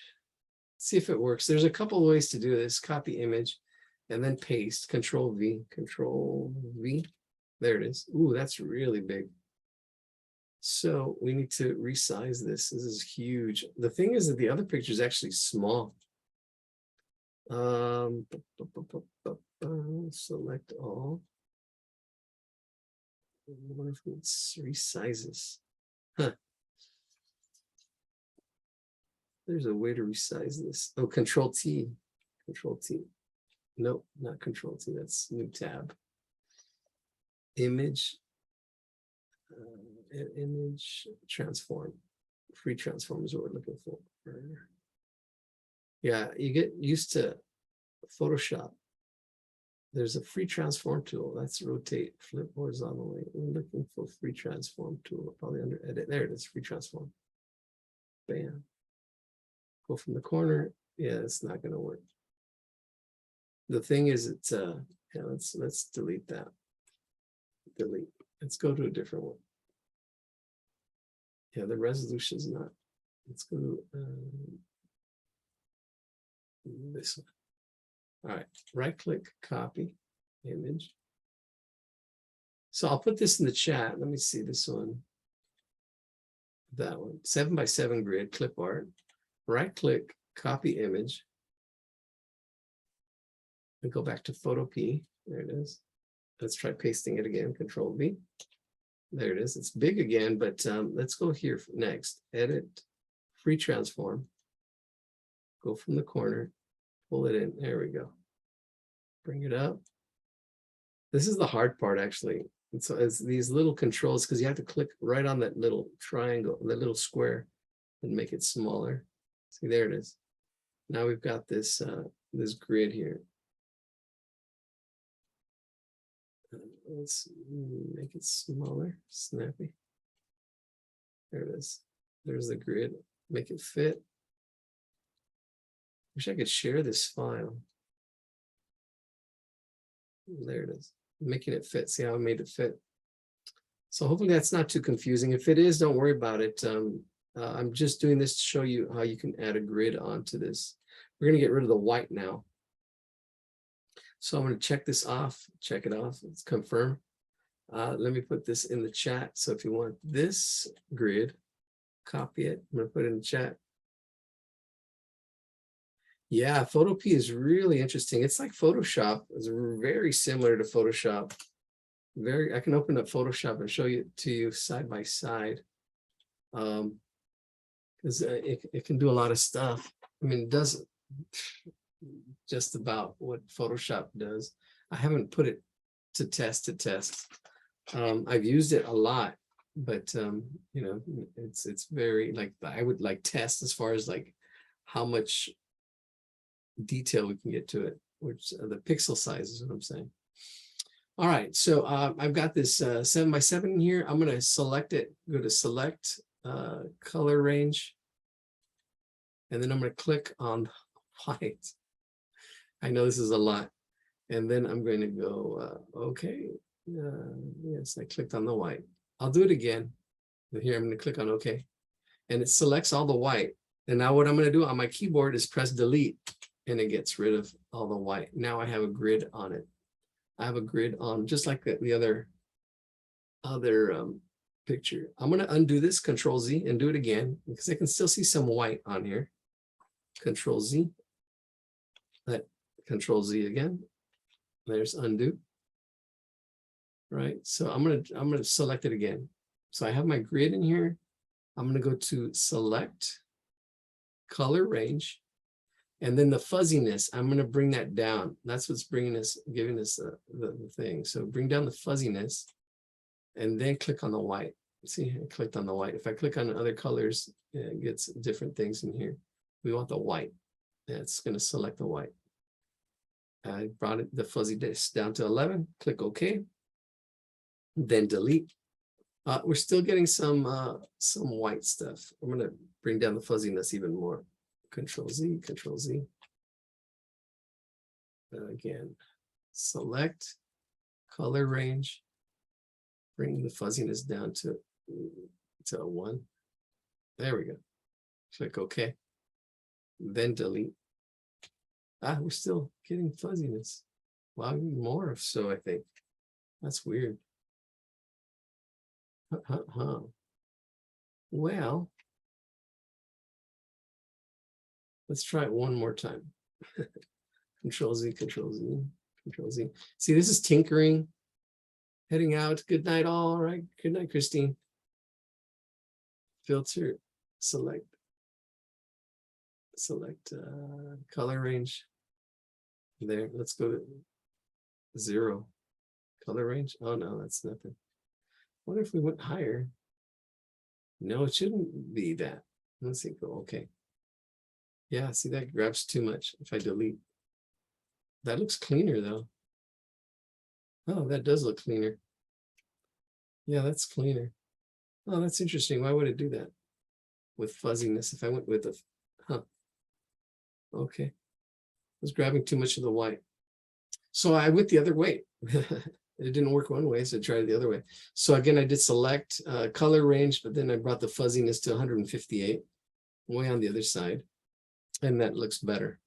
see if it works. There's a couple of ways to do this. Copy image and then paste, Control V. There it is. Ooh, that's really big. So we need to resize this. This is huge. The thing is that the other picture is actually small. Select all. What if it resizes? Huh. There's a way to resize this. Oh, Control T. Control T. Nope, not Control T. That's new tab. Image. Image transform. Free transform is what we're looking for. Yeah, you get used to Photoshop. There's a free transform tool. That's rotate, flip horizontally. We're looking for free transform tool, probably under edit. There it is, free transform. Bam. Go from the corner. Yeah, it's not going to work. The thing is, it's yeah. Let's delete that. Delete. Let's go to a different one. Yeah, the resolution is not. Let's go to this one. All right, right click, copy image. So I'll put this in the chat. Let me see this one. That one, 7x7 grid, clip art. Right click, copy image. And go back to Photo P. There it is. Let's try pasting it again, Control V. There it is. It's big again, but let's go here next. Edit, free transform. Go from the corner, pull it in. There we go. Bring it up. This is the hard part, actually. And so it's these little controls, because you have to click right on that little triangle, that little square, and make it smaller. See, there it is. Now we've got this this grid here. Let's make it smaller, snappy. There it is. There's the grid. Make it fit. Wish I could share this file. There it is, making it fit. See how I made it fit? So hopefully that's not too confusing. If it is, don't worry about it. I'm just doing this to show you how you can add a grid onto this. We're gonna get rid of the white now. So I'm gonna check this off, check it off, let's confirm. Let me put this in the chat. So if you want this grid, copy it. I'm gonna put it in the chat. Yeah, Photopea is really interesting. It's like Photoshop. It's very similar to Photoshop. I can open up Photoshop and show it to you side by side. Because it can do a lot of stuff. I mean, it does just about what Photoshop does. I haven't put it to test. I've used it a lot, but you know, it's very like, I would like test as far as like how much detail we can get to it, which the pixel size is what I'm saying. All right, so I've got this 7x7 in here. I'm going to select it, go to select color range, and then I'm going to click on white. I know this is a lot. And then I'm going to go, okay. Yes, I clicked on the white. I'll do it again. And here I'm going to click on okay. And it selects all the white. And now what I'm going to do on my keyboard is press delete, and it gets rid of all the white. Now I have a grid on it. I have a grid on just like the other picture. I'm going to undo this, Control Z, and do it again because I can still see some white on here. Control Z. Control Z again. There's undo. Right. So I'm gonna select it again. So I have my grid in here. I'm gonna go to select color range, and then the fuzziness. I'm gonna bring that down. That's what's giving us the thing. So bring down the fuzziness, and then click on the white. See, I clicked on the white. If I click on other colors, it gets different things in here. We want the white. That's gonna select the white. I brought the fuzziness down to 11. Click OK. Then delete. We're still getting some white stuff. I'm going to bring down the fuzziness even more. Control Z, Control Z. Again, select color range. Bring the fuzziness down to 1. There we go. Click OK. Then delete. We're still getting fuzziness. Wow, even more so, I think. That's weird. Well, let's try it one more time. Control Z, Control Z, Control Z. See, this is tinkering. Heading out. Good night, all right. Good night, Christine. Filter, select color range. There, let's go to 0. Color range. Oh no, that's nothing. What if we went higher? No, it shouldn't be that. Let's see. Go okay. Yeah, see, that grabs too much. If I delete, that looks cleaner though. Oh, that does look cleaner. Yeah, that's cleaner. Oh, that's interesting. Why would it do that with fuzziness? If I went with the, okay. I was grabbing too much of the white. So I went the other way. It didn't work one way, so I tried it the other way. So again, I did select color range, but then I brought the fuzziness to 158, way on the other side, and that looks better.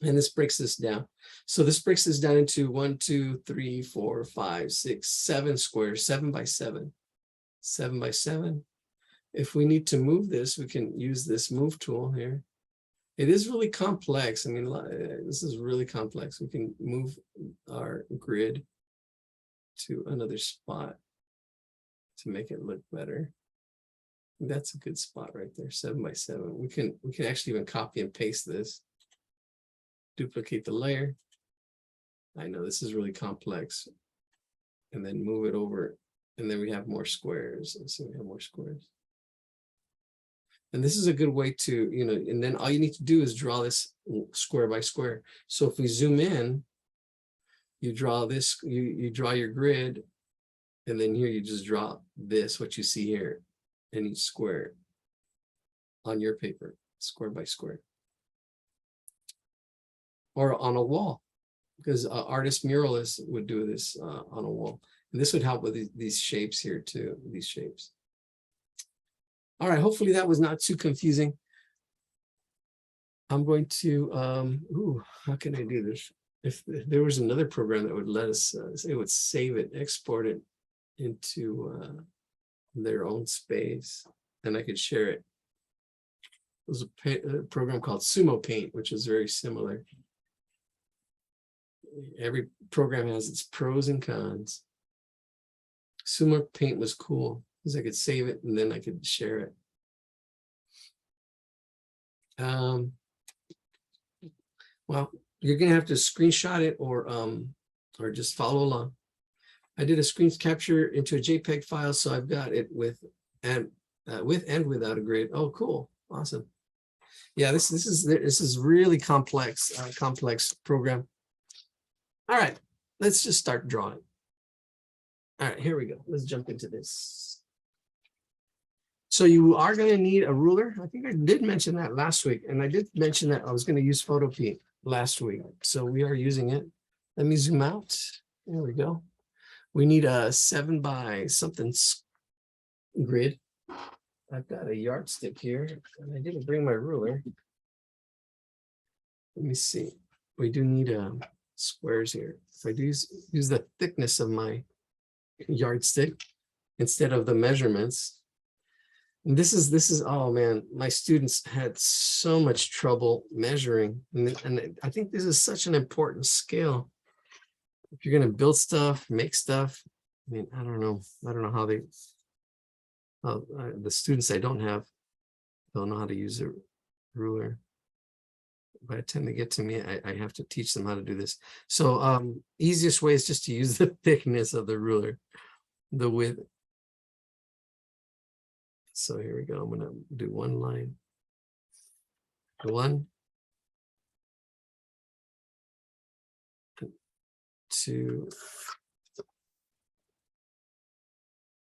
And this breaks this down. So this breaks this down into 1, 2, 3, 4, 5, 6, 7 squares, 7 by 7, 7 by 7. If we need to move this, we can use this move tool here. It is really complex. I mean, this is really complex. We can move our grid to another spot to make it look better. That's a good spot right there, 7 by 7. We can actually even copy and paste this. Duplicate the layer. I know this is really complex. And then move it over, and then we have more squares. And so we have more squares. And this is a good way to, and then all you need to do is draw this square by square. So if we zoom in, you draw this, you draw your grid, and then here you just draw this, what you see here, in each square on your paper, square by square. or on a wall, because artist muralists would do this on a wall. And this would help with these shapes here too, these shapes. All right, hopefully that was not too confusing. I'm going to, how can I do this? If there was another program that would let us, it would save it, export it into their own space, and I could share it. There's a program called Sumo Paint, which is very similar. Every program has its pros and cons. Sumo Paint was cool because I could save it and then I could share it. Well, you're gonna have to screenshot it or just follow along. I did a screen capture into a JPEG file, so I've got it with and without a grid. Oh, cool, awesome. Yeah, this is really complex program. All right, let's just start drawing. All right, here we go. Let's jump into this. So you are going to need a ruler. I think I did mention that last week, and I did mention that I was going to use Photo Paint last week. So we are using it. Let me zoom out. There we go. We need a 7 by something grid. I've got a yardstick here, and I didn't bring my ruler. Let me see. We do need squares here. If I do use the thickness of my yardstick instead of the measurements. And this is, oh man, my students had so much trouble measuring. And I think this is such an important skill. If you're going to build stuff, make stuff, I mean, I don't know how they, the students I don't know how to use a ruler. By the time they get to me, I have to teach them how to do this. So easiest way is just to use the thickness of the ruler, the width. So here we go. I'm going to do one line. 1, 2.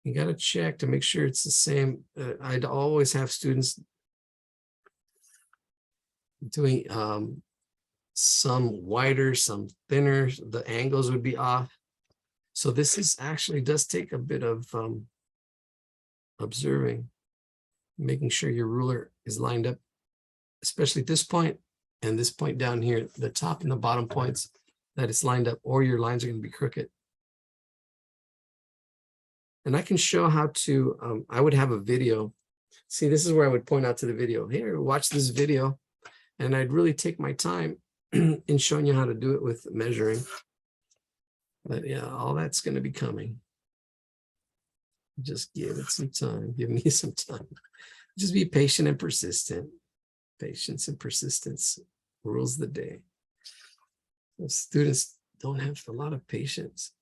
You got to check to make sure it's the same. I'd always have students doing some wider, some thinner. The angles would be off. So this is actually does take a bit of observing, making sure your ruler is lined up, especially at this point and this point down here, the top and the bottom points, that it's lined up, or your lines are going to be crooked. And I can show how to, I would have a video. See, this is where I would point out to the video. Here, watch this video. And I'd really take my time in showing you how to do it with measuring. But yeah, all that's going to be coming. Just give it some time. Give me some time. Just be patient and persistent. Patience and persistence rules the day. If students don't have a lot of patience.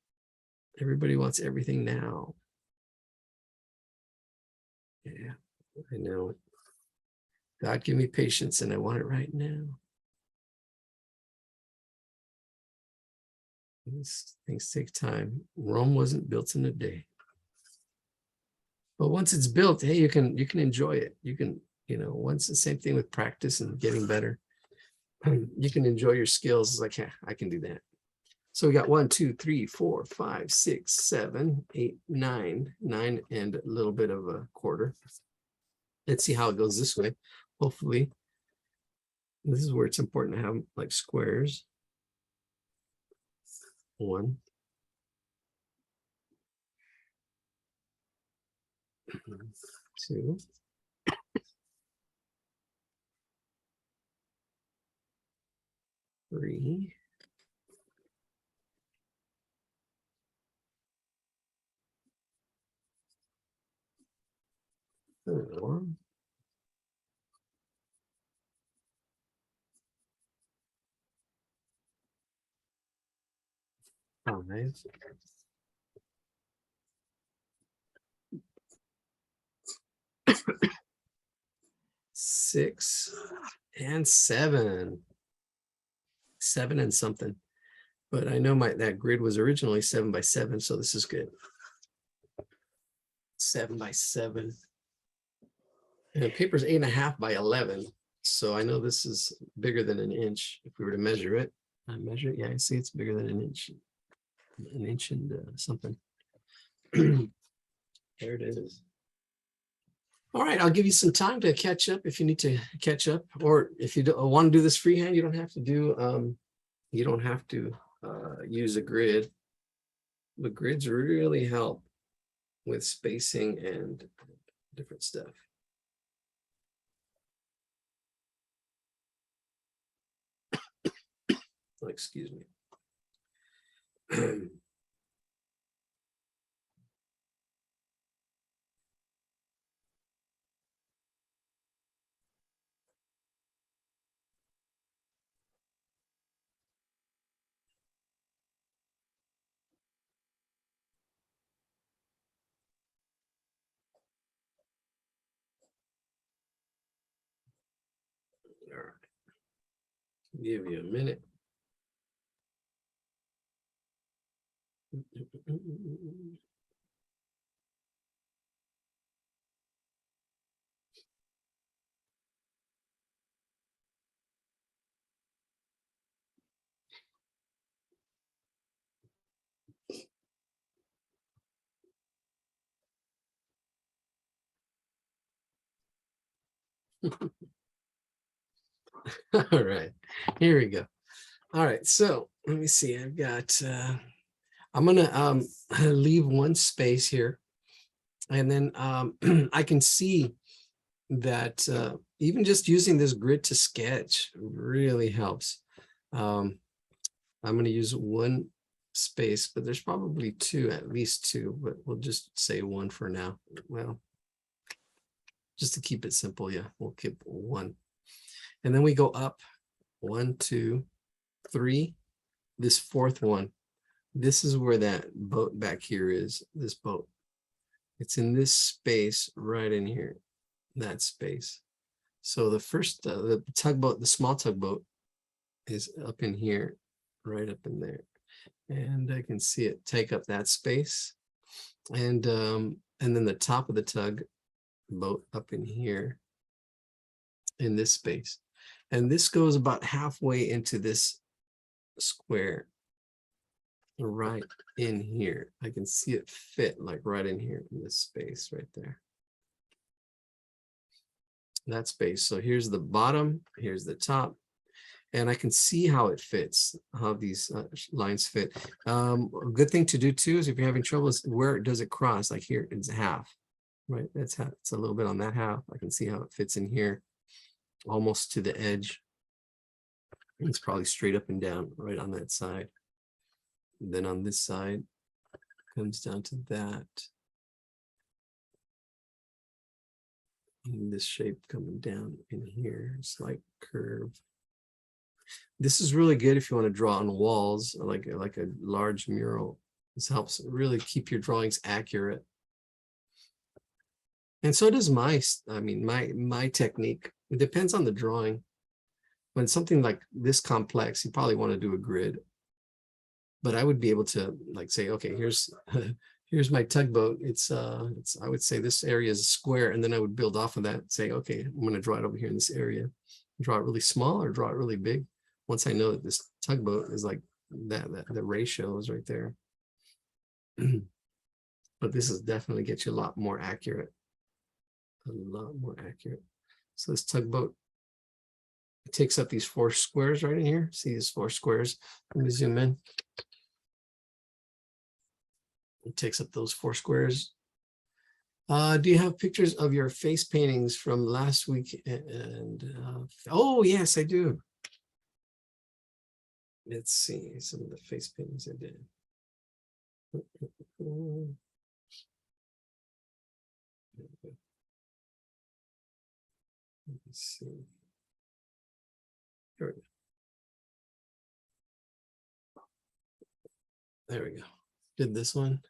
Everybody wants everything now. Yeah, I know. God, give me patience, and I want it right now. These things take time. Rome wasn't built in a day. But once it's built, hey, you can enjoy it. You can, once the same thing with practice and getting better. You can enjoy your skills. It's like, yeah, I can do that. So we got 1, 2, 3, 4, 5, 6, 7, 8, 9, 9, and a little bit of a quarter. Let's see how it goes this way. Hopefully, this is where it's important to have like squares. 1. 2. 3. 4. 5. 6 and 7. 7 and something. But I know that grid was originally 7 by 7, so this is good. 7 by 7. And the paper's 8.5 by 11. So I know this is bigger than an inch. If we were to measure it, yeah, I see it's bigger than an inch and something. There it is. All right, I'll give you some time to catch up if you need to catch up, or if you don't want to do this freehand, you don't have to do. You don't have to use a grid. But grids really help with spacing and different stuff. Oh, excuse me. All right. Give you a minute. All right, here we go. All right, so let me see. I've got I'm gonna leave one space here, and then I can see that even just using this grid to sketch really helps. I'm going to use one space, but there's probably two, at least two, but we'll just say one for now. Well, just to keep it simple, yeah, we'll keep one. And then we go up 1, 2, 3. This fourth one, this is where that boat back here is, this boat. It's in this space right in here, that space. So the first, the tugboat, the small tugboat is up in here, right up in there. And I can see it take up that space. And then the top of the tugboat up in here, in this space. And this goes about halfway into this square, right in here. I can see it fit like right in here in this space right there. That space. So here's the bottom, here's the top, and I can see how it fits, how these lines fit. A good thing to do too is if you're having trouble is where does it cross? Like here, it's half, right? That's half. It's a little bit on that half. I can see how it fits in here, almost to the edge. It's probably straight up and down right on that side. And then on this side, comes down to that. And this shape coming down in here, slight curve. This is really good if you want to draw on walls, like a large mural. This helps really keep your drawings accurate. And so does my technique. It depends on the drawing. When something like this complex, you probably want to do a grid. But I would be able to like say, okay, here's here's my tugboat. It's I would say this area is a square, and then I would build off of that, say, okay, I'm going to draw it over here in this area. Draw it really small or draw it really big. Once I know that this tugboat is like that the ratio is right there. But this is definitely get you a lot more accurate. A lot more accurate. So this tugboat, it takes up these 4 squares right in here. See these 4 squares? Let me zoom in. It takes up those 4 squares. Do you have pictures of your face paintings from last week? And oh yes, I do. Let's see some of the face paintings I did. Let's see. Here we go. There we go. Did this one.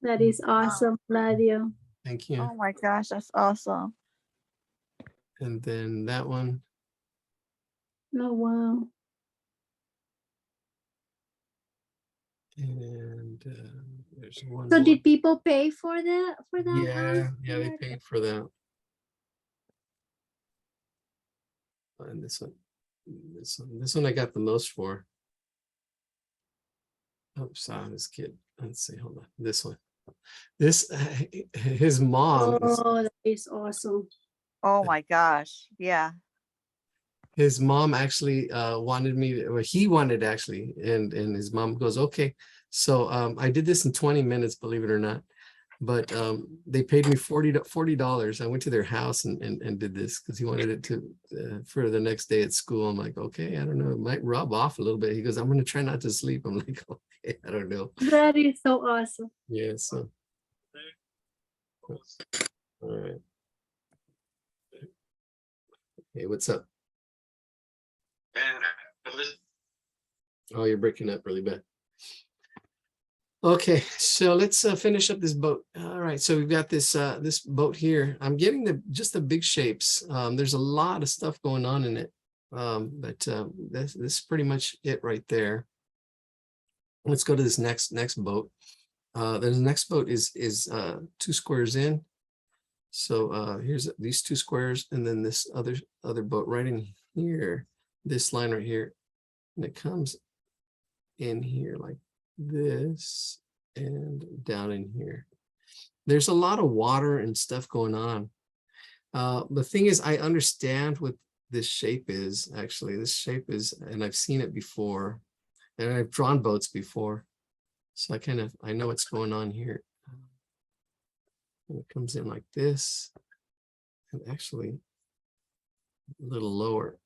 That is awesome, Gladio. Thank you. Oh my gosh, that's awesome. And then that one. Oh, wow. And there's one So more. did people pay for that? For that Yeah, house? yeah, they paid for that. and this one I got the most for. Oops, this kid. Let's see, hold on. This one. This his mom is, Oh, that is awesome. Oh my gosh. Yeah. his mom actually wanted me to, well, he wanted actually, and his mom goes, okay. So I did this in 20 minutes, believe it or not. But they paid me $40. I went to their house and did this because he wanted it to for the next day at school. I'm like, okay, I don't know, it might rub off a little bit. He goes, I'm going to try not to sleep. I'm like, okay, I don't know. That is so awesome. Yeah, so all right. Hey, what's up? Oh, you're breaking up really bad. Okay, so let's finish up this boat. All right, so we've got this this boat here. I'm getting just the big shapes. There's a lot of stuff going on in it, but this is pretty much it right there. Let's go to this next boat. The next boat is 2 squares in. So here's these 2 squares, and then this other boat right in here. This line right here, and it comes in here like this and down in here. There's a lot of water and stuff going on. The thing is, I understand what this shape is. Actually, this shape is, and I've seen it before, and I've drawn boats before, so I know what's going on here. And it comes in like this, and actually a little lower,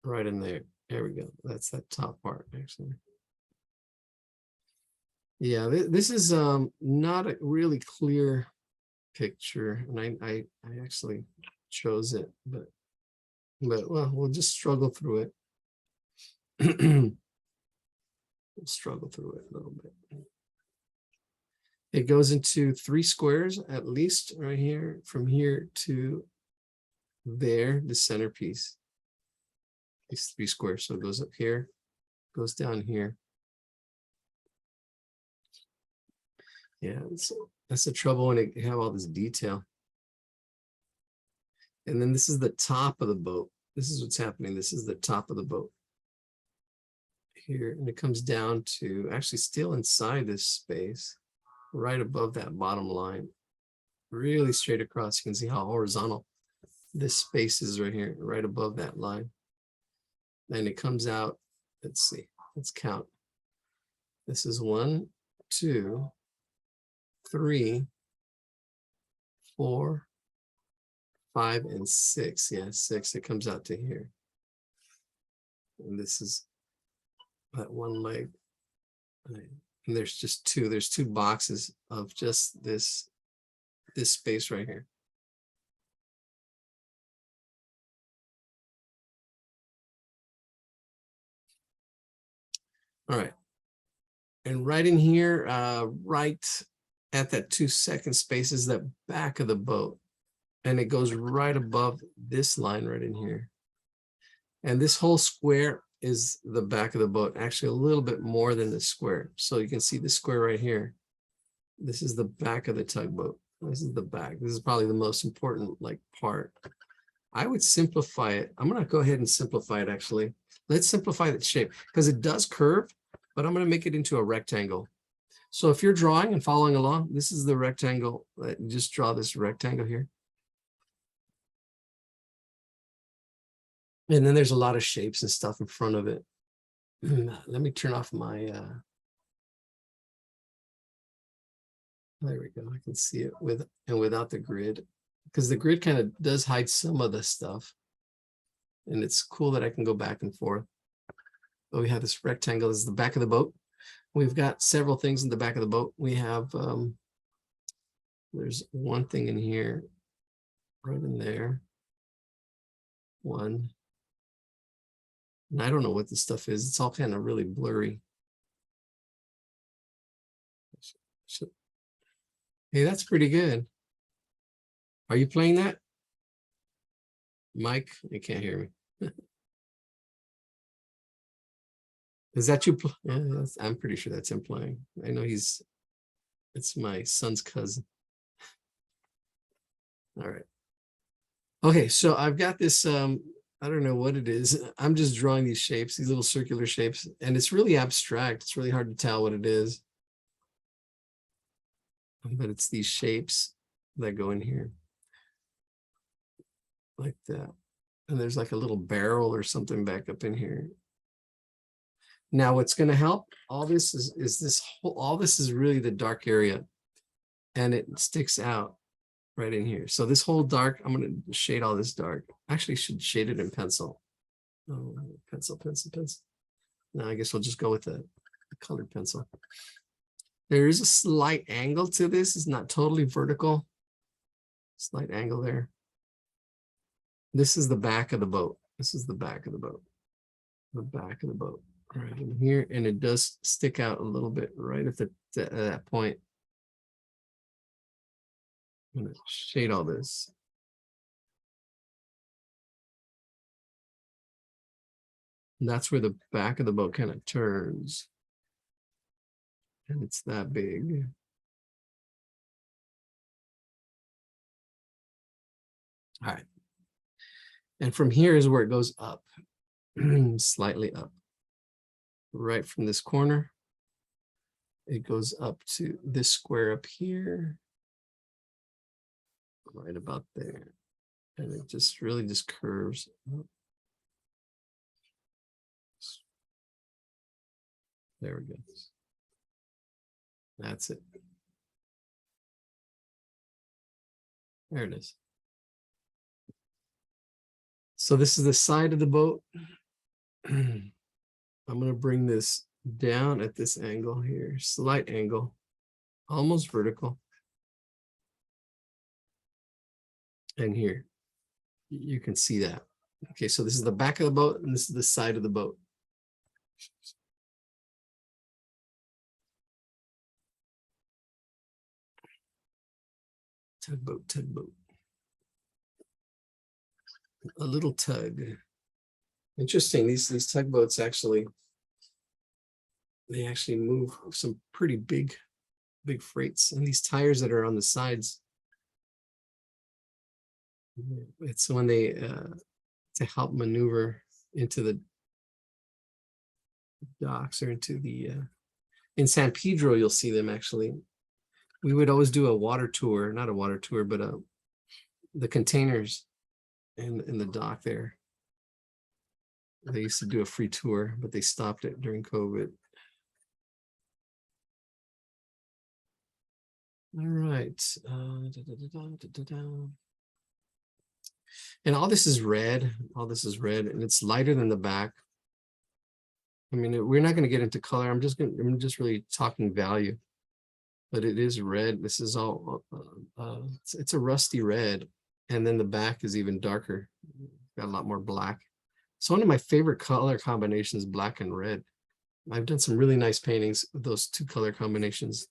right in there. There we go. That's that top part actually. Yeah, this is not a really clear picture, and I actually chose it, but well, we'll just struggle through it. We'll struggle through it a little bit. It goes into 3 squares at least right here, from here to there, the centerpiece. These 3 squares, so it goes up here, goes down here. Yeah, that's the trouble when you have all this detail. And then this is the top of the boat. This is what's happening. This is the top of the boat here, and it comes down to actually still inside this space, right above that bottom line, really straight across. You can see how horizontal this space is right here, right above that line. And it comes out, let's see, let's count. This is 1, 2, 3, 4, 5, and 6. Yeah, 6. It comes out to here. And this is that one leg. And there's just 2. There's 2 boxes of just this space right here. All right. And right in here, right at that 2-second space is the back of the boat. And it goes right above this line right in here. And this whole square is the back of the boat, actually a little bit more than the square. So you can see the square right here. This is the back of the tugboat. This is the back. This is probably the most important part. I would simplify it. I'm going to go ahead and simplify it actually. Let's simplify the shape because it does curve, but I'm going to make it into a rectangle. So if you're drawing and following along, this is the rectangle. Just draw this rectangle here. And then there's a lot of shapes and stuff in front of it. Let me turn off my, there we go. I can see it with and without the grid, because the grid kind of does hide some of the stuff. And it's cool that I can go back and forth. But we have this rectangle. This is the back of the boat. We've got several things in the back of the boat. We have, there's one thing in here, right in there. One. And I don't know what this stuff is. It's all kind of really blurry. Hey, that's pretty good. Are you playing that? Mike, you can't hear me. Is that you? Yeah, I'm pretty sure that's him playing. I know it's my son's cousin. All right. Okay, so I've got this I don't know what it is. I'm just drawing these shapes, these little circular shapes, and it's really abstract. It's really hard to tell what it is. But it's these shapes that go in here. Like that. And there's like a little barrel or something back up in here. Now what's going to help all this is this whole, all this is really the dark area, and it sticks out right in here. So this whole dark, I'm going to shade all this dark. Actually should shade it in pencil. Oh, pencil. Now I guess we'll just go with the colored pencil. There is a slight angle to this. It's not totally vertical. Slight angle there. This is the back of the boat. This is the back of the boat. The back of the boat. Right in here. And it does stick out a little bit right at that point. I'm going to shade all this. And that's where the back of the boat kind of turns. And it's that big. All right. And from here is where it goes up, slightly up. Right from this corner, it goes up to this square up here. Right about there. And it just really just curves up. There we go. That's it. There it is. So this is the side of the boat. I'm going to bring this down at this angle here, slight angle, almost vertical. And here, you can see that. Okay, so this is the back of the boat, and this is the side of the boat. Tugboat, tugboat. A little tug. Interesting, these tugboats actually, they actually move some pretty big freights, and these tires that are on the sides, it's when they to help maneuver into the docks or into the in San Pedro, you'll see them actually. We would always do a water tour, not a water tour, but the containers in the dock there. They used to do a free tour, but they stopped it during COVID. All right. And all this is red. All this is red, and it's lighter than the back. I mean, we're not going to get into color. I'm just really talking value. But it is red. This is all. It's a rusty red, and then the back is even darker. Got a lot more black. So one of my favorite color combinations, black and red. I've done some really nice paintings with those two color combinations.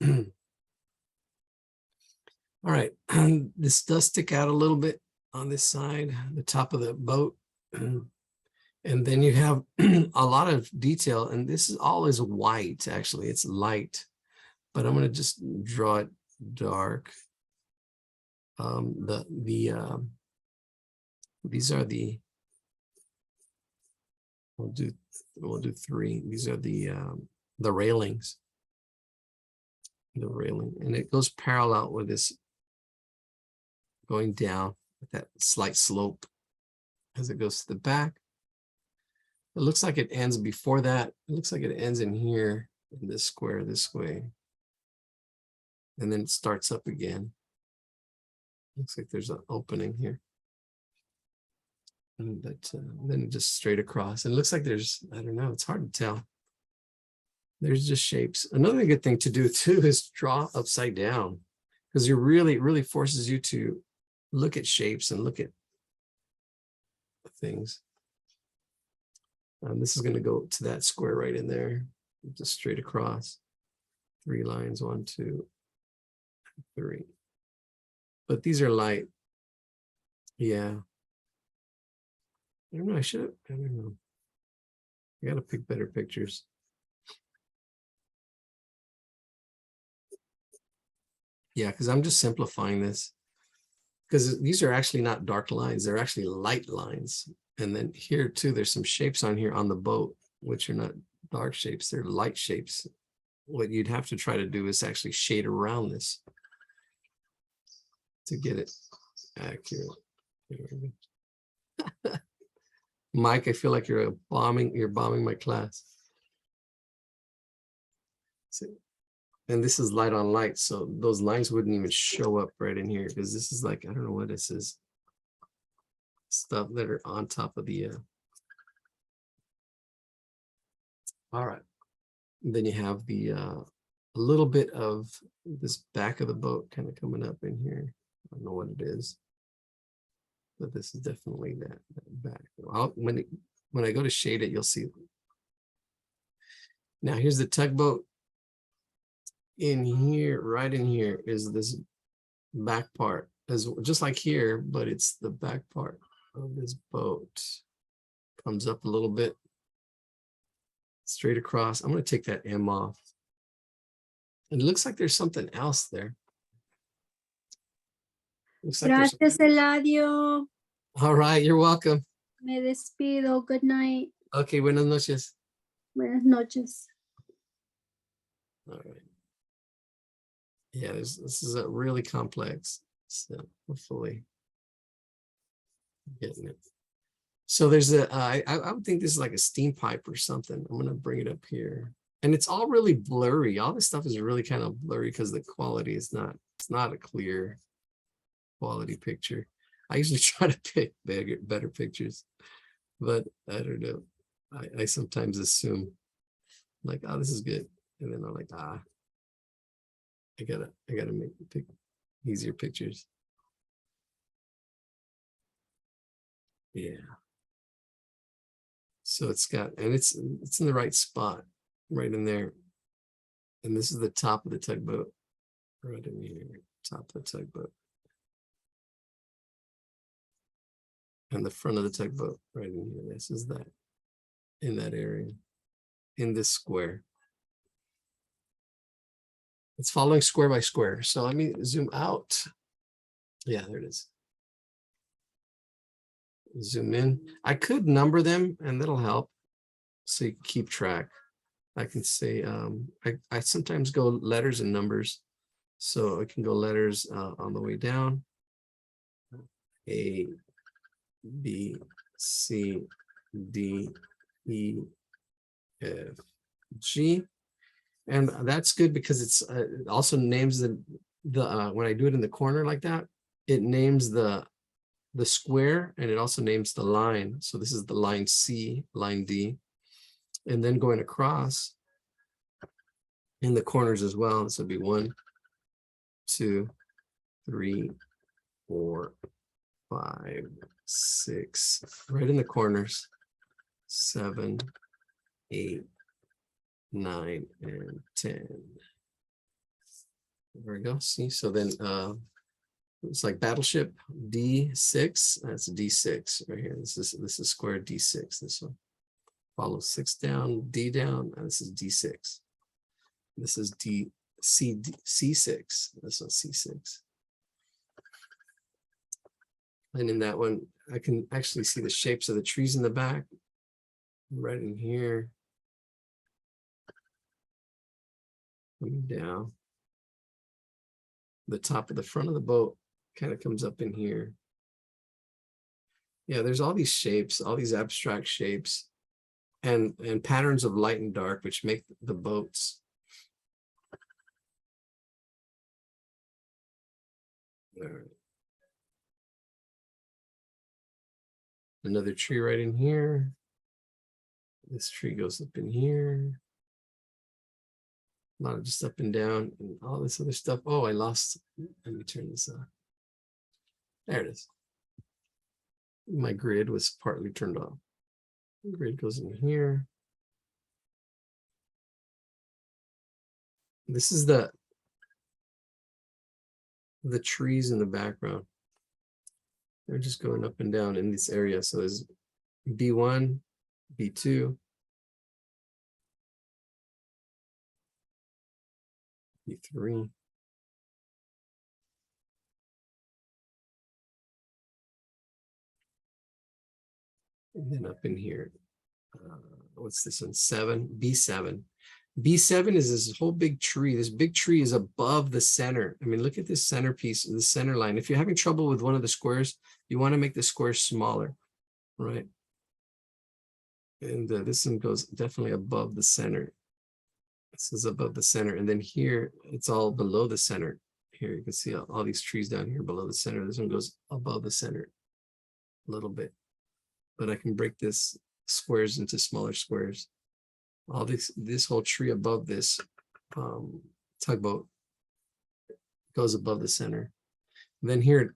All right, this does stick out a little bit on this side, the top of the boat. And then you have a lot of detail, and this is all is white, actually, it's light, but I'm gonna just draw it dark. These are the, we'll do three. These are the railings. The railing, and it goes parallel with this going down with that slight slope as it goes to the back. It looks like it ends before that. It looks like it ends in here in this square this way. And then it starts up again. Looks like there's an opening here. And then just straight across. And it looks like there's, I don't know, it's hard to tell. There's just shapes. Another good thing to do too is draw upside down, because it really forces you to look at shapes and look at things. This is going to go to that square right in there, just straight across. 3 lines, 1, 2, 3. But these are light. Yeah. I don't know. I don't know. I got to pick better pictures. Yeah, because I'm just simplifying this. Because these are actually not dark lines. They're actually light lines. And then here too, there's some shapes on here on the boat, which are not dark shapes, they're light shapes. What you'd have to try to do is actually shade around this to get it accurate. Mike, I feel like you're bombing my class. See? And this is light on light, so those lines wouldn't even show up right in here because this is like, I don't know what this is. Stuff that are on top of the all right. And then you have the a little bit of this back of the boat kind of coming up in here. I don't know what it is, but this is definitely that back. When I go to shade it, you'll see. Now here's the tugboat. In here, right in here is this back part, as just like here, but it's the back part of this boat. Comes up a little bit, straight across. I'm going to take that M off. And it looks like there's something else there. Looks like there's- Gracias, Eladio. All right, you're welcome. Me despido. Good night. Okay, buenas noches. Buenas noches. All right. Yeah, this is a really complex. So hopefully getting it. So there's I would think this is like a steam pipe or something. I'm gonna bring it up here. And it's all really blurry. All this stuff is really kind of blurry because the quality is it's not a clear quality picture. I usually try to pick better pictures, but I don't know. I sometimes assume like, oh, this is good. And then I'm like, I gotta pick easier pictures. Yeah. So it's got, and it's in the right spot, right in there. And this is the top of the tugboat, right in here, top of the tugboat. And the front of the tugboat, right in here. This is that, in that area, in this square. It's following square by square. So let me zoom out. Yeah, there it is. Zoom in. I could number them and that'll help. So you keep track. I can say, I sometimes go letters and numbers. So I can go letters on the way down. A, B, C, D, E, F, G. And that's good because it also names the when I do it in the corner like that, it names the square and it also names the line. So this is the line C, line D, and then going across in the corners as well. This would be 1, 2, 3, 4, 5, 6, right in the corners, 7, 8, 9, and 10. There we go. See, so then it's like battleship D6. That's D6 right here. This is square D6. This one follows 6 down, D down, and this is D6. This is C6. This one's C6. And in that one, I can actually see the shapes of the trees in the back, right in here. Coming down. The top of the front of the boat kind of comes up in here. Yeah, there's all these shapes, all these abstract shapes and patterns of light and dark, which make the boats. All right. Another tree right in here. This tree goes up in here. A lot of just up and down and all this other stuff. Oh, I lost. Let me turn this on. There it is. My grid was partly turned off. The grid goes in here. This is the trees in the background. They're just going up and down in this area. So there's B1, B2, B3. And then up in here, what's this one? 7, B7. B7 is this whole big tree. This big tree is above the center. I mean, look at this centerpiece, the center line. If you're having trouble with one of the squares, you want to make the square smaller, right? And this one goes definitely above the center. This is above the center. And then here, it's all below the center. Here, you can see all these trees down here below the center. This one goes above the center a little bit. But I can break this squares into smaller squares. All this whole tree above this tugboat goes above the center. And then here it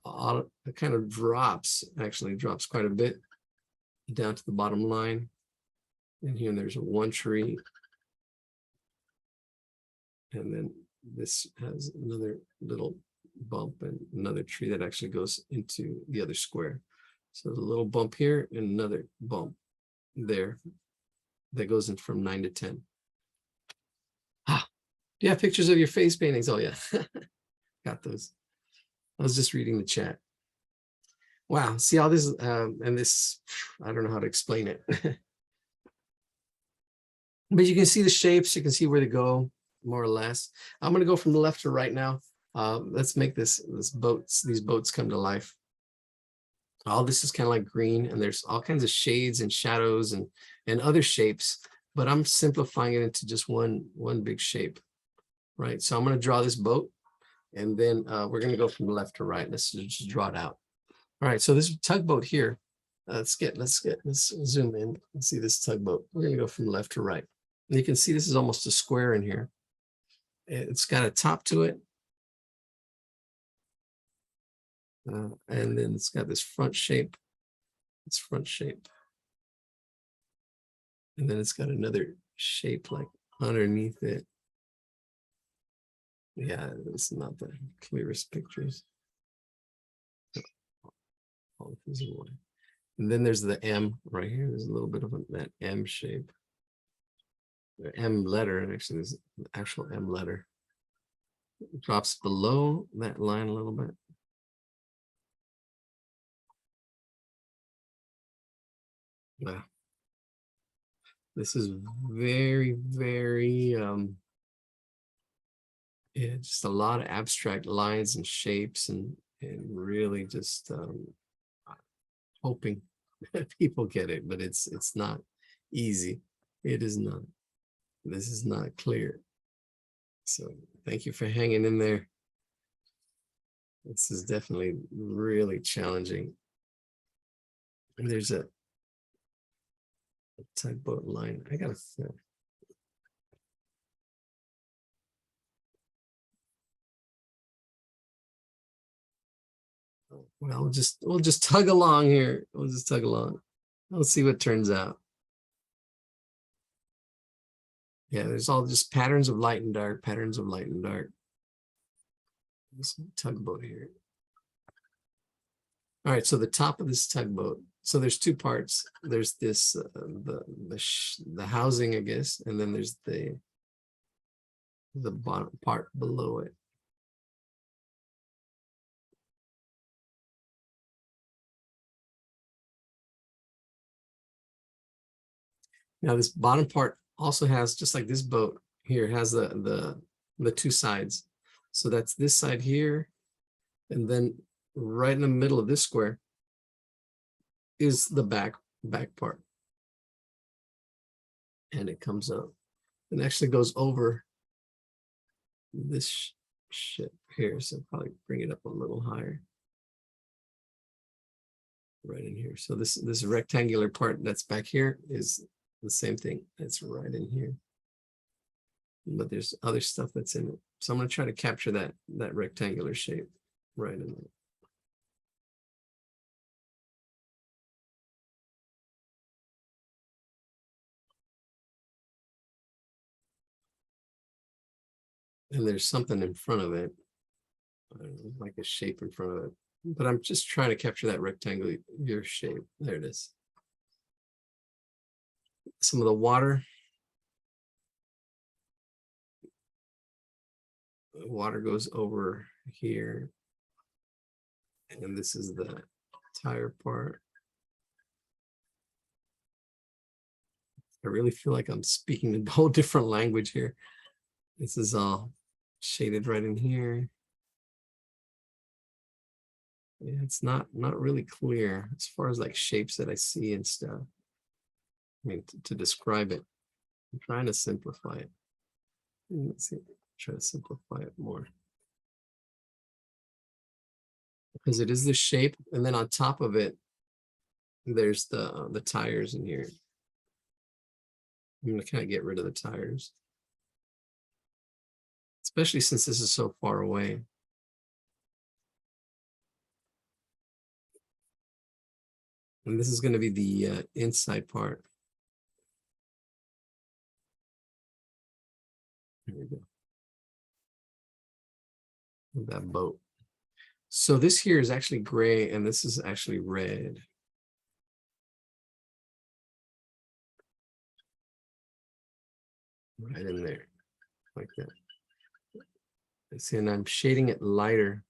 kind of drops, actually drops quite a bit down to the bottom line. And here there's one tree. And then this has another little bump and another tree that actually goes into the other square. So there's a little bump here and another bump there that goes in from 9 to 10. Ah, do you have pictures of your face paintings? Oh yeah, got those. I was just reading the chat. Wow, see all this and this, I don't know how to explain it. But you can see the shapes, you can see where to go, more or less. I'm gonna go from the left to right now. Let's make these boats come to life. All this is kind of like green, and there's all kinds of shades and shadows and other shapes, but I'm simplifying it into just one big shape, right? So I'm going to draw this boat, and then we're going to go from left to right. Let's just draw it out. All right, so this tugboat here, let's zoom in and see this tugboat. We're going to go from left to right. And you can see this is almost a square in here. It's got a top to it. And then it's got this front shape. It's front shape. And then it's got another shape like underneath it. Yeah, it's not the clearest pictures. And then there's the M right here. There's a little bit of that M shape. The M letter, and actually there's the actual M letter. It drops below that line a little bit. Yeah. This is very, very, yeah, just a lot of abstract lines and shapes and really just hoping that people get it, but it's not easy. It is not. This is not clear. So thank you for hanging in there. This is definitely really challenging. And there's a tugboat line. I gotta well, we'll just tug along here. We'll just tug along. Let's see what turns out. Yeah, there's all just patterns of light and dark, patterns of light and dark. This tugboat here. All right, so the top of this tugboat. So there's two parts. There's this the housing, I guess, and then there's the bottom part below it. Now this bottom part also has, just like this boat here, has the two sides. So that's this side here, and then right in the middle of this square is the back part. And it comes up and actually goes over this ship here. So probably bring it up a little higher. Right in here. So this rectangular part that's back here is the same thing. It's right in here. But there's other stuff that's in it. So I'm going to try to capture that rectangular shape right in there. And there's something in front of it, like a shape in front of it. But I'm just trying to capture that rectangular shape. There it is. Some of the water. The water goes over here. And this is the tire part. I really feel like I'm speaking a whole different language here. This is all shaded right in here. Yeah, it's not really clear as far as like shapes that I see and stuff. I mean, to describe it, I'm trying to simplify it. Let's see, try to simplify it more. Because it is the shape, and then on top of it, there's the tires in here. I'm gonna kind of get rid of the tires, especially since this is so far away. And this is going to be the inside part. There we go. That boat. So this here is actually gray, and this is actually red. Right in there, like that. See, and I'm shading it lighter.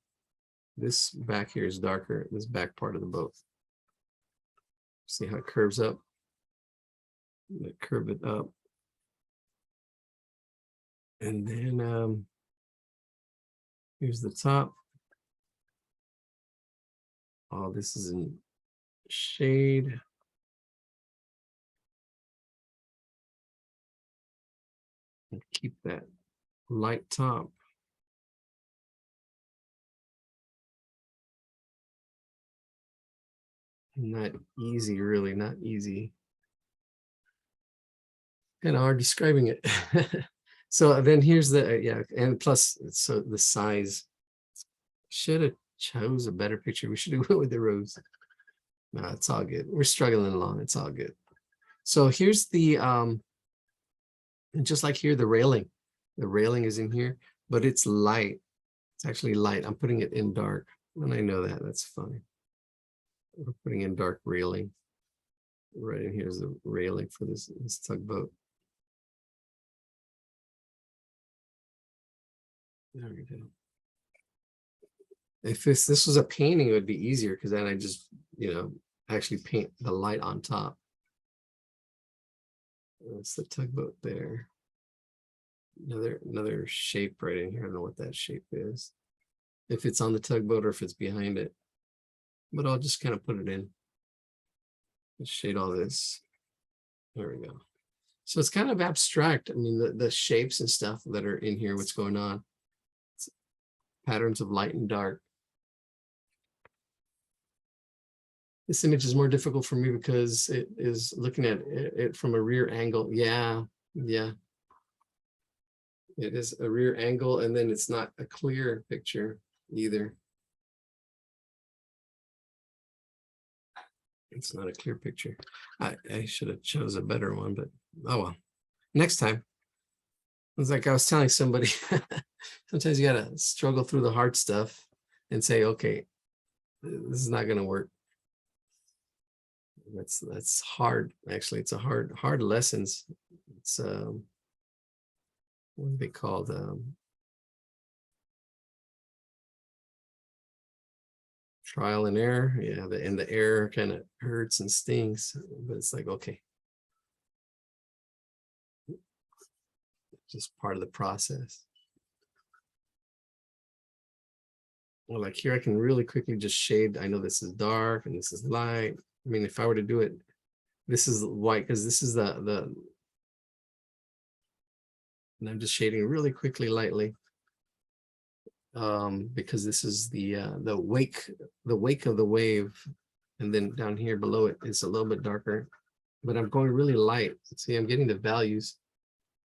This back here is darker, this back part of the boat. See how it curves up? Curve it up. And then here's the top. Oh, this is in shade. And keep that light top. Not easy, really, not easy. Kind of hard describing it. So then here's the, yeah, and plus, so the size. Should have chose a better picture. We should have went with the rose. No, it's all good. We're struggling along. It's all good. So here's the, and just like here, the railing. The railing is in here, but it's light. It's actually light. I'm putting it in dark. And I know that. That's funny. We're putting in dark railing. Right in here's the railing for this tugboat. There we go. If this was a painting, it would be easier because then I just, actually paint the light on top. That's the tugboat there. Another shape right in here. I don't know what that shape is. If it's on the tugboat or if it's behind it. But I'll just kind of put it in. Let's shade all this. There we go. So it's kind of abstract. I mean, the shapes and stuff that are in here, what's going on. It's patterns of light and dark. This image is more difficult for me because it is looking at it from a rear angle. Yeah. It is a rear angle, and then it's not a clear picture either. It's not a clear picture. I should have chose a better one, but oh well. Next time. It's like I was telling somebody, sometimes you gotta struggle through the hard stuff and say, okay, this is not gonna work. That's hard. Actually, it's a hard lessons. It's what are they called? Trial and error. Yeah, and the error kind of hurts and stings, but it's like, okay, just part of the process. Well, like here I can really quickly just shade. I know this is dark and this is light. I mean, if I were to do it, this is white because this is the and I'm just shading really quickly, lightly. Because this is the wake of the wave, and then down here below it is a little bit darker, but I'm going really light. See, I'm getting the values.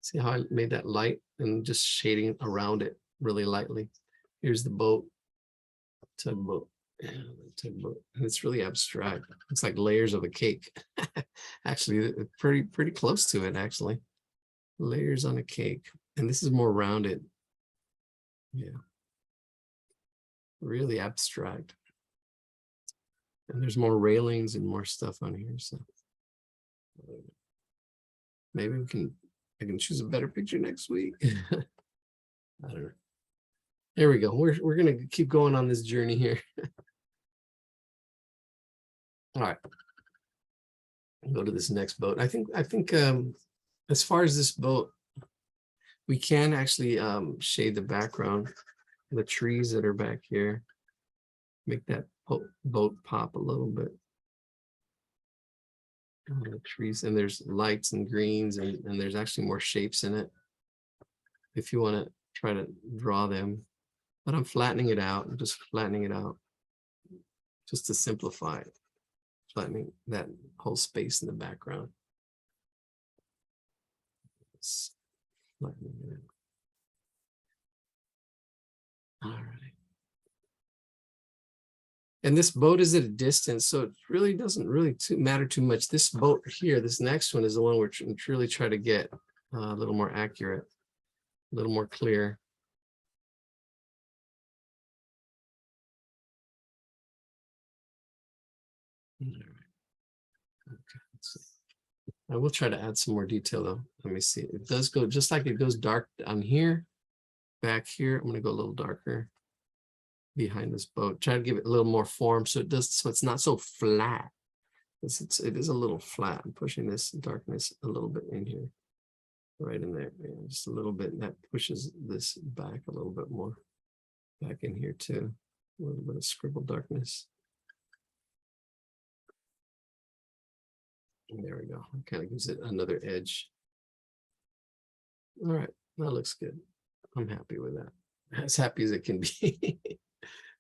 See how I made that light and just shading around it really lightly. Here's the boat, tugboat, yeah, tugboat, and it's really abstract. It's like layers of a cake. Actually, pretty close to it. Actually, layers on a cake, and this is more rounded. Yeah. Really abstract. And there's more railings and more stuff on here. So maybe I can choose a better picture next week. I don't know. There we go. We're gonna keep going on this journey here. All right. Go to this next boat. I think as far as this boat, we can actually shade the background, the trees that are back here, make that boat pop a little bit. The trees, and there's lights and greens, and there's actually more shapes in it if you want to try to draw them. But I'm flattening it out. I'm just flattening it out just to simplify it. Flattening that whole space in the background. Just flattening it out. All right. And this boat is at a distance, so it really doesn't really matter too much. This boat here, this next one is the one we're truly try to get a little more accurate, a little more clear. All right. Okay, let's see. I will try to add some more detail though. Let me see. It does go just like it goes dark on here, back here. I'm going to go a little darker behind this boat. Try to give it a little more form so it does, so it's not so flat. It is a little flat. I'm pushing this darkness a little bit in here, right in there, just a little bit. And that pushes this back a little bit more, back in here too. A little bit of scribble darkness. And there we go. It kind of gives it another edge. All right, that looks good. I'm happy with that. As happy as it can be.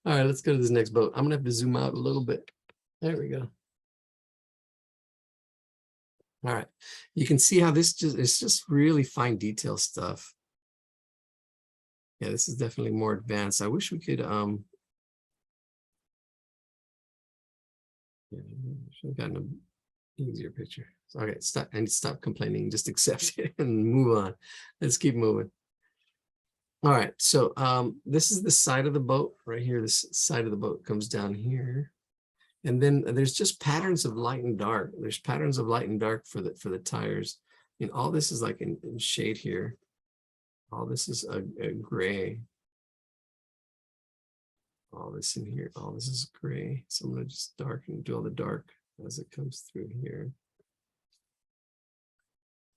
All right, let's go to this next boat. I'm gonna have to zoom out a little bit. There we go. All right, you can see how it's just really fine detail stuff. Yeah, this is definitely more advanced. I wish we could yeah, should have gotten an easier picture. Okay, stop and stop complaining, just accept it and move on. Let's keep moving. All right, so this is the side of the boat right here. This side of the boat comes down here. And then there's just patterns of light and dark. There's patterns of light and dark for the tires. And all this is like in shade here. All this is a gray. All this in here, all this is gray. So I'm gonna just darken, do all the dark as it comes through here.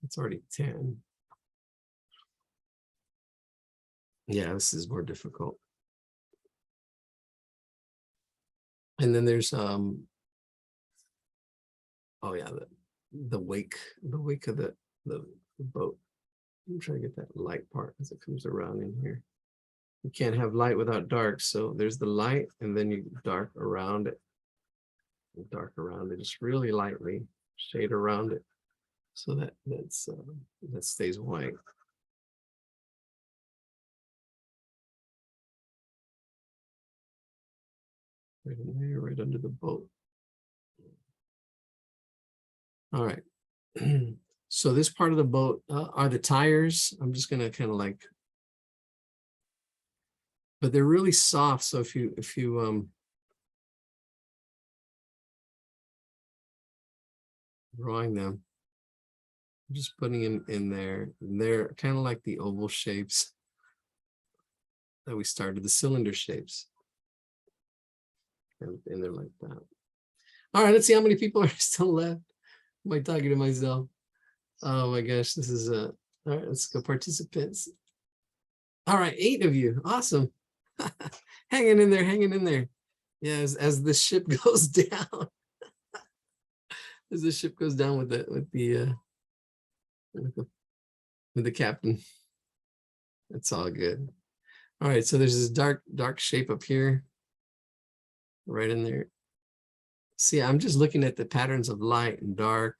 It's already 10. Yeah, this is more difficult. And then there's oh yeah, the wake of the boat. I'm trying to get that light part as it comes around in here. You can't have light without dark, so there's the light, and then you dark around it. Dark around it, just really lightly shade around it, so that stays white. Right in there, right under the boat. All right. So this part of the boat are the tires. I'm just gonna kind of like, but they're really soft. So if you drawing them, I'm just putting them in there. And they're kind of like the oval shapes that we started, the cylinder shapes. And they're like that. All right, let's see how many people are still left. Am I talking to myself? Oh my gosh, this is all right, let's go participants. All right, 8 of you. Awesome. Hanging in there, hanging in there. Yeah, as the ship goes down. As the ship goes down with the captain. It's all good. All right, so there's this dark shape up here. Right in there. See, I'm just looking at the patterns of light and dark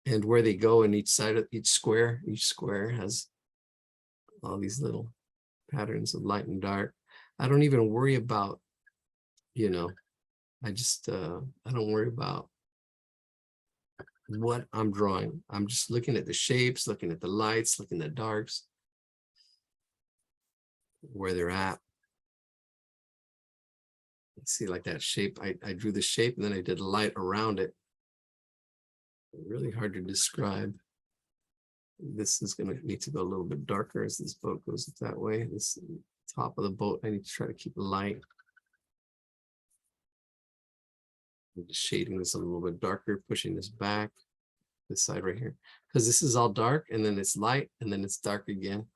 and where they go in each side of each square. Each square has all these little patterns of light and dark. I don't even worry about, you know, I don't worry about what I'm drawing. I'm just looking at the shapes, looking at the lights, looking at the darks, where they're at. See, like that shape, I drew the shape and then I did light around it. Really hard to describe. This is going to need to go a little bit darker as this boat goes that way. This top of the boat, I need to try to keep light. I'm just shading this a little bit darker, pushing this back. this side right here, because this is all dark and then it's light and then it's dark again.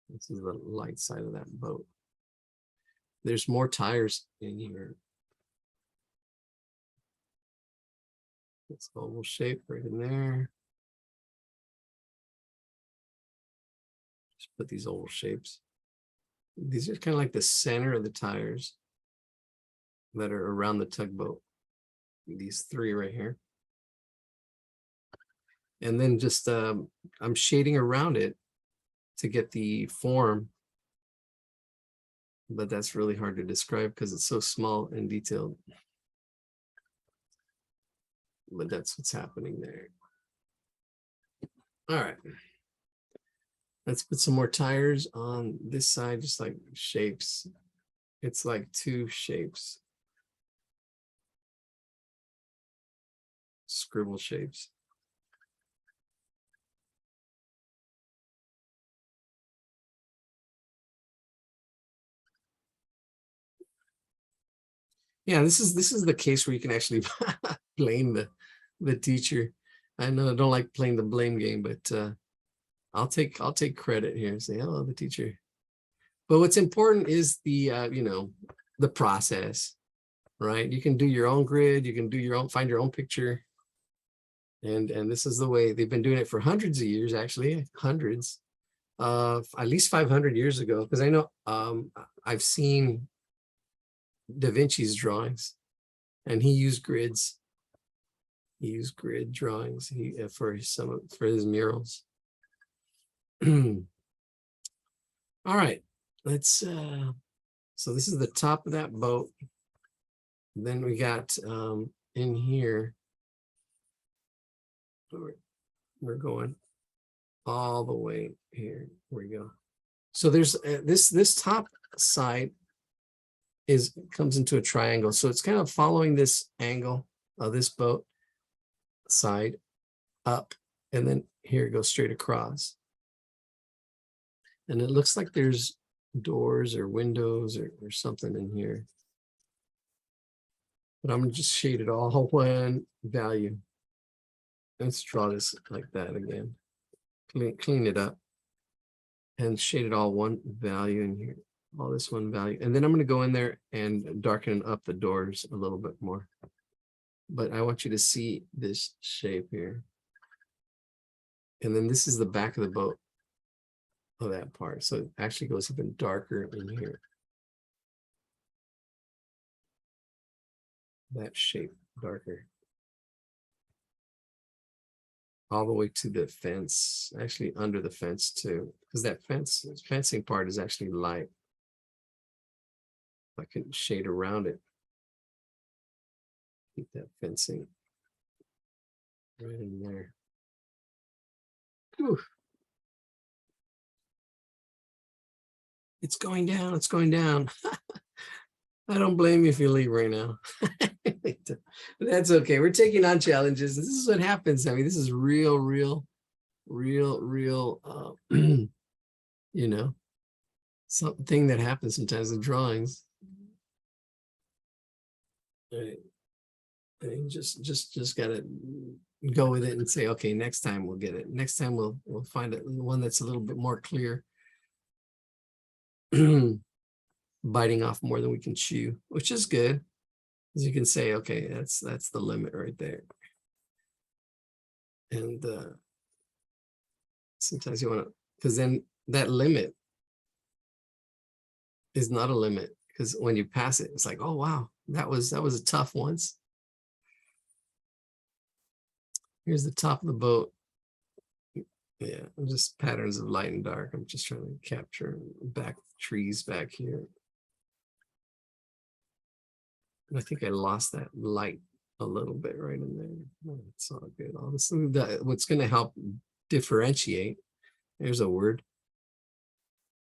This is the light side of that boat. There's more tires in here. It's oval shape right in there. Just put these oval shapes. These are kind of like the center of the tires that are around the tugboat. These three right here. And then just I'm shading around it to get the form. But that's really hard to describe because it's so small and detailed. But that's what's happening there. All right. Let's put some more tires on this side, just like shapes. It's like two shapes. Scribble shapes. Yeah, this is the case where you can actually blame the teacher. I know I don't like playing the blame game, but I'll take credit here and say, oh, the teacher. But what's important is the you know, the process, right? You can do your own grid, you can do your own, find your own picture. And this is the way they've been doing it for hundreds of years, actually, hundreds. At least 500 years ago, because I know I've seen Da Vinci's drawings, and he used grids. He used grid drawings for his murals. All right, let's. So this is the top of that boat. Then we got in here. We're going all the way here. Here we go. So there's this top side comes into a triangle. So it's kind of following this angle of this boat side up, and then here it goes straight across. And it looks like there's doors or windows or something in here. But I'm gonna just shade it all one value. Let's draw this like that again. Clean it up and shade it all one value in here. All this one value. And then I'm going to go in there and darken up the doors a little bit more. But I want you to see this shape here. And then this is the back of the boat of that part. So it actually goes even darker in here. That shape darker. All the way to the fence, actually under the fence too, because that fencing part is actually light. I can shade around it. Keep that fencing right in there. Whew. It's going down, it's going down. I don't blame you if you leave right now. That's okay. We're taking on challenges. This is what happens. I mean, this is real, you know, something that happens sometimes in drawings. Right. And just gotta go with it and say, okay, next time we'll get it. Next time we'll find it, one that's a little bit more clear. Biting off more than we can chew, which is good. As you can say, okay, that's the limit right there. And sometimes you want to, because then that limit is not a limit, because when you pass it, it's like, oh wow, that was a tough once. Here's the top of the boat. Yeah, just patterns of light and dark. I'm just trying to capture back trees back here. And I think I lost that light a little bit right in there. Oh, it's all good. All this, what's going to help differentiate, there's a word,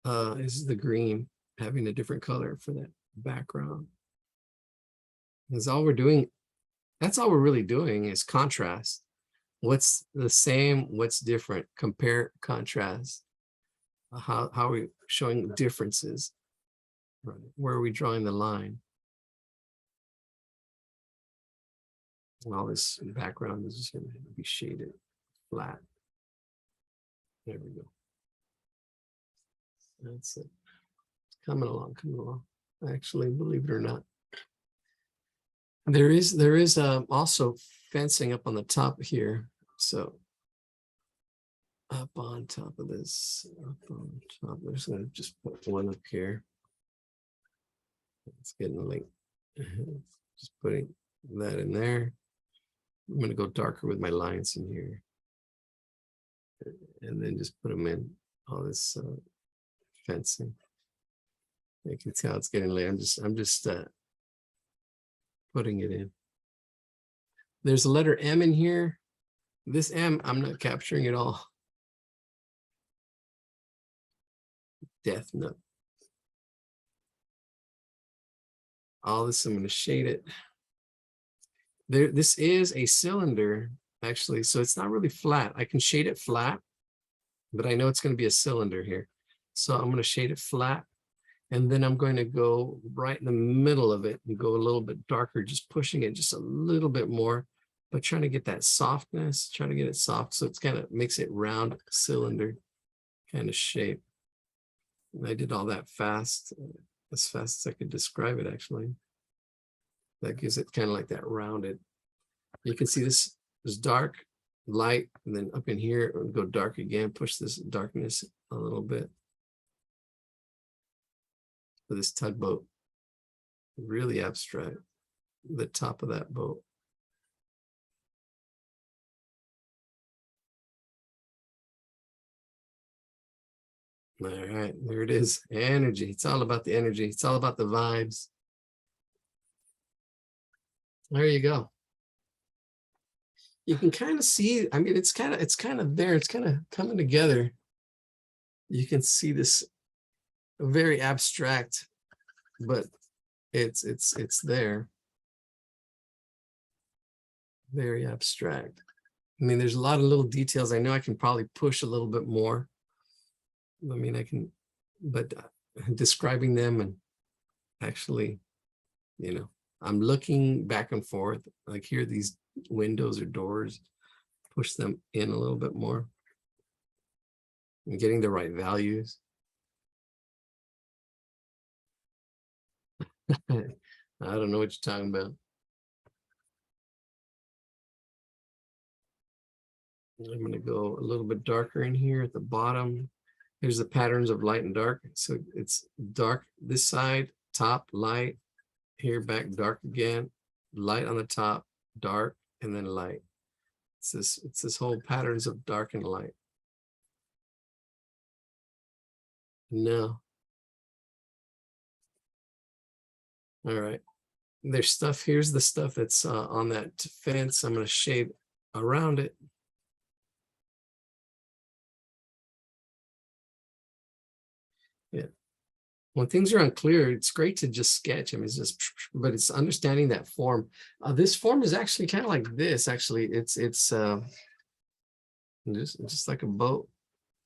is the green, having a different color for that background. Because all we're doing, that's all we're really doing is contrast. What's the same, what's different, compare, contrast. How are we showing differences? Right. Where are we drawing the line? All this background is just going to be shaded flat. There we go. That's it. Coming along, coming along. Actually, believe it or not, there is also fencing up on the top here. So up on top of this, up on top, I'm just gonna just put one up here. It's getting late. Just putting that in there. I'm gonna go darker with my lines in here, and then just put them in all this fencing. You can tell it's getting late. I'm just putting it in. There's a letter M in here. This M, I'm not capturing at all. Death note. All this, I'm going to shade it. There, this is a cylinder, actually, so it's not really flat. I can shade it flat, but I know it's going to be a cylinder here. So I'm going to shade it flat. And then I'm going to go right in the middle of it and go a little bit darker, just pushing it just a little bit more, but trying to get that softness, trying to get it soft. So it's kind of makes it round cylinder kind of shape. And I did all that fast, as fast as I could describe it, actually. That gives it kind of like that rounded. You can see this is dark, light, and then up in here, it would go dark again, push this darkness a little bit. For this tugboat, really abstract, the top of that boat. All right, there it is, energy. It's all about the energy. It's all about the vibes. There you go. You can kind of see, I mean, it's kind of there. It's kind of coming together. You can see this very abstract, but it's there. Very abstract. I mean, there's a lot of little details. I know I can probably push a little bit more. I mean, I can, but describing them and actually, you know, I'm looking back and forth, like here, these windows or doors, push them in a little bit more and getting the right values. I don't know what you're talking about. I'm going to go a little bit darker in here at the bottom. Here's the patterns of light and dark. So it's dark this side, top, light, here back, dark again, light on the top, dark, and then light. It's this whole patterns of dark and light. No. All right. There's stuff. Here's the stuff that's on that fence. I'm going to shade around it. Yeah. When things are unclear, it's great to just sketch. I mean, it's just, but it's understanding that form. This form is actually kind of like this. Actually, it's just like a boat,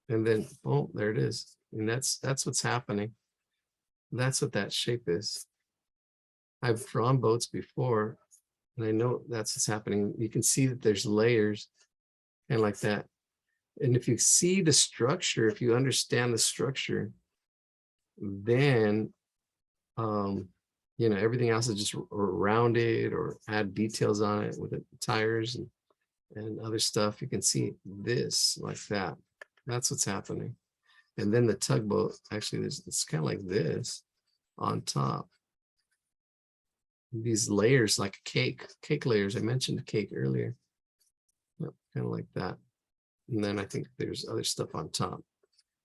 and then boom, there it is. And that's what's happening. That's what that shape is. I've drawn boats before, and I know that's what's happening. You can see that there's layers, and like that. And if you see the structure, if you understand the structure, then you know, everything else is just rounded or add details on it with the tires and other stuff. You can see this like that. That's what's happening. And then the tugboat, actually, it's kind of like this on top. These layers, like cake layers. I mentioned cake earlier. Yep, kind of like that. And then I think there's other stuff on top.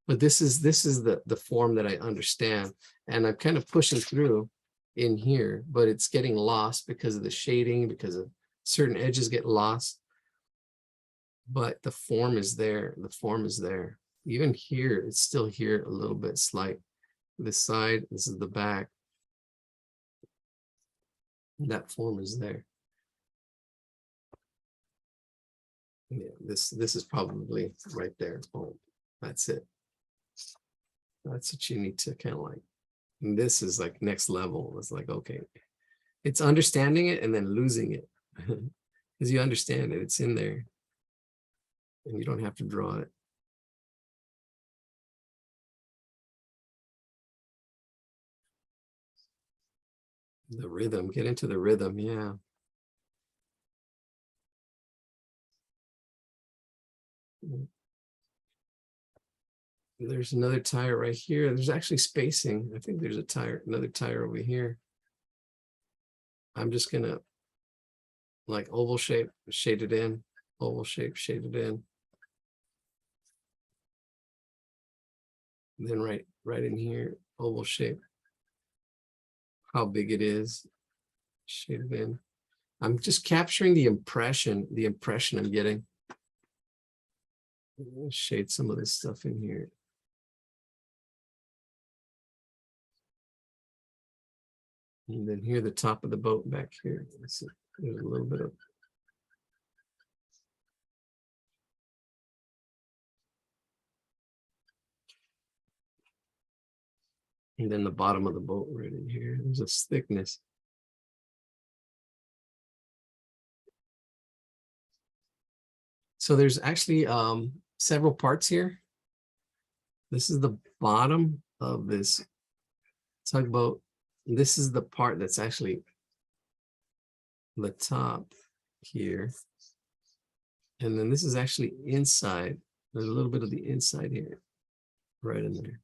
But this is the form that I understand, and I'm kind of pushing through in here, but it's getting lost because of the shading, because of certain edges get lost. But the form is there. The form is there. Even here, it's still here a little bit slight. This side, this is the back. That form is there. Yeah, this is probably right there. Oh, that's it. That's what you need to kind of like. And this is like next level. It's like, okay, it's understanding it and then losing it. Because you understand it, it's in there. And you don't have to draw it. The rhythm, get into the rhythm, yeah. There's another tire right here. There's actually spacing. I think there's a tire, another tire over here. I'm just gonna like oval shape, shade it in, oval shape, shade it in. And then right in here, oval shape. How big it is, shade it in. I'm just capturing the impression I'm getting. Shade some of this stuff in here. And then here, the top of the boat back here. There's a little bit of. And then the bottom of the boat right in here. There's a thickness. So there's actually several parts here. This is the bottom of this tugboat. This is the part that's actually the top here. And then this is actually inside. There's a little bit of the inside here, right in there.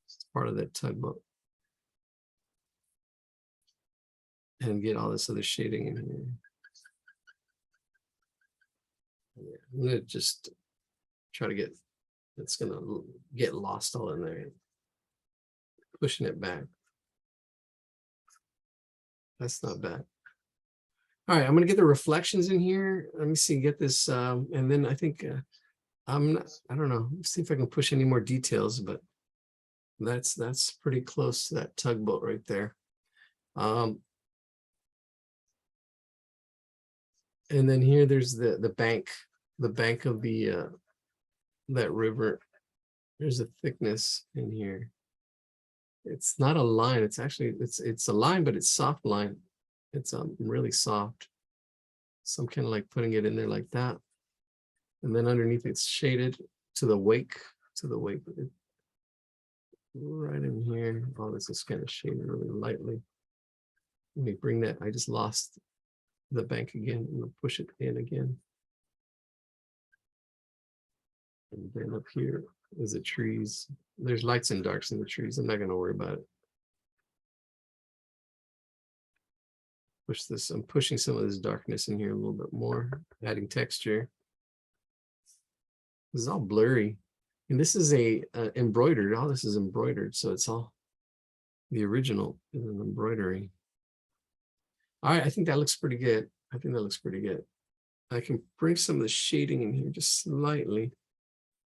It's part of that tugboat. And get all this other shading in here. Yeah, I'm gonna just try to get, it's gonna get lost all in there. Pushing it back. That's not bad. All right, I'm gonna get the reflections in here. Let me see, get this, and then I think I don't know, let's see if I can push any more details, but that's pretty close to that tugboat right there. And then here there's the bank of the that river. There's a thickness in here. It's not a line, it's actually it's a line, but it's soft line. It's really soft. So I'm kind of like putting it in there like that. And then underneath it's shaded to the wake, right in here. All this is kind of shaded really lightly. Let me bring that. I just lost the bank again. I'm gonna push it in again. And then up here is the trees. There's lights and darks in the trees. I'm not gonna worry about it. Push this, I'm pushing some of this darkness in here a little bit more, adding texture. This is all blurry. And this is a embroidered, all this is embroidered. So it's all, the original is an embroidery. All right, I think that looks pretty good. I think that looks pretty good. I can bring some of the shading in here just slightly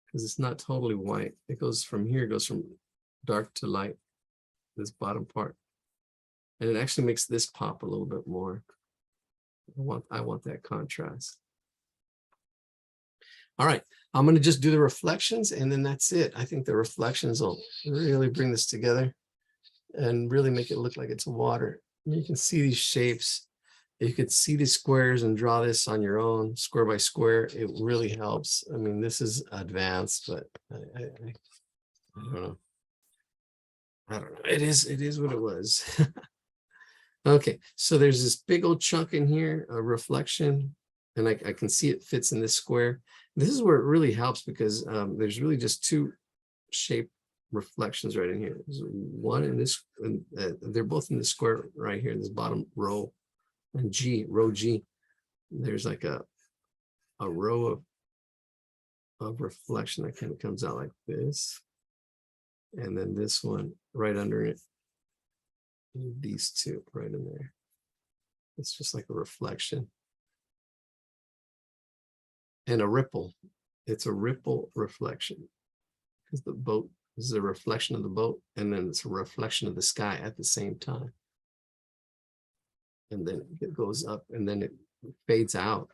because it's not totally white. It goes from here, it goes from dark to light, this bottom part. And it actually makes this pop a little bit more. I want that contrast. All right, I'm gonna just do the reflections and then that's it. I think the reflections will really bring this together and really make it look like it's water. You can see these shapes. You could see these squares and draw this on your own, square by square. It really helps. I mean, this is advanced, but I don't know. I don't know. It is what it was. Okay, so there's this big old chunk in here, a reflection, and I can see it fits in this square. This is where it really helps because there's really just two shape reflections right in here. There's one in this, and they're both in the square right here, this bottom row, and row G. There's like a row of reflection that kind of comes out like this, and then this one right under it. These two right in there. It's just like a reflection. And a ripple. It's a ripple reflection. Because the boat is a reflection of the boat, and then it's a reflection of the sky at the same time. And then it goes up and then it fades out.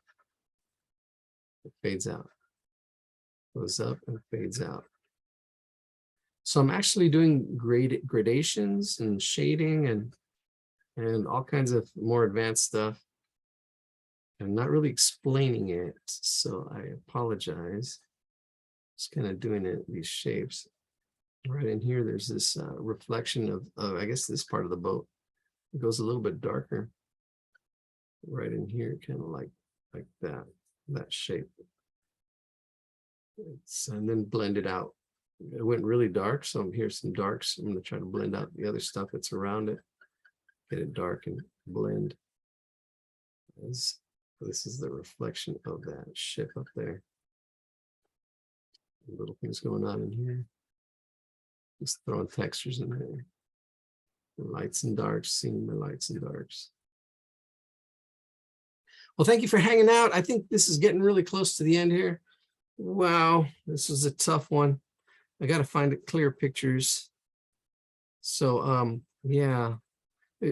It fades out. Goes up and fades out. So I'm actually doing gradations and shading and all kinds of more advanced stuff. I'm not really explaining it, so I apologize. Just kind of doing it, these shapes. Right in here, there's this reflection of, I guess, this part of the boat. It goes a little bit darker. Right in here, kind of like that shape. And then blend it out. It went really dark, so here's some darks. I'm going to try to blend out the other stuff that's around it. Get it dark and blend. This is the reflection of that ship up there. Little things going on in here. Just throwing textures in there. Lights and darks, seeing the lights and darks. Well, thank you for hanging out. I think this is getting really close to the end here. Wow, this was a tough one. I got to find it clear pictures. So, yeah,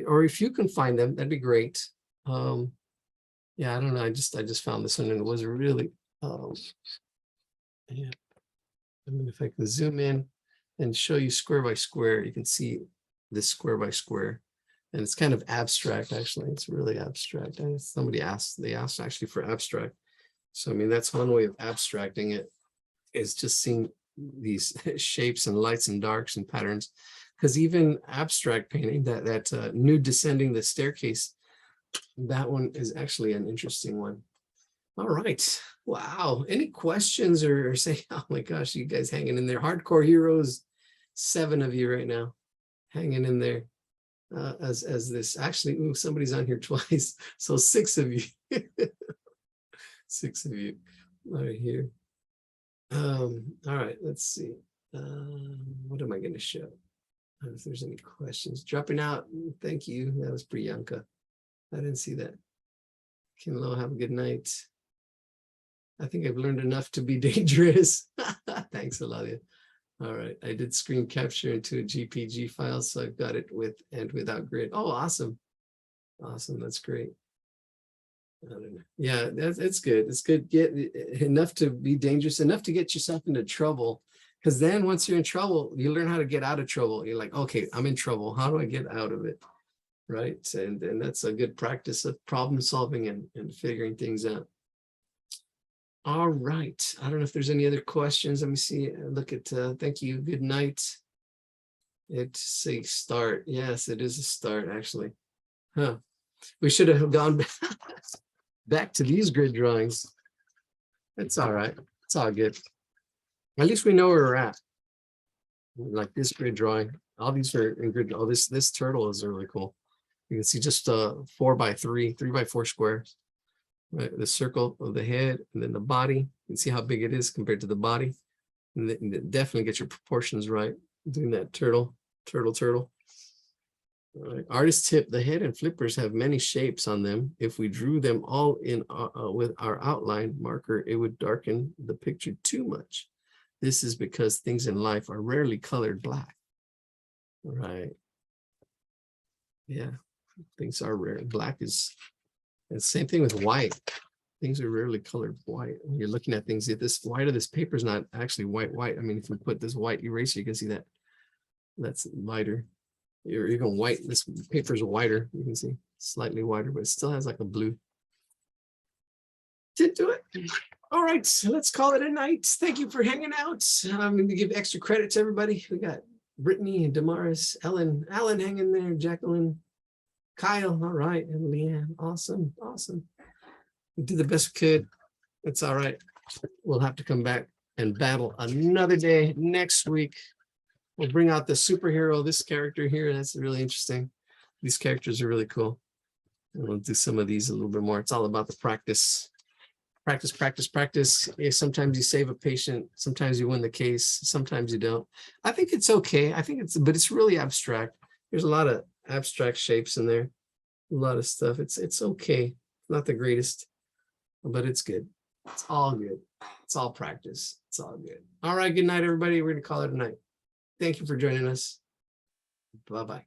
or if you can find them, that'd be great. Yeah, I don't know. I just found this one and it was really, yeah. I mean, if I can zoom in and show you square by square, you can see this square by square. And it's kind of abstract, actually. It's really abstract. And somebody asked, they asked actually for abstract. So, I mean, that's one way of abstracting it, is just seeing these shapes and lights and darks and patterns. Because even abstract painting, that nude descending the staircase, that one is actually an interesting one. All right. Wow. Any questions or say, oh my gosh, you guys hanging in there. Hardcore heroes, 7 of you right now, hanging in there. As this actually, ooh, somebody's on here twice. So 6 of you. 6 of you right here. All right, let's see. What am I going to show? If there's any questions. Dropping out. Thank you. That was Priyanka. I didn't see that. Kinlo, have a good night. I think I've learned enough to be dangerous. Thanks, Alalia. All right, I did screen capture into a GPG file, so I've got it with and without grid. Oh, awesome. Awesome, that's great. I don't know. Yeah, it's good. It's good. Get enough to be dangerous, enough to get yourself into trouble. Because then once you're in trouble, you learn how to get out of trouble. You're like, okay, I'm in trouble. How do I get out of it? Right. And that's a good practice of problem solving and figuring things out. All right. I don't know if there's any other questions. Let me see. Look at, thank you. Good night. It's a start. Yes, it is a start, actually. Huh. We should have gone back to these grid drawings. It's all right. It's all good. At least we know where we're at. Like this grid drawing. All these are in grid. Oh, this turtle is really cool. You can see just 4 by 3, 3 by 4 squares. Right, the circle of the head and then the body. You can see how big it is compared to the body. And then definitely get your proportions right. Doing that turtle. All right. Artist tip: the head and flippers have many shapes on them. If we drew them all in with our outline marker, it would darken the picture too much. This is because things in life are rarely colored black. Right. Yeah, things are rare. Black is. And same thing with white. Things are rarely colored white. When you're looking at things, if this white of this paper is not actually white. I mean, if we put this white eraser, you can see that that's lighter. Or even white, this paper is whiter. You can see slightly whiter, but it still has like a blue tint to it. All right, so let's call it a night. Thank you for hanging out. I'm going to give extra credit to everybody. We got Brittany and Damaris, Alan hanging there, Jacqueline, Kyle, all right, and Leanne, awesome. We did the best we could. It's all right. We'll have to come back and battle another day next week. We'll bring out the superhero, this character here. That's really interesting. These characters are really cool. And we'll do some of these a little bit more. It's all about the practice. Practice. Sometimes you save a patient. Sometimes you win the case. Sometimes you don't. I think it's okay. But it's really abstract. There's a lot of abstract shapes in there. A lot of stuff. It's okay. Not the greatest, but it's good. It's all good. It's all practice. It's all good. All right. Good night, everybody. We're going to call it a night. Thank you for joining us. Bye-bye.